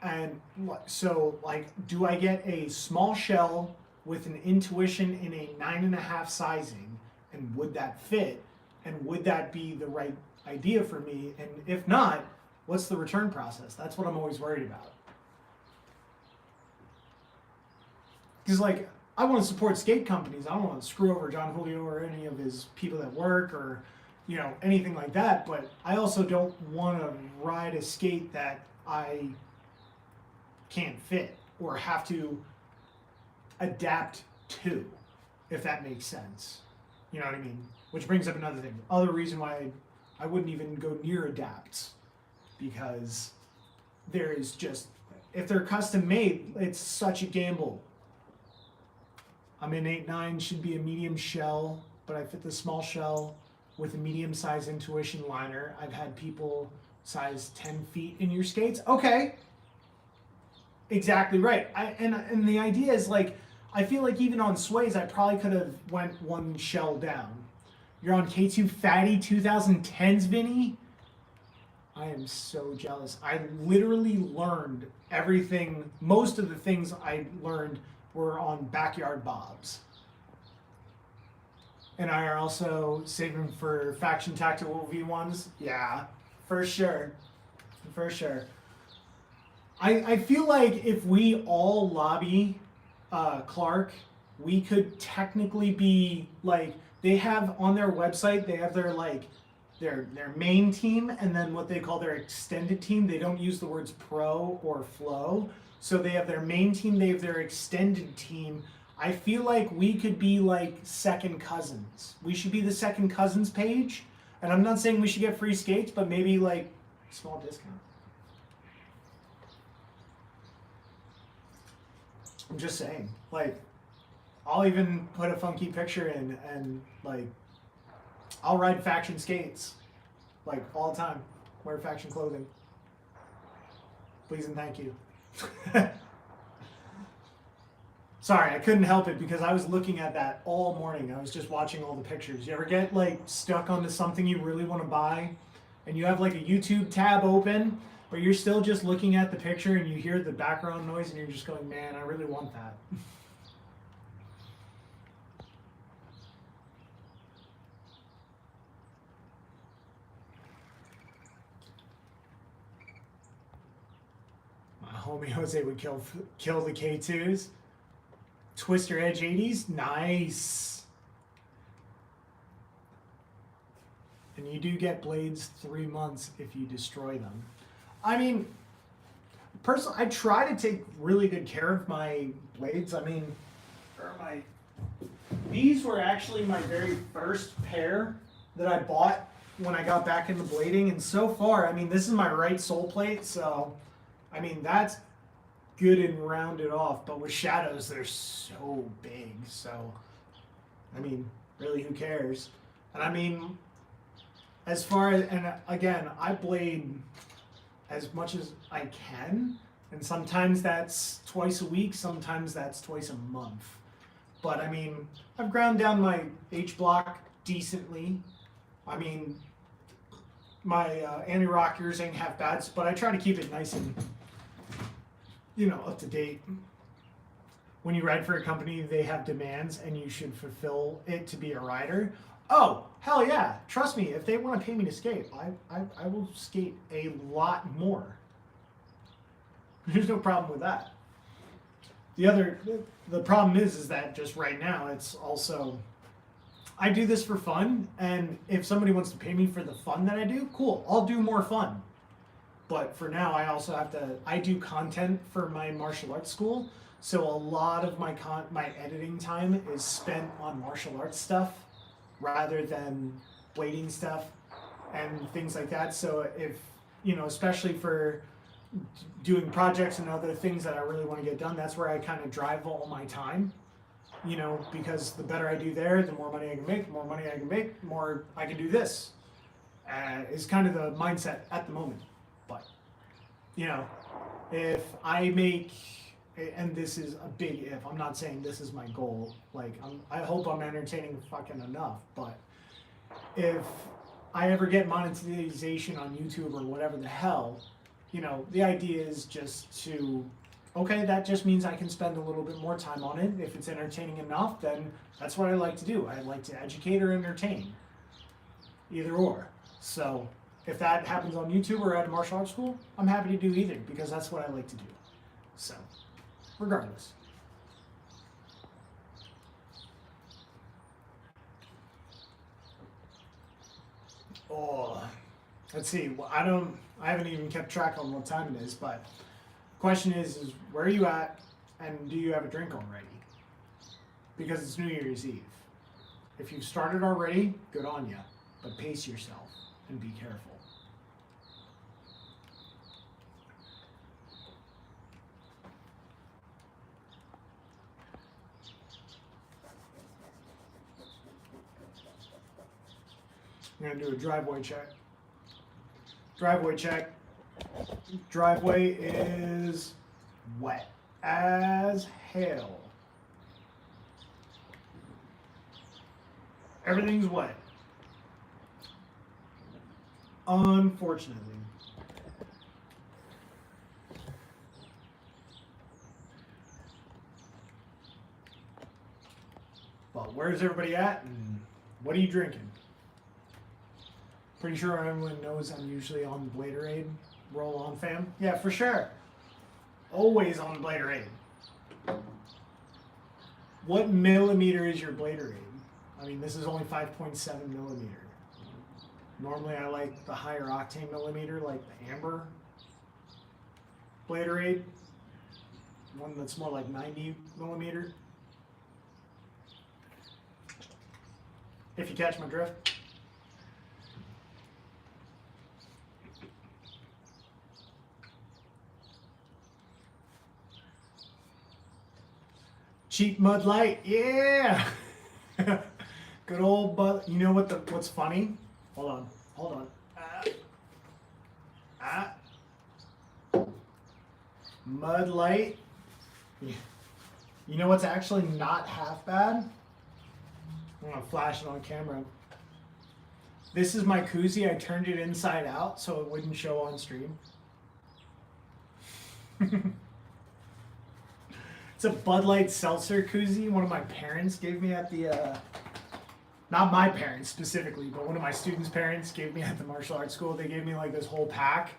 And so, like, do I get a small shell with an Intuition in a 9.5 sizing, and would that fit? And would that be the right idea for me? And if not, what's the return process? That's what I'm always worried about. Because, like, I want to support skate companies. I don't want to screw over John Julio or any of his people at work or, you know, anything like that. But I also don't want to ride a skate that I can't fit or have to adapt to, if that makes sense. You know what I mean? Which brings up another thing. Other reason why I wouldn't even go near adapts, because there is just, if they're custom made, it's such a gamble. I'm in 8.9, should be a medium shell, but I fit the small shell with a medium size Intuition liner. I've had people size 10 feet in your skates. Okay. Exactly right. And the idea is, like, I feel like even on sways, I probably could have went one shell down. You're on K2 Fatty 2010s, Vinny? I am so jealous. I literally learned everything. Most of the things I learned were on Backyard Bobs. And I are also saving for faction tactical V1s. Yeah, for sure. For sure. I feel like if we all lobby Clark, we could technically be like, they have on their website, they have their like their main team and then what they call their extended team. They don't use the words pro or flow. So they have their main team, they have their extended team. I feel like we could be like second cousins. We should be the second cousins page. And I'm not saying we should get free skates, but maybe like small discount. I'm just saying. Like, I'll even put a funky picture in and like I'll ride faction skates. Like all the time. Wear faction clothing. Please and thank you. Sorry, I couldn't help it because I was looking at that all morning. I was just watching all the pictures. You ever get like stuck onto something you really want to buy and you have like a YouTube tab open, but you're still just looking at the picture and you hear the background noise and you're just going, man, I really want that. My homie Jose would kill the K2s. Twister Edge 80s, nice. And you do get blades 3 months if you destroy them. I mean, personally, I try to take really good care of my blades. I mean, these were actually my very first pair that I bought when I got back into blading. And so far, I mean, this is my right sole plate. So, I mean, that's good and rounded off, but with shadows they're so big, so I mean really who cares? And I mean as far as, and again, I blade as much as I can, and sometimes that's twice a week, sometimes that's twice a month, but I mean I've ground down my H block decently. I mean my anti-rock ears ain't half bad, but I try to keep it nice and up to date. When you ride for a company, they have demands and you should fulfill it to be a rider. Oh, hell yeah. Trust me, if they want to pay me to skate, I will skate a lot more. There's no problem with that. The problem is that just right now, it's also, I do this for fun, and if somebody wants to pay me for the fun that I do, cool, I'll do more fun. But for now, I also have to, I do content for my martial arts school. So a lot of my editing time is spent on martial arts stuff rather than blading stuff and things like that. So if, especially for doing projects and other things that I really want to get done, that's where I kind of drive all my time, because the better I do there, the more money I can make, the more I can do this. Is kind of the mindset at the moment. But, if I make, and this is a big if, I'm not saying this is my goal, like, I hope I'm entertaining fucking enough, but if I ever get monetization on YouTube or whatever the hell, the idea is just to, okay, that just means I can spend a little bit more time on it. If it's entertaining enough, then that's what I like to do. I like to educate or entertain, either or. So if that happens on YouTube or at a martial arts school, I'm happy to do either because that's what I like to do. So, regardless. Oh, let's see. Well, I haven't even kept track on what time it is, but the question is where are you at and do you have a drink already? Because it's New Year's Eve. If you've started already, good on you, but pace yourself and be careful. I'm going to do a driveway check. Driveway check. Driveway is wet as hell. Everything's wet. Unfortunately. Well, where's everybody at and what are you drinking? Pretty sure everyone knows I'm usually on Bladerade. Roll on, fam. Yeah, for sure. Always on Bladerade. What millimeter is your Bladerade? I mean, this is only 5.7 millimeter. Normally I like the higher octane millimeter, like the amber Bladerade. one that's more like 90 millimeter. If you catch my drift. Cheap Mud Light, yeah. Good old Bud. You know what's funny? Hold on. Mud Light. You know what's actually not half bad? I'm gonna flash it on camera. This is my koozie. I turned it inside out so it wouldn't show on stream. It's a Bud Light seltzer koozie. One of my parents gave me at the, not my parents specifically, but one of my students' parents gave me at the martial arts school. They gave me like this whole pack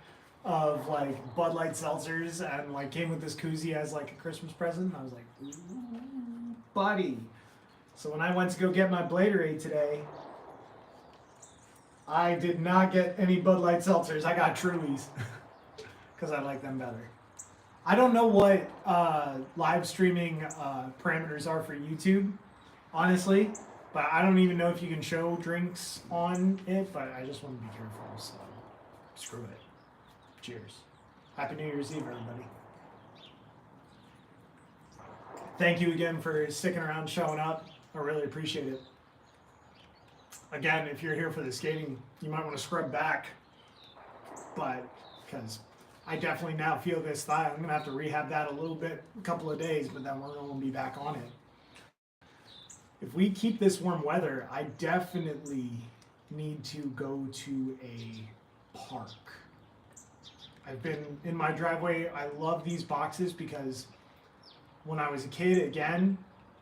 of like Bud Light seltzers and like came with this koozie as like a Christmas present. I was like, ooh, buddy. So when I went to go get my Bladerade today, I did not get any Bud Light seltzers. I got Trulies because I like them better. I don't know what live streaming parameters are for YouTube, honestly, but I don't even know if you can show drinks on it, but I just want to be careful, so screw it. Cheers. Happy New Year's Eve, everybody. Thank you again for sticking around, showing up. I really appreciate it. Again, if you're here for the skating, you might want to scrub back, but because I definitely now feel this thigh. I'm going to have to rehab that a little bit, a couple of days, but then we're going to be back on it. If we keep this warm weather, I definitely need to go to a park. I've been in my driveway. I love these boxes because when I was a kid, again,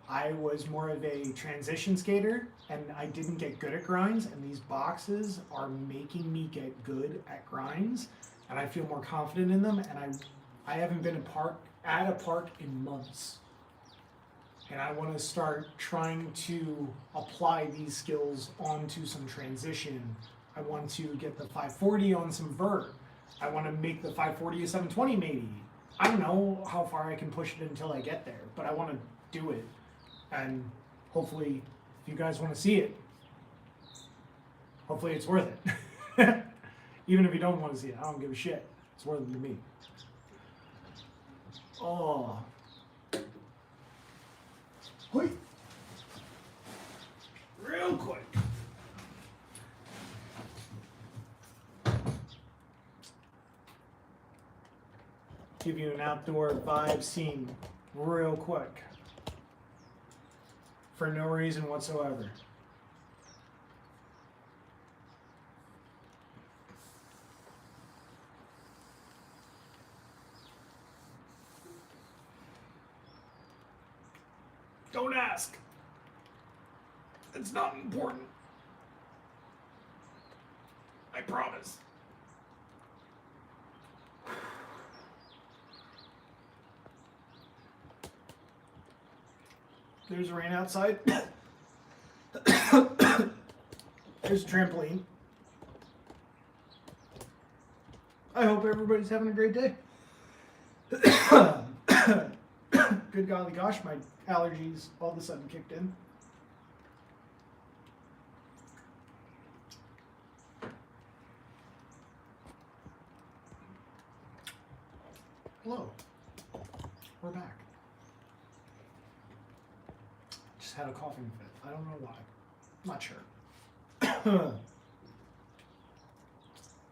I was more of a transition skater and I didn't get good at grinds, and these boxes are making me get good at grinds. And I feel more confident in them, and I haven't been at a park in months. And I want to start trying to apply these skills onto some transition. I want to get the 540 on some vert. I want to make the 540 a 720 maybe. I don't know how far I can push it until I get there, but I want to do it. And hopefully, if you guys want to see it, hopefully it's worth it. Even if you don't want to see it, I don't give a shit. It's worth it to me. Oh. Wait. Real quick. Give you an outdoor vibe scene real quick. For no reason whatsoever. Don't ask. It's not important. I promise. There's rain outside. There's a trampoline. I hope everybody's having a great day. Good golly gosh, my allergies all of a sudden kicked in. Hello. We're back. Just had a coughing fit. I don't know why. I'm not sure.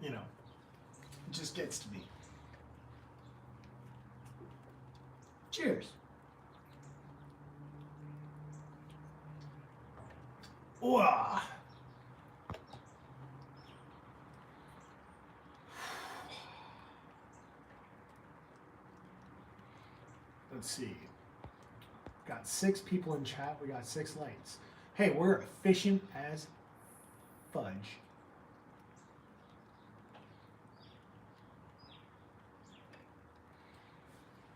You know, it just gets to me. Cheers. Ooh. Let's see. Got 6 people in chat. We got 6 lights. Hey, we're efficient as fudge.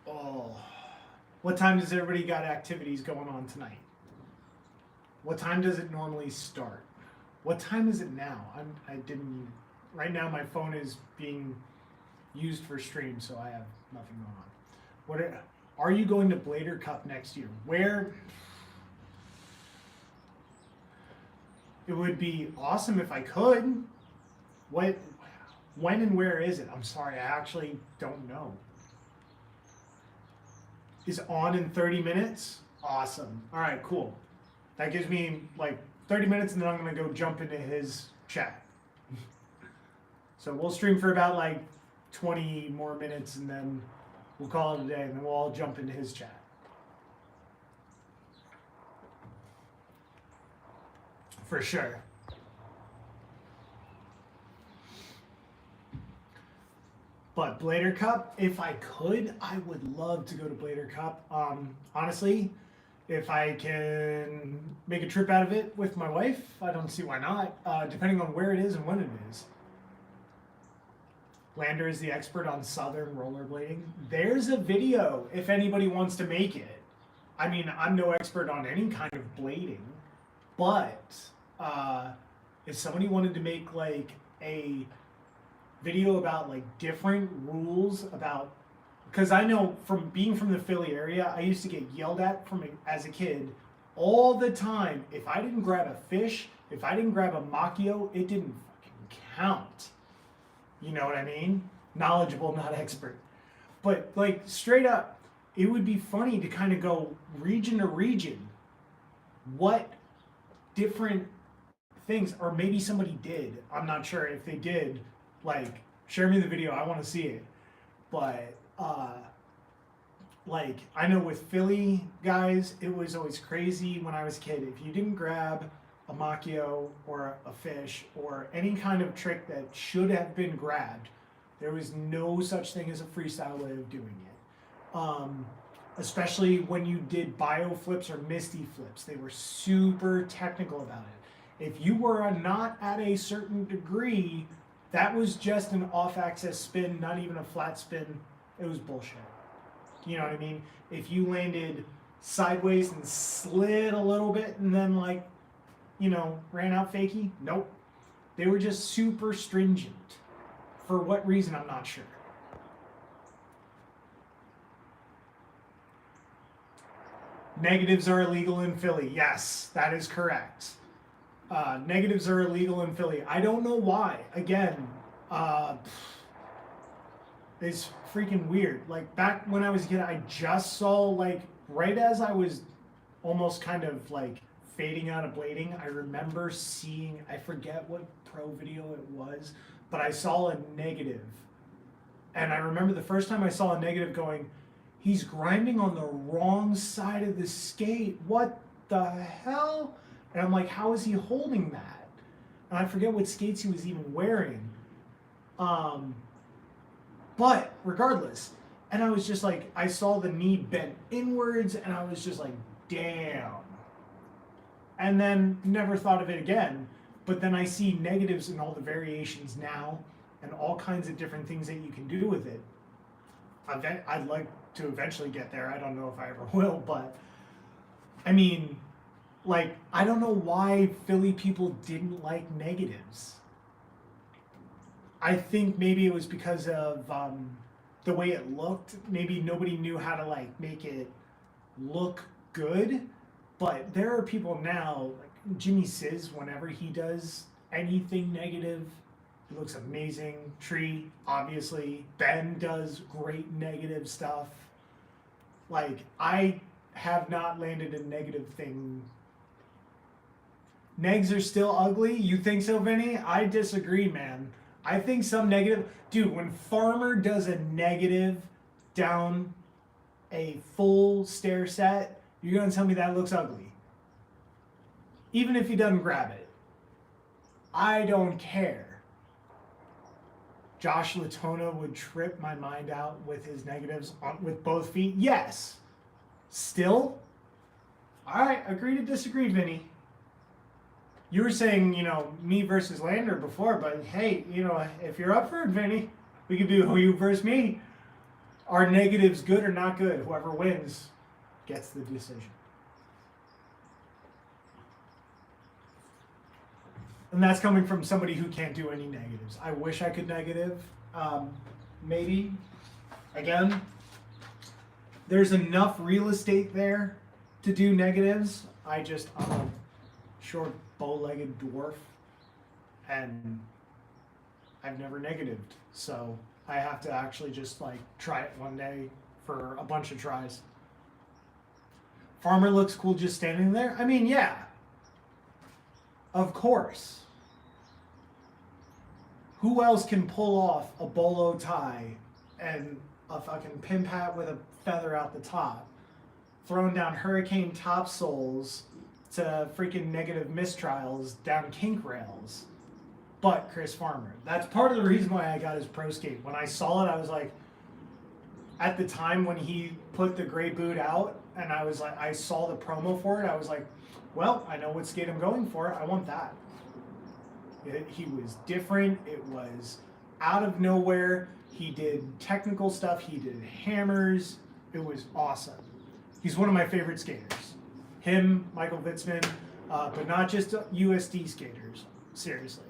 Oh. What time does everybody got activities going on tonight? What time does it normally start? What time is it now? Right now my phone is being used for stream, so I have nothing going on. Are you going to Blader Cup next year? Where? It would be awesome if I could. What? When and where is it? I'm sorry, I actually don't know. Is on in 30 minutes? Awesome. All right, cool. That gives me like 30 minutes and then I'm going to go jump into his chat. So we'll stream for about like 20 more minutes and then we'll call it a day and then we'll all jump into his chat. For sure. But Blader Cup, if I could, I would love to go to Blader Cup. Honestly, if I can make a trip out of it with my wife, I don't see why not, depending on where it is and when it is. Lander is the expert on Southern rollerblading. There's a video if anybody wants to make it. I mean, I'm no expert on any kind of blading, but if somebody wanted to make like a video about like different rules about, because I know from being from the Philly area, I used to get yelled at as a kid all the time. If I didn't grab a fish, if I didn't grab a Macchio, it didn't fucking count. You know what I mean? Knowledgeable, not expert. But like straight up, it would be funny to kind of go region to region. What different things, or maybe somebody did. I'm not sure if they did. Like, share me the video. I want to see it. But like I know with Philly guys, it was always crazy when I was a kid. If you didn't grab a Macchio or a fish or any kind of trick that should have been grabbed, there was no such thing as a freestyle way of doing it. Especially when you did bio flips or misty flips, they were super technical about it. If you were not at a certain degree, that was just an off-axis spin, not even a flat spin. It was bullshit. You know what I mean? If you landed sideways and slid a little bit and then like, you know, ran out fakie, nope. They were just super stringent. For what reason, I'm not sure. Negatives are illegal in Philly. Yes, that is correct. Negatives are illegal in Philly. I don't know why. Again, it's freaking weird. Like back when I was a kid, I just saw like right as I was almost kind of like fading out of blading, I remember seeing, I forget what pro video it was, but I saw a negative. And I remember the first time I saw a negative going, he's grinding on the wrong side of the skate. What the hell? And I'm like, how is he holding that? And I forget what skates he was even wearing. But regardless, and I was just like, I saw the knee bent inwards and I was just like, damn. And then never thought of it again. But then I see negatives in all the variations now and all kinds of different things that you can do with it. I'd like to eventually get there. I don't know if I ever will, but I mean, like, I don't know why Philly people didn't like negatives. I think maybe it was because of the way it looked. Maybe nobody knew how to like make it look good. But there are people now, like Jimmy Sizz, whenever he does anything negative, it looks amazing. Tree, obviously. Ben does great negative stuff. Like, I have not landed a negative thing. Negs are still ugly? You think so, Vinny? I disagree, man. I think some negative... Dude, when Farmer does a negative down a full stair set, you're going to tell me that looks ugly. Even if he doesn't grab it. I don't care. Josh Latona would trip my mind out with his negatives with both feet. Yes. Still? All right, agree to disagree, Vinny. You were saying, you know, me versus Lander before, but hey, you know, if you're up for it, Vinny, we could do you versus me. Are negatives good or not good? Whoever wins gets the decision. And that's coming from somebody who can't do any negatives. I wish I could negative. Maybe. Again, there's enough real estate there to do negatives. I'm a short, bow-legged dwarf, and I've never negatived, so I have to actually just like try it one day for a bunch of tries. Farmer looks cool just standing there. I mean, yeah, of course. Who else can pull off a bolo tie and a fucking pimp hat with a feather out the top, throwing down hurricane topsoils to freaking negative mistrials down kink rails? But Chris Farmer. That's part of the reason why I got his pro skate. When I saw it, I was like, at the time when he put the gray boot out, and I was like, I saw the promo for it, I was like, well, I know what skate I'm going for. I want that. He was different. It was out of nowhere. He did technical stuff. He did hammers. It was awesome. He's one of my favorite skaters. Him, Michael Vitzman, but not just USD skaters. Seriously.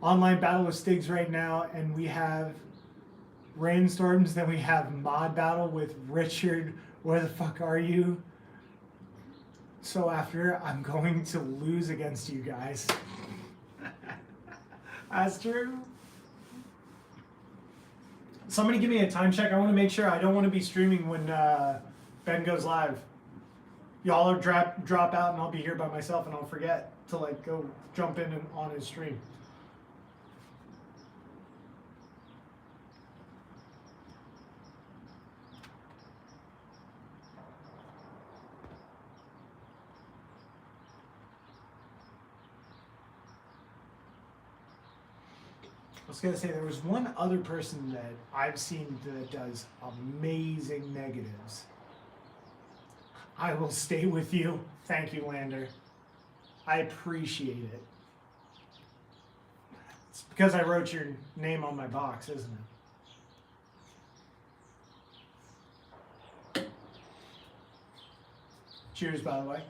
Online battle with Stigs right now, and we have Rainstorms. Then we have mod battle with Richard. Where the fuck are you? So after, I'm going to lose against you guys. That's true. Somebody give me a time check. I want to make sure. I don't want to be streaming when Ben goes live. Y'all are drop out, and I'll be here by myself, and I'll forget to like go jump in and on his stream. I was gonna say there was one other person that I've seen that does amazing negatives. I will stay with you. Thank you, Lander. I appreciate it. It's because I wrote your name on my box, isn't it? Cheers, by the way.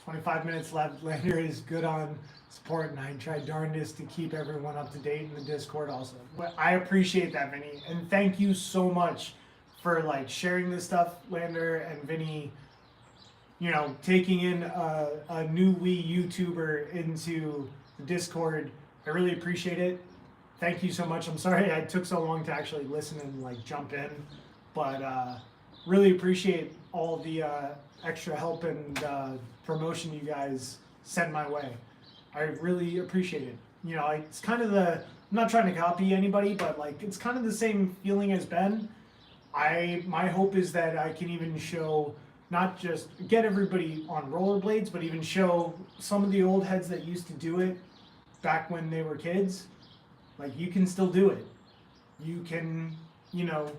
25 minutes left. Lander is good on support, and I tried darndest to keep everyone up to date in the Discord also. But I appreciate that, Vinny, and thank you so much for like sharing this stuff, Lander and Vinny. You know, taking in a new Wii YouTuber into the Discord. I really appreciate it. Thank you so much. I'm sorry I took so long to actually listen and like jump in, but really appreciate all the extra help and promotion you guys send my way. I really appreciate it. You know, it's kind of I'm not trying to copy anybody, but like it's kind of the same feeling as Ben. My hope is that I can even show, not just get everybody on rollerblades, but even show some of the old heads that used to do it back when they were kids. Like, you can still do it. You can, you know,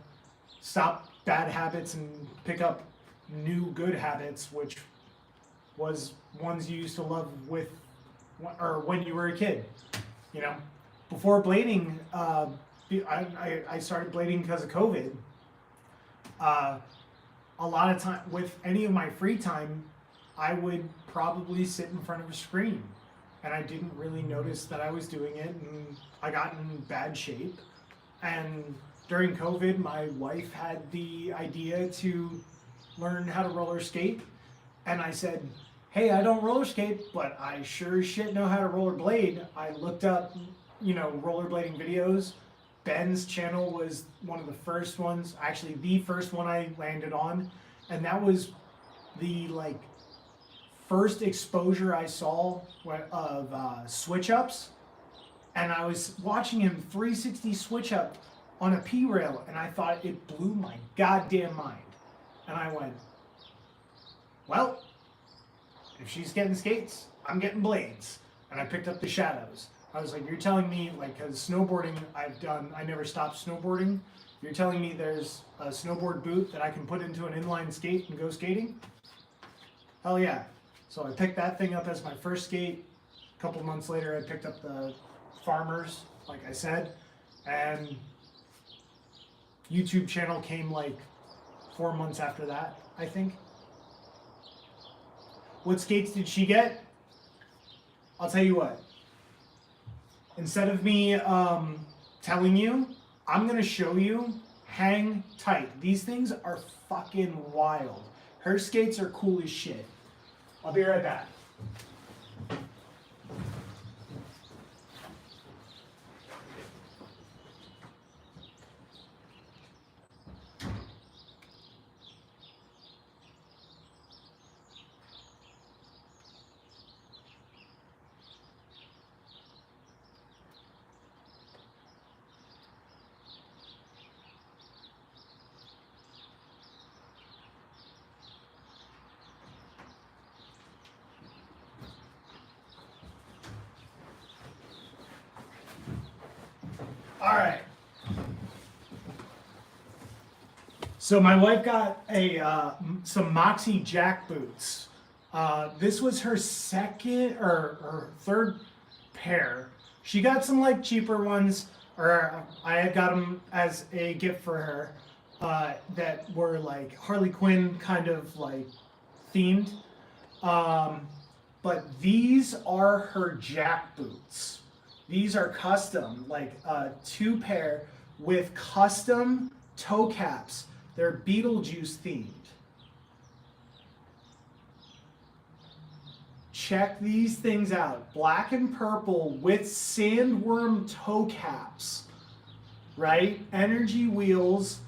stop bad habits and pick up new good habits, which was ones you used to love with, or when you were a kid. You know, before blading, I started blading because of COVID. A lot of time, with any of my free time, I would probably sit in front of a screen, and I didn't really notice that I was doing it, and I got in bad shape. And during COVID, my wife had the idea to learn how to roller skate, and I said, hey, I don't roller skate, but I sure as shit know how to rollerblade. I looked up, you know, rollerblading videos. Ben's channel was one of the first ones, actually the first one I landed on, and that was the like first exposure I saw of switch ups, and I was watching him 360 switch up on a P rail, and I thought it blew my goddamn mind, and I went, well, if she's getting skates, I'm getting blades, and I picked up the Shadows. I was like, you're telling me, like, because snowboarding, I never stopped snowboarding. You're telling me there's a snowboard boot that I can put into an inline skate and go skating? Hell yeah. So I picked that thing up as my first skate. A couple months later, I picked up the Farmers, like I said, and YouTube channel came like 4 months after that, I think. What skates did she get? I'll tell you what. Instead of me telling you, I'm going to show you hang tight. These things are fucking wild. Her skates are cool as shit. I'll be right back. All right. So my wife got some Moxie Jack boots. This was her second or third pair. She got some like cheaper ones, or I had got them as a gift for her that were like Harley Quinn kind of like themed. But these are her Jack boots. These are custom, like 2 pair with custom toe caps. They're Beetlejuice themed. Check these things out. Black and purple with sandworm toe caps, right? Energy wheels,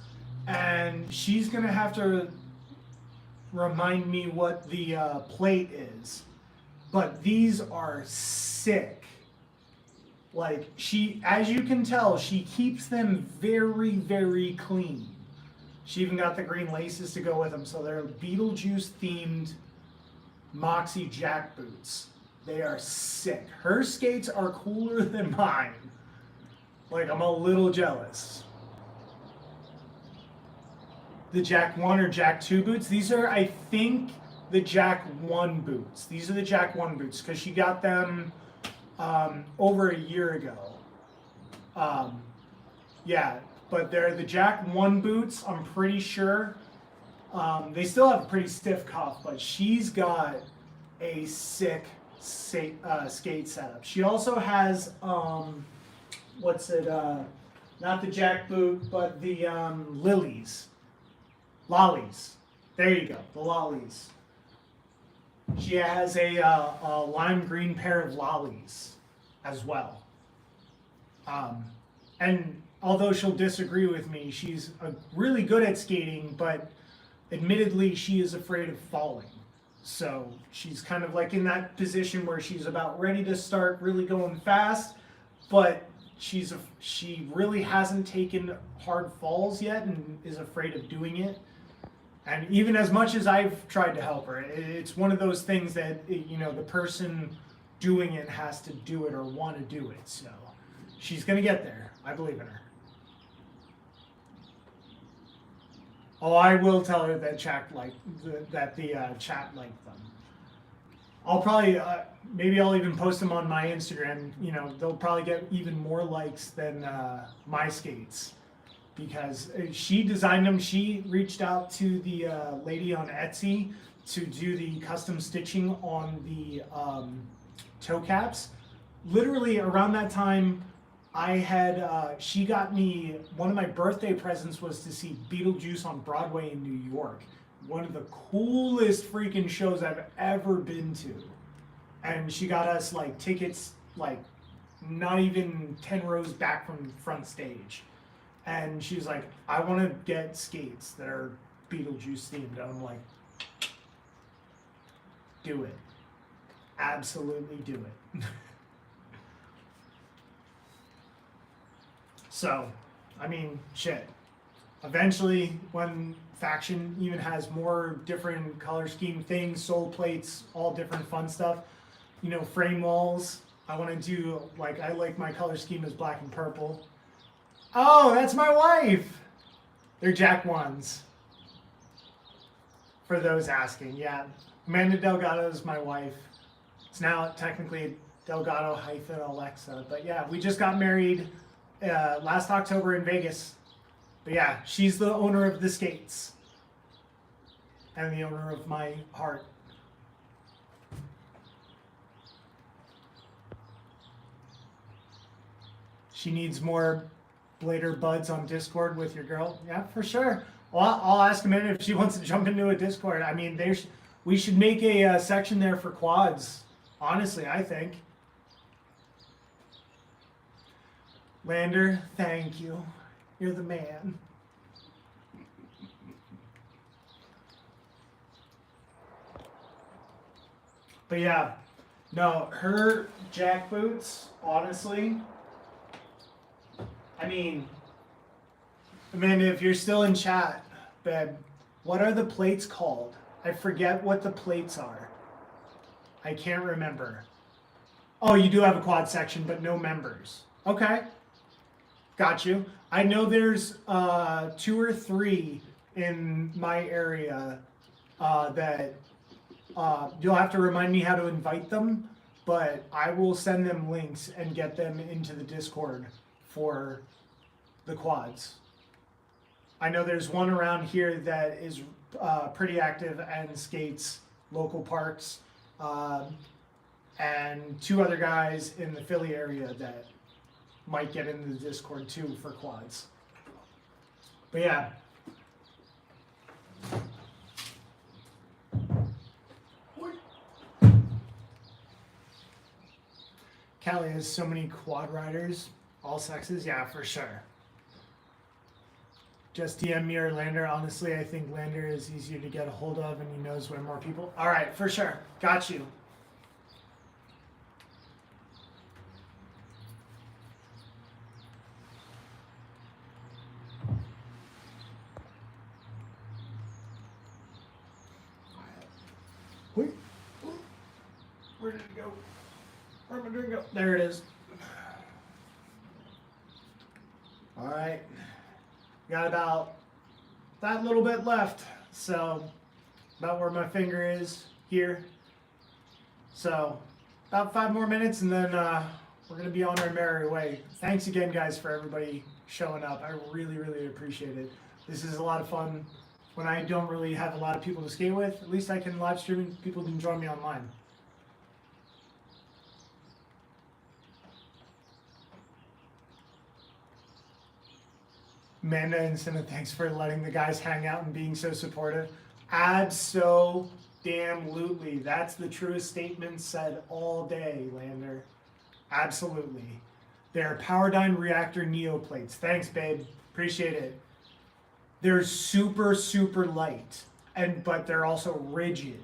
and she's gonna have to remind me what the plate is. But these are sick. Like, she, as you can tell, she keeps them very, very clean. She even got the green laces to go with them. So they're Beetlejuice themed Moxie Jack boots. They are sick. Her skates are cooler than mine. Like, I'm a little jealous. The Jack 1 or Jack 2 boots. These are, I think, the Jack 1 boots. These are the Jack 1 boots because she got them over a year ago. Yeah, but they're the Jack 1 boots, I'm pretty sure. They still have a pretty stiff cuff, but she's got a sick skate setup. She also has, what's it, not the Jack boot, but the lollies. There you go, the lollies. She has a lime green pair of lollies as well. And although she'll disagree with me, she's really good at skating, but admittedly she is afraid of falling. So she's kind of like in that position where she's about ready to start really going fast, but she really hasn't taken hard falls yet and is afraid of doing it. And even as much as I've tried to help her, it's one of those things that, you know, the person doing it has to do it or want to do it. So she's going to get there. I believe in her. Oh, I will tell her that chat liked them. I'll probably, maybe I'll even post them on my Instagram. You know, they'll probably get even more likes than my skates. Because she designed them. She reached out to the lady on Etsy to do the custom stitching on the toe caps. Literally around that time, I had, she got me, one of my birthday presents was to see Beetlejuice on Broadway in New York. One of the coolest freaking shows I've ever been to. And she got us like tickets, like not even 10 rows back from front stage. And she's like, I want to get skates that are Beetlejuice themed. And I'm like, do it. Absolutely do it. So, I mean, shit. Eventually, when Faction even has more different color scheme things, soul plates, all different fun stuff, you know, frame walls, I want to do, like, I like my color scheme as black and purple. Oh, that's my wife. They're Jack 1s. For those asking, yeah. Amanda Delgado is my wife. It's now technically Delgado-Alexa. But yeah, we just got married last October in Vegas. But yeah, she's the owner of the skates. And the owner of my heart. She needs more Blader buds on Discord with your girl? Yeah, for sure. Well, I'll ask Amanda if she wants to jump into a Discord. I mean, we should make a section there for quads. Honestly, I think. Lander, thank you. You're the man. But yeah, no, her jack boots, honestly. I mean, Amanda, if you're still in chat, babe, what are the plates called? I forget what the plates are. I can't remember. Oh, you do have a quad section, but no members. Okay. Got you. I know there's 2 or 3 in my area that you'll have to remind me how to invite them, but I will send them links and get them into the Discord for the quads. I know there's one around here that is pretty active and skates local parks, and 2 other guys in the Philly area that might get into the Discord too for quads. But yeah. Callie has so many quad riders, all sexes. Yeah, for sure. Just DM me or Lander. Honestly, I think Lander is easier to get a hold of and he knows way more people. All right, for sure. Got you. Where did it go? Where'd my drink go? There it is. All right. Got about that little bit left. So about where my finger is here. So about 5 more minutes and then we're going to be on our merry way. Thanks again, guys, for everybody showing up. I really, really appreciate it. This is a lot of fun. When I don't really have a lot of people to skate with, at least I can live stream and people can join me online. Amanda and Cinna, thanks for letting the guys hang out and being so supportive. Abso-damn-lutely. That's the truest statement said all day, Lander. Absolutely. They're Powerdyne Reactor Neoplates. Thanks, babe. Appreciate it. They're super, super light, but they're also rigid.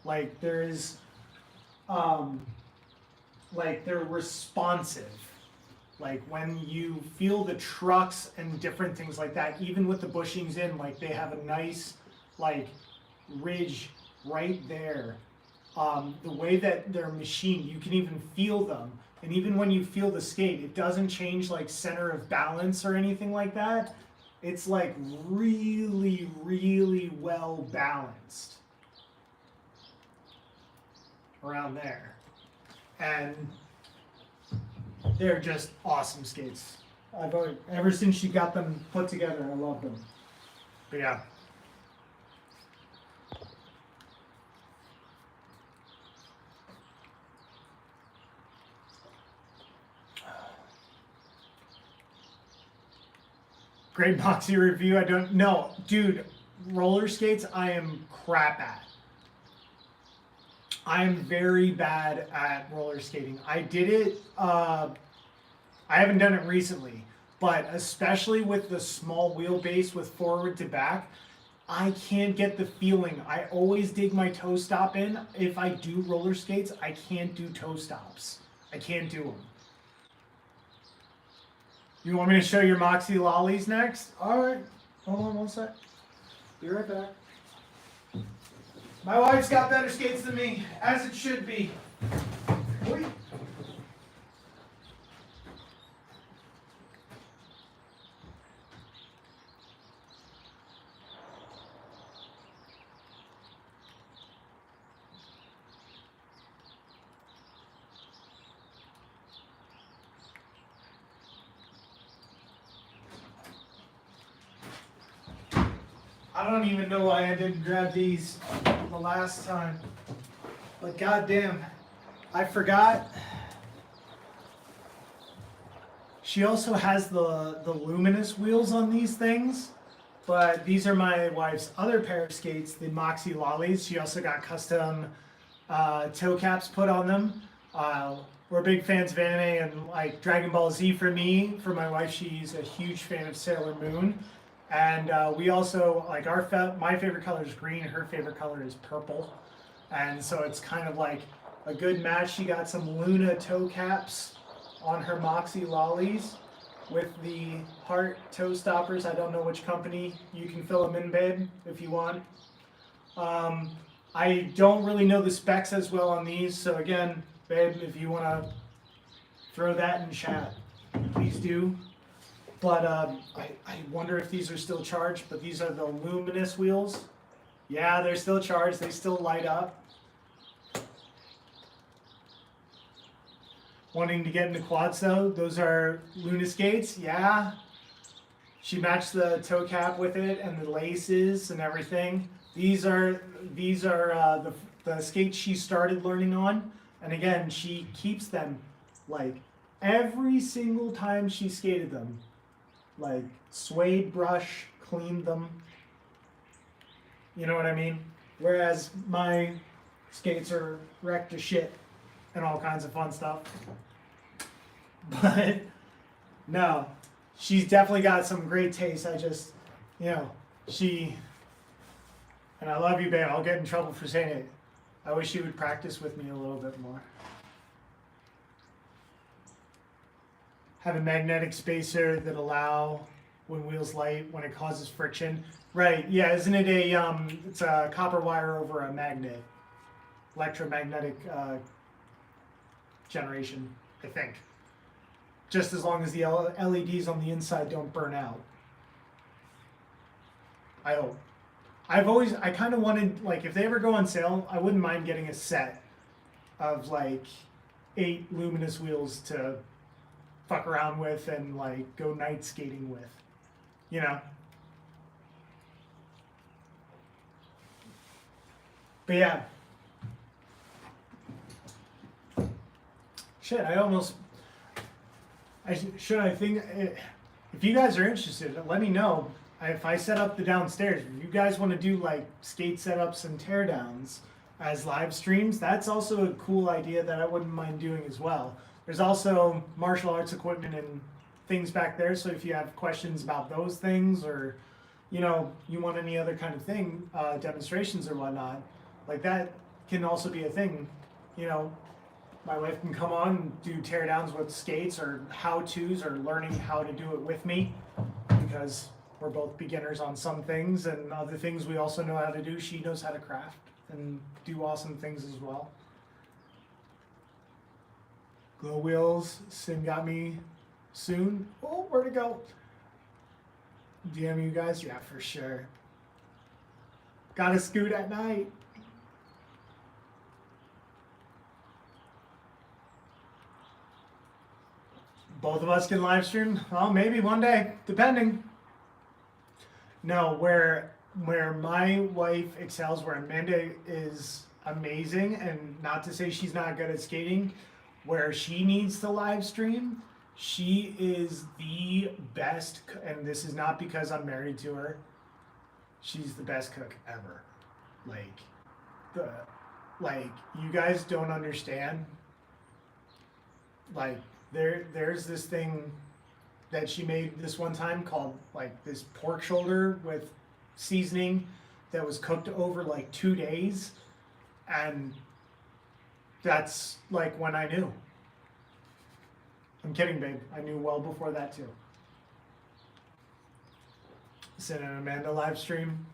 Like there's, like they're responsive. Like when you feel the trucks and different things like that, even with the bushings in, like they have a nice, like ridge right there. The way that they're machined, you can even feel them. And even when you feel the skate, it doesn't change like center of balance or anything like that. It's like really, really well balanced around there. And they're just awesome skates. Ever since she got them put together, I love them. But yeah. Great Moxie review. I don't know. Dude, roller skates I am crap at. I'm very bad at roller skating. I did it, I haven't done it recently, but especially with the small wheelbase with forward to back, I can't get the feeling. I always dig my toe stop in. If I do roller skates, I can't do toe stops. I can't do them. You want me to show your Moxie lollies next? All right. Hold on one sec. Be right back. My wife's got better skates than me, as it should be. Wait. I don't even know why I didn't grab these the last time. But goddamn, I forgot. she also has the luminous wheels on these things, but these are my wife's other pair of skates, the Moxie Lollies. She also got custom toe caps put on them. We're big fans of anime and like Dragon Ball Z for me. For my wife, she's a huge fan of Sailor Moon. And we also like my favorite color is green. Her favorite color is purple, and so it's kind of like a good match. She got some Luna toe caps on her Moxie Lollies with the heart toe stoppers. I don't know which company. You can fill them in, babe, if you want. I don't really know the specs as well on these, so again, babe, if you want to throw that in chat, please do. But I wonder if these are still charged, but these are the luminous wheels. Yeah, they're still charged. They still light up. Wanting to get into quads though, those are Luna skates. Yeah. She matched the toe cap with it and the laces and everything. These are the skates she started learning on. And again, she keeps them like every single time she skated them. Like suede brush, cleaned them. You know what I mean? Whereas my skates are wrecked to shit and all kinds of fun stuff. But no, she's definitely got some great taste. I just, and I love you, babe. I'll get in trouble for saying it. I wish you would practice with me a little bit more. Have a magnetic spacer that allow when wheels light when it causes friction. Right, yeah, isn't it it's a copper wire over a magnet. Electromagnetic generation, I think. Just as long as the LEDs on the inside don't burn out. I hope. I kind of wanted, like, if they ever go on sale, I wouldn't mind getting a set of, like, 8 luminous wheels to fuck around with and like go night skating with, But yeah, shit. I think if you guys are interested, let me know. If I set up the downstairs, if you guys want to do like skate setups and teardowns as live streams, that's also a cool idea that I wouldn't mind doing as well. There's also martial arts equipment and things back there, so if you have questions about those things or, you want any other kind of thing, demonstrations or whatnot, like that can also be a thing. My wife can come on and do teardowns with skates or how-tos or learning how to do it with me because we're both beginners on some things and other things we also know how to do. She knows how to craft and do awesome things as well. Glow wheels, Sim got me soon. Oh, where'd it go? DM you guys? Yeah, for sure. Gotta scoot at night. Both of us can live stream? Well, maybe one day, depending. No, where my wife excels, where Amanda is amazing, and not to say she's not good at skating, where she needs to live stream, she is the best, and this is not because I'm married to her, she's the best cook ever. You guys don't understand. Like, there's this thing that she made this one time called, like, this pork shoulder with seasoning that was cooked over, like, 2 days, and that's like when I knew. I'm kidding, babe. I knew well before that too. Send an Amanda live stream.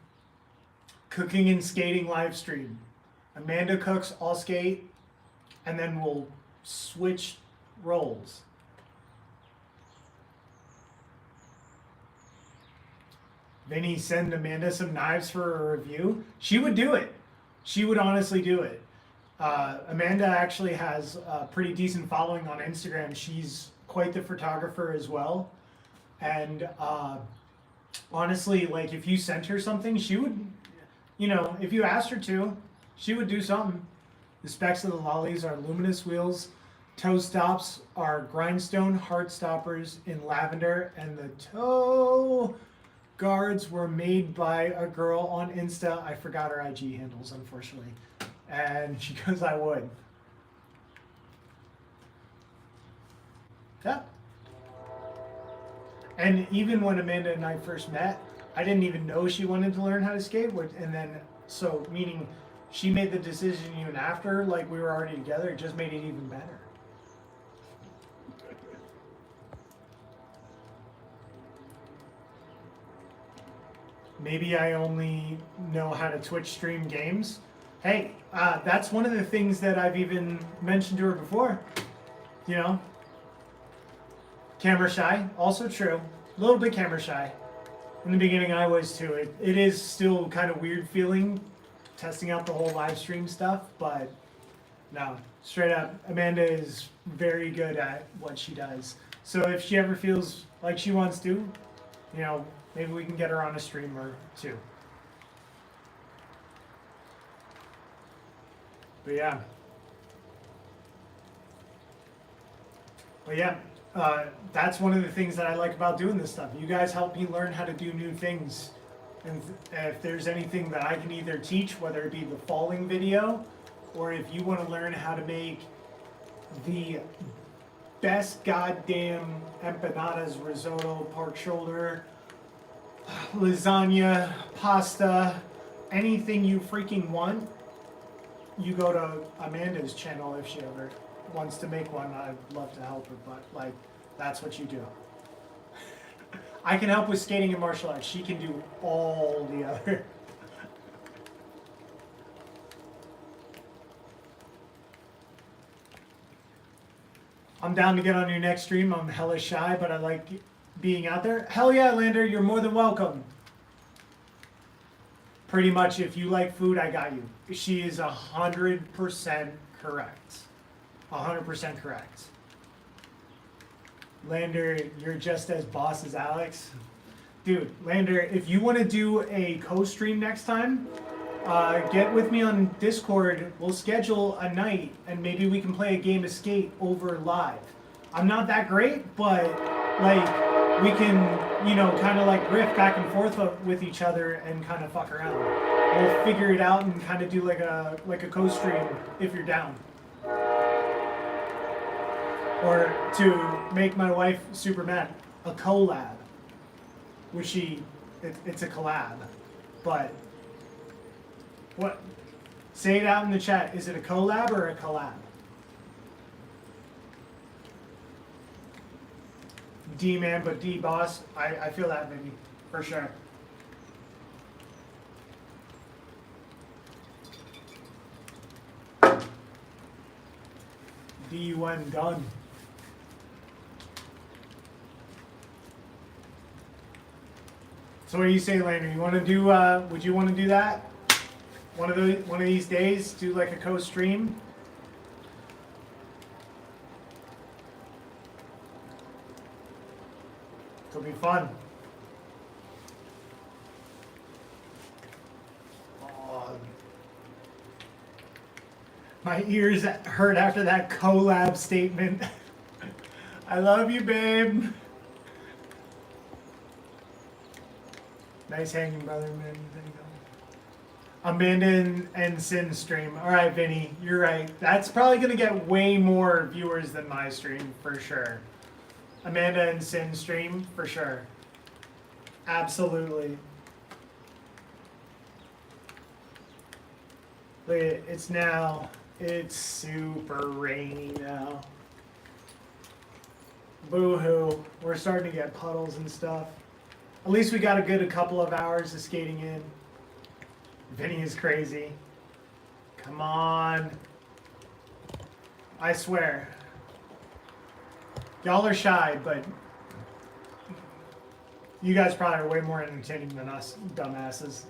Cooking and skating live stream. Amanda cooks, I'll skate, and then we'll switch roles. Vinny, send Amanda some knives for a review. She would do it. She would honestly do it. Amanda actually has a pretty decent following on Instagram. She's quite the photographer as well. And honestly, like, if you sent her something, she would, if you asked her to, she would do something. The specs of the lollies are luminous wheels. toe stops are Grindstone Heart Stoppers in lavender, and the toe guards were made by a girl on Insta. I forgot her IG handles, unfortunately. And she goes, I would. Yeah. And even when Amanda and I first met, I didn't even know she wanted to learn how to skate. And then, so meaning she made the decision even after, like we were already together, it just made it even better. Maybe I only know how to Twitch stream games. Hey, that's one of the things that I've even mentioned to her before. You know, camera shy, also true. A little bit camera shy. In the beginning, I was too. It is still kind of weird feeling testing out the whole live stream stuff, but no, straight up, Amanda is very good at what she does. So if she ever feels like she wants to, you know, maybe we can get her on a stream or two. But yeah. That's one of the things that I like about doing this stuff. You guys help me learn how to do new things. And if there's anything that I can either teach, whether it be the falling video, or if you want to learn how to make the best goddamn empanadas, risotto, pork shoulder, lasagna, pasta, anything you freaking want, you go to Amanda's channel if she ever wants to make one. I'd love to help her, but like, that's what you do. I can help with skating and martial arts. She can do all the other. I'm down to get on your next stream. I'm hella shy, but I like being out there. Hell yeah, Lander, you're more than welcome. Pretty much, if you like food, I got you. She is 100% correct. 100% correct. Lander, you're just as boss as Alex. Dude, Lander, if you want to do a co-stream next time, get with me on Discord. We'll schedule a night, and maybe we can play a game of Skate over live. I'm not that great, but like we can, you know, kind of like riff back and forth with each other and kind of fuck around. We'll figure it out and kind of do like a co-stream if you're down. Or to make my wife super mad, a collab. Which it's a collab. But, what? Say it out in the chat. Is it a collab or a collab? D-man, but D-boss. I feel that, Vinny. For sure. D-UN done. So what do you say, Lander? You want to do? Would you want to do that? One of these days, do like a co-stream. It'll be fun. Oh, my ears hurt after that collab statement. I love you, babe. Nice hanging, brother, man. There you go. Amanda and Sin stream. All right, Vinny, you're right. That's probably going to get way more viewers than my stream, for sure. Amanda and Sin stream, for sure. Absolutely. Look at it. It's super rainy now. Boo-hoo. We're starting to get puddles and stuff. At least we got a couple of hours of skating in. Vinny is crazy. Come on. I swear. Y'all are shy, but you guys probably are way more entertaining than us dumbasses.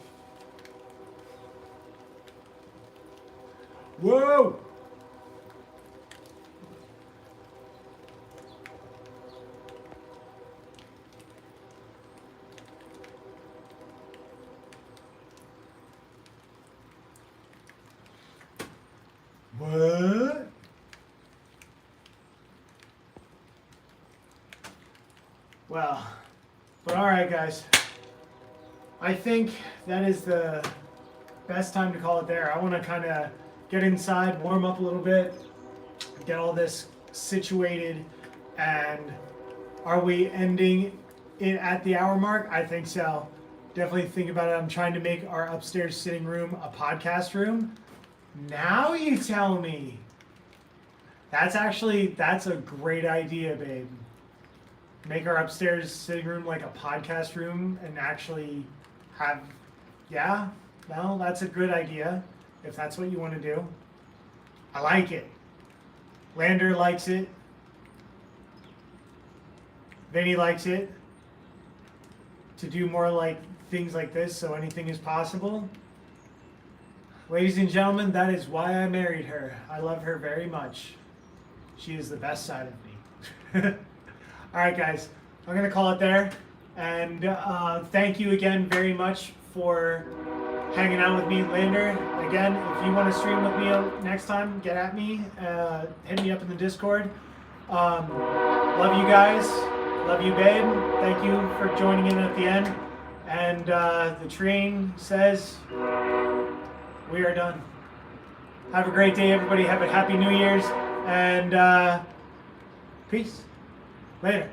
Whoa! What? Well, but all right, guys. I think that is the best time to call it there. I want to kind of get inside, warm up a little bit, get all this situated, and are we ending it at the hour mark? I think so. Definitely think about it. I'm trying to make our upstairs sitting room a podcast room. Now you tell me. That's a great idea, babe. Make our upstairs sitting room like a podcast room and actually have, yeah, well, that's a good idea if that's what you want to do. I like it. Lander likes it. Vinny likes it. To do more like things like this so anything is possible. Ladies and gentlemen, that is why I married her. I love her very much. She is the best side of me. All right, guys, I'm going to call it there. And thank you again very much for hanging out with me, Lander. Again, if you want to stream with me next time, get at me. Hit me up in the Discord. Love you guys. Love you, babe. Thank you for joining in at the end. And the train says we are done. Have a great day, everybody. Have a happy New Year's. And peace. Later.